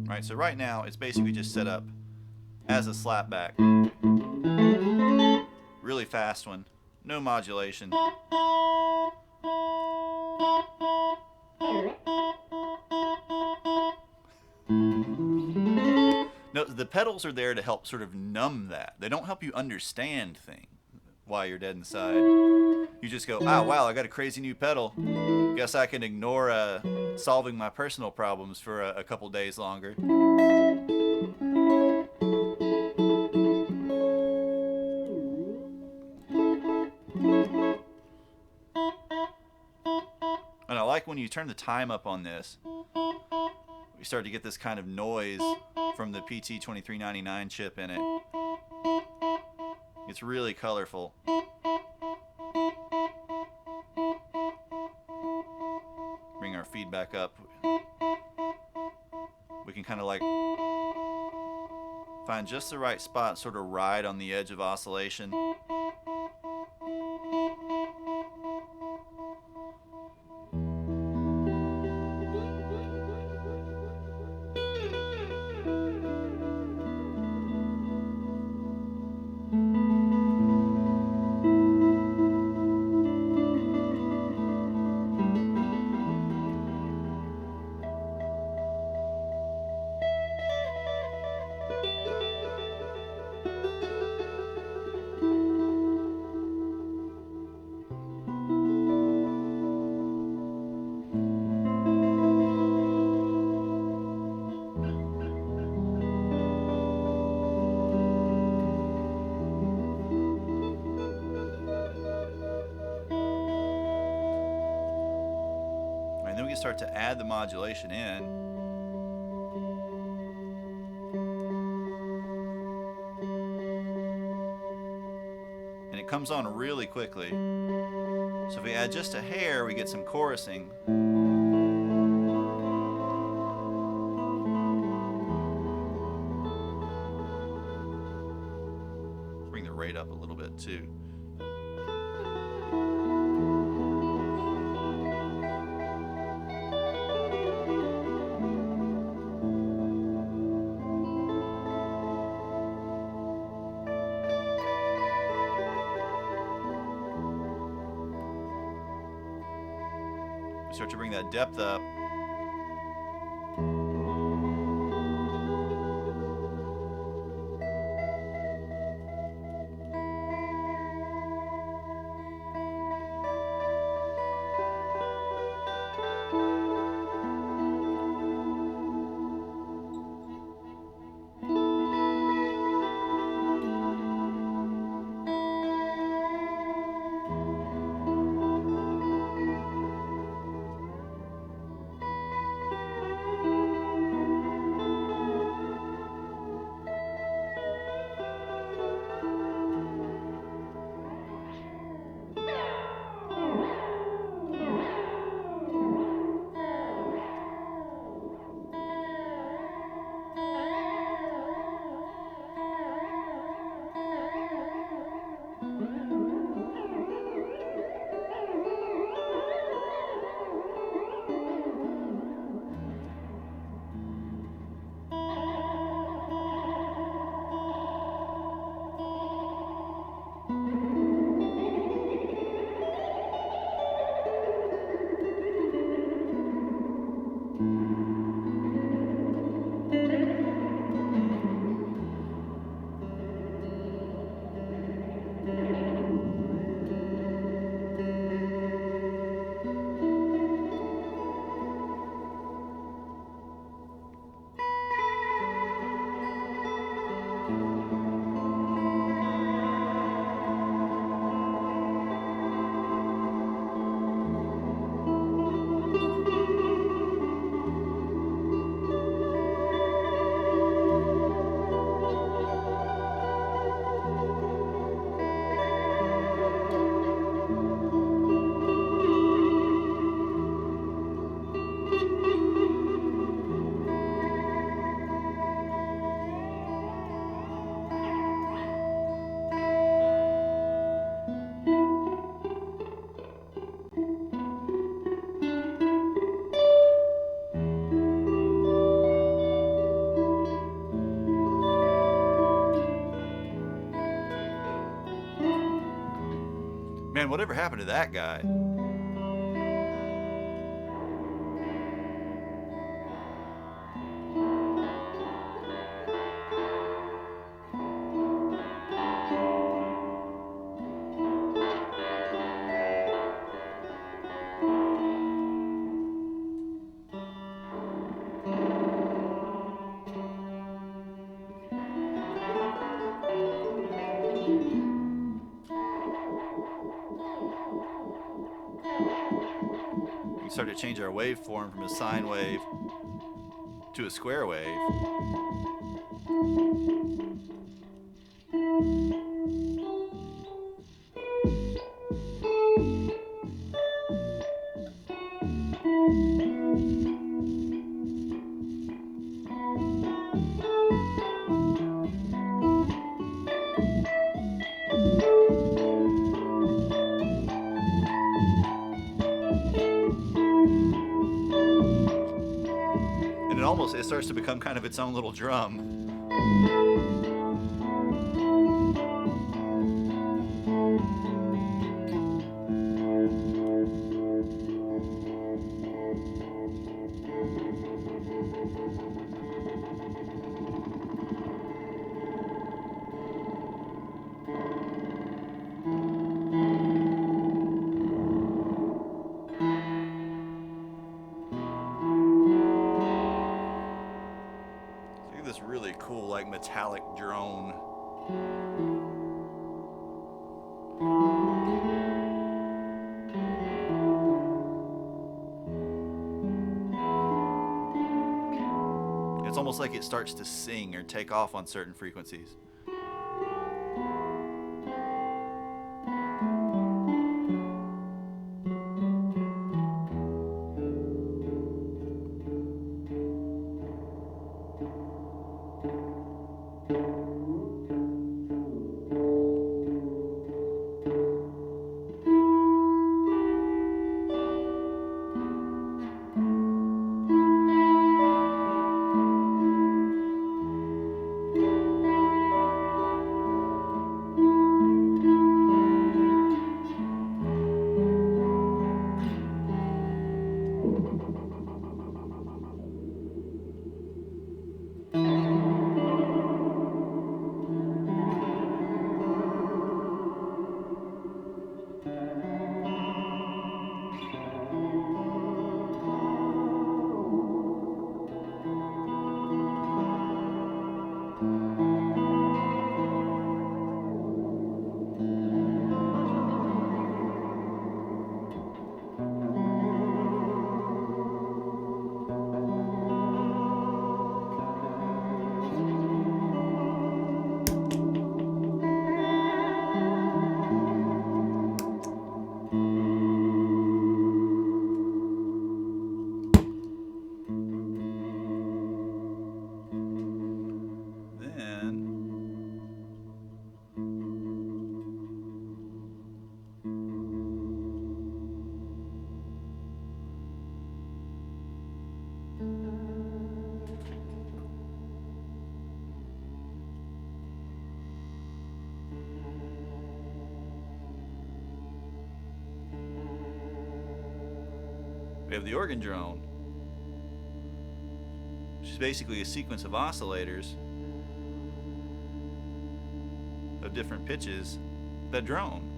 Right, so right now it's basically just set up as a slapback. Really fast one, no modulation. No, the pedals are there to help sort of numb that. They don't help you understand things while you're dead inside. You just go, ah, wow, I got a crazy new pedal. Guess I can ignore solving my personal problems for a couple days longer. And I like when you turn the time up on this, we start to get this kind of noise from the PT2399 chip in it. It's really colorful. Bring our feedback up. We can kind of like find just the right spot, sort of ride on the edge of oscillation. And then we can start to add the modulation in. And it comes on really quickly. So if we add just a hair, we get some chorusing. Bring the rate up a little bit too. Start to bring that depth up. Man, whatever happened to that guy? We start to change our waveform from a sine wave to a square wave. it starts to become kind of its own little drum. This really cool, like, metallic drone. It's almost like it starts to sing or take off on certain frequencies. We have the organ drone, which is basically a sequence of oscillators of different pitches that drone.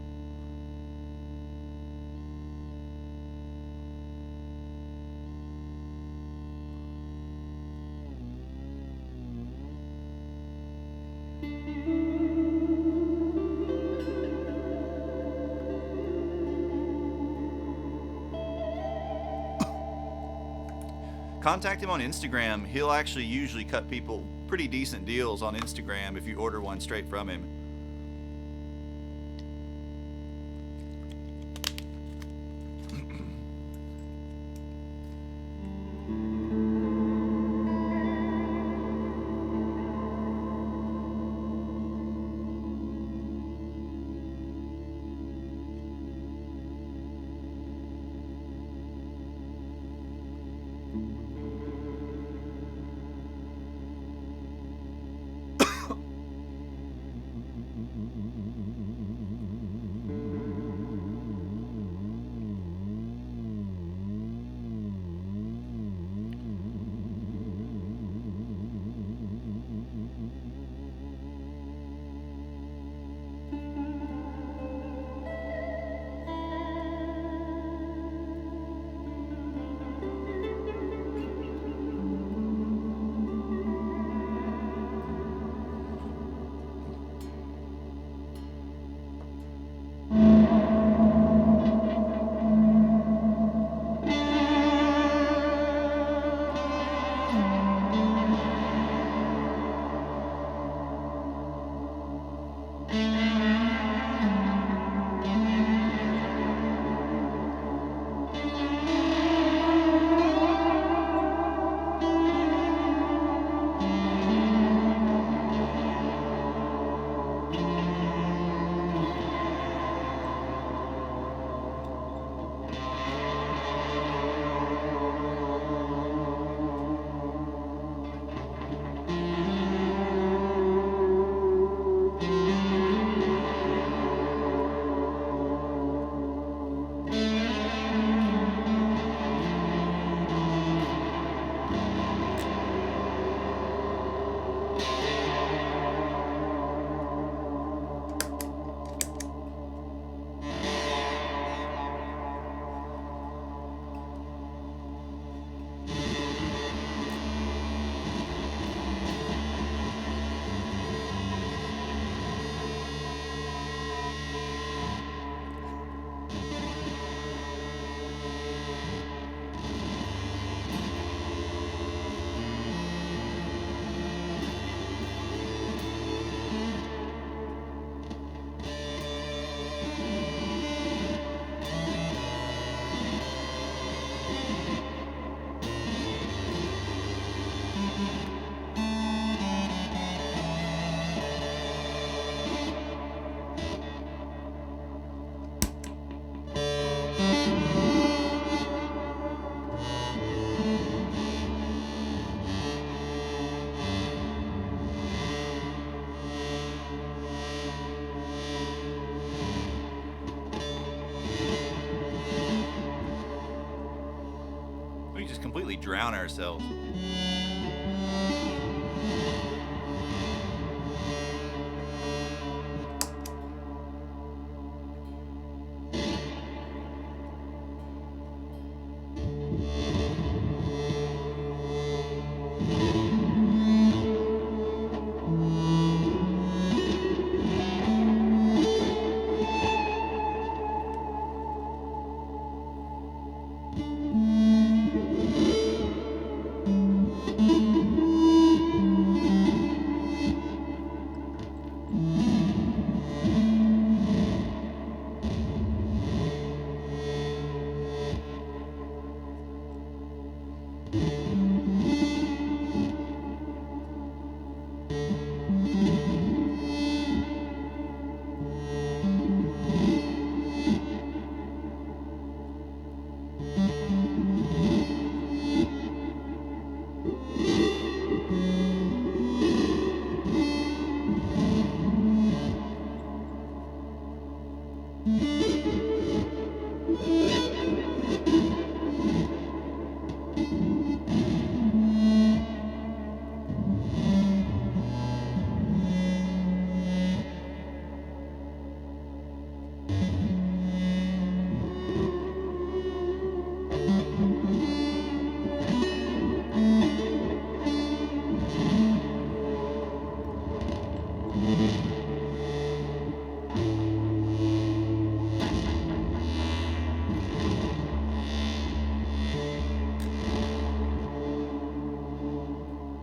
Contact him on Instagram. He'll actually usually cut people pretty decent deals on Instagram if you order one straight from him. completely drown ourselves.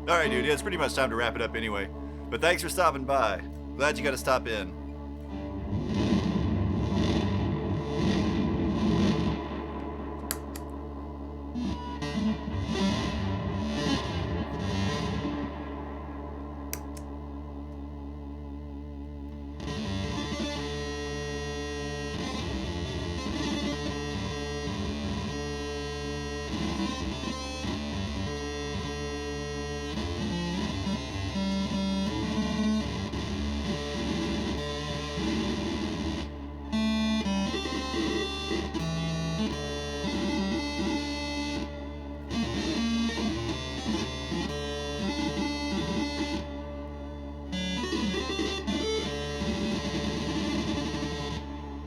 Alright, dude, yeah, it's pretty much time to wrap it up anyway. But thanks for stopping by. Glad you got to stop in.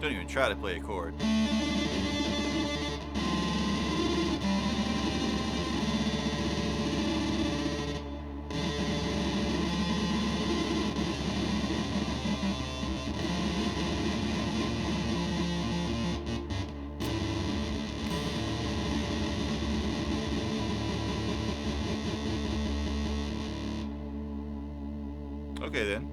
Don't even try to play a chord. Okay then.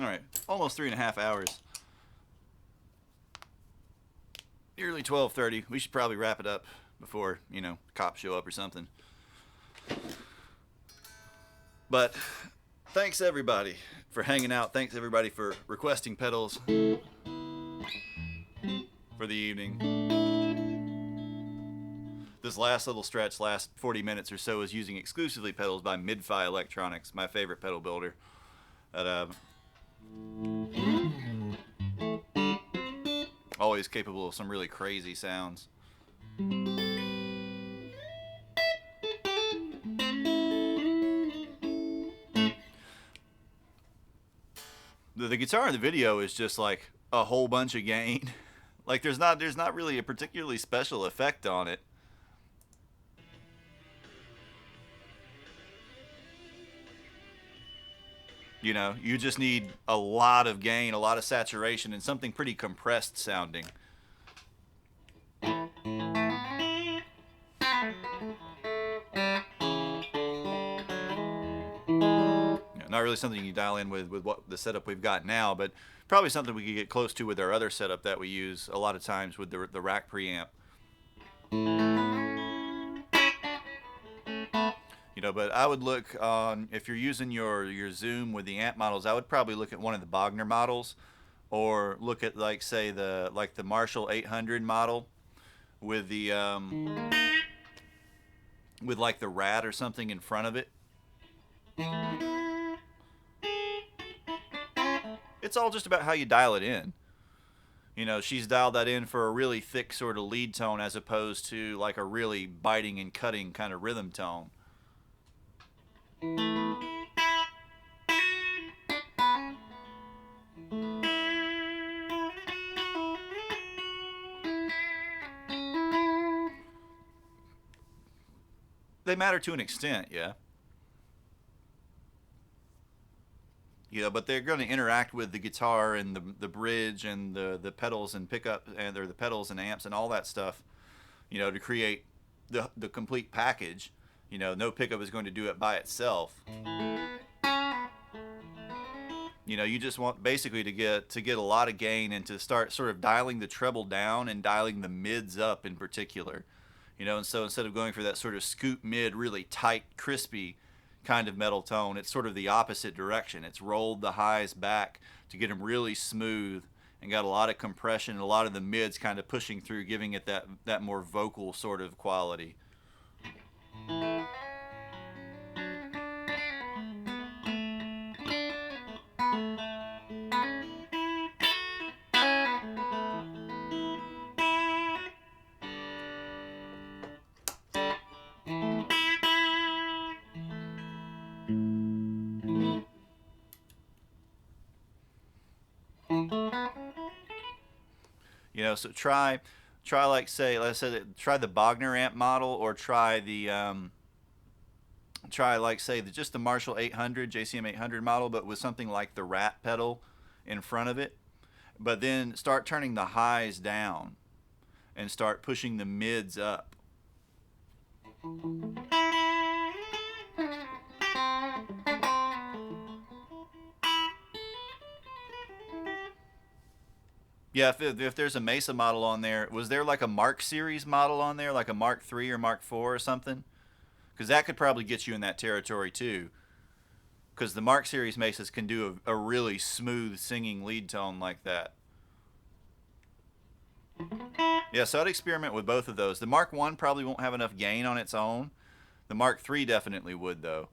All right, almost 3.5 hours. Nearly 12:30. We should probably wrap it up before, cops show up or something. But thanks everybody for hanging out. Thanks everybody for requesting pedals for the evening. This last little stretch, last 40 minutes or so, is using exclusively pedals by Midfi Electronics, my favorite pedal builder. Always capable of some really crazy sounds. The guitar in the video is just like a whole bunch of gain. Like there's not really a particularly special effect on it. You just need a lot of gain, a lot of saturation, and something pretty compressed sounding. Not really something you dial in with what the setup we've got now, but probably something we could get close to with our other setup that we use a lot of times with the rack preamp. But I would look on, if you're using your Zoom with the amp models, I would probably look at one of the Bogner models, or look at like say the Marshall 800 model with the with like the rat or something in front of it. It's all just about how you dial it in. She's dialed that in for a really thick sort of lead tone as opposed to like a really biting and cutting kind of rhythm tone. They matter to an extent, yeah. But they're going to interact with the guitar and the bridge and the pedals and pickup and the pedals and amps and all that stuff, to create the complete package. No pickup is going to do it by itself. You just want basically to get a lot of gain and to start sort of dialing the treble down and dialing the mids up in particular. And so instead of going for that sort of scoop mid, really tight, crispy kind of metal tone, it's sort of the opposite direction. It's rolled the highs back to get them really smooth and got a lot of compression and a lot of the mids kind of pushing through, giving it that more vocal sort of quality. So try like say, let's say, try the Bogner amp model, or try the like say just the Marshall 800 JCM 800 model, but with something like the rat pedal in front of it. But then start turning the highs down and start pushing the mids up. Yeah, if there's a Mesa model on there, was there like a Mark series model on there, like a Mark III or Mark IV or something? Because that could probably get you in that territory too. Because the Mark series Mesas can do a really smooth singing lead tone like that. Yeah, so I'd experiment with both of those. The Mark I probably won't have enough gain on its own. The Mark III definitely would, though.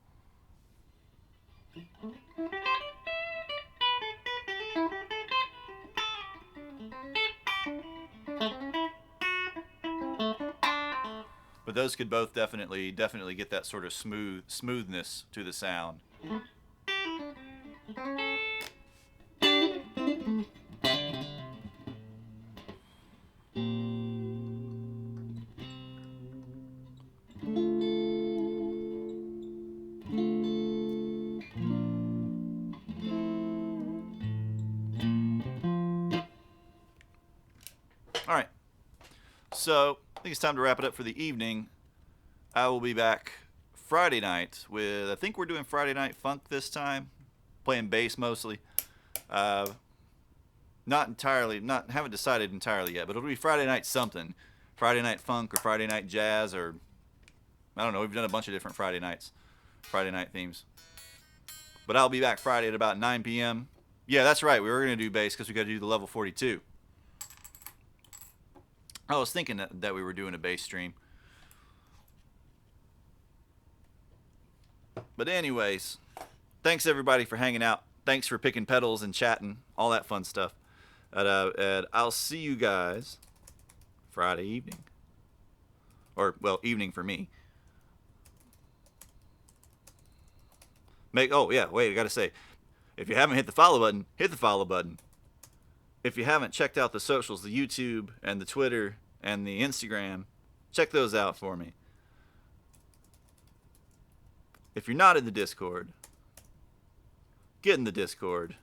But those could both definitely get that sort of smoothness to the sound. All right. So I think it's time to wrap it up for the evening. I will be back Friday night with, I think we're doing Friday Night Funk this time, playing bass mostly. Uh, haven't decided entirely yet, but it'll be Friday night something. Friday night funk or Friday night jazz or I don't know. We've done a bunch of different Friday night themes. But I'll be back Friday at about 9 p.m. Yeah, that's right. We were going to do bass because we got to do the level 42. I was thinking that we were doing a bass stream. But anyways, thanks everybody for hanging out. Thanks for picking pedals and chatting, all that fun stuff. And I'll see you guys Friday evening. Or, well, evening for me. Oh, yeah, wait, I gotta say, if you haven't hit the follow button, hit the follow button. If you haven't checked out the socials, the YouTube and the Twitter and the Instagram, check those out for me. If you're not in the Discord, get in the Discord.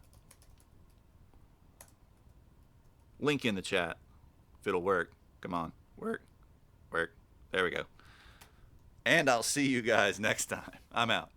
Link in the chat. If it'll work. Come on. Work. There we go. And I'll see you guys next time. I'm out.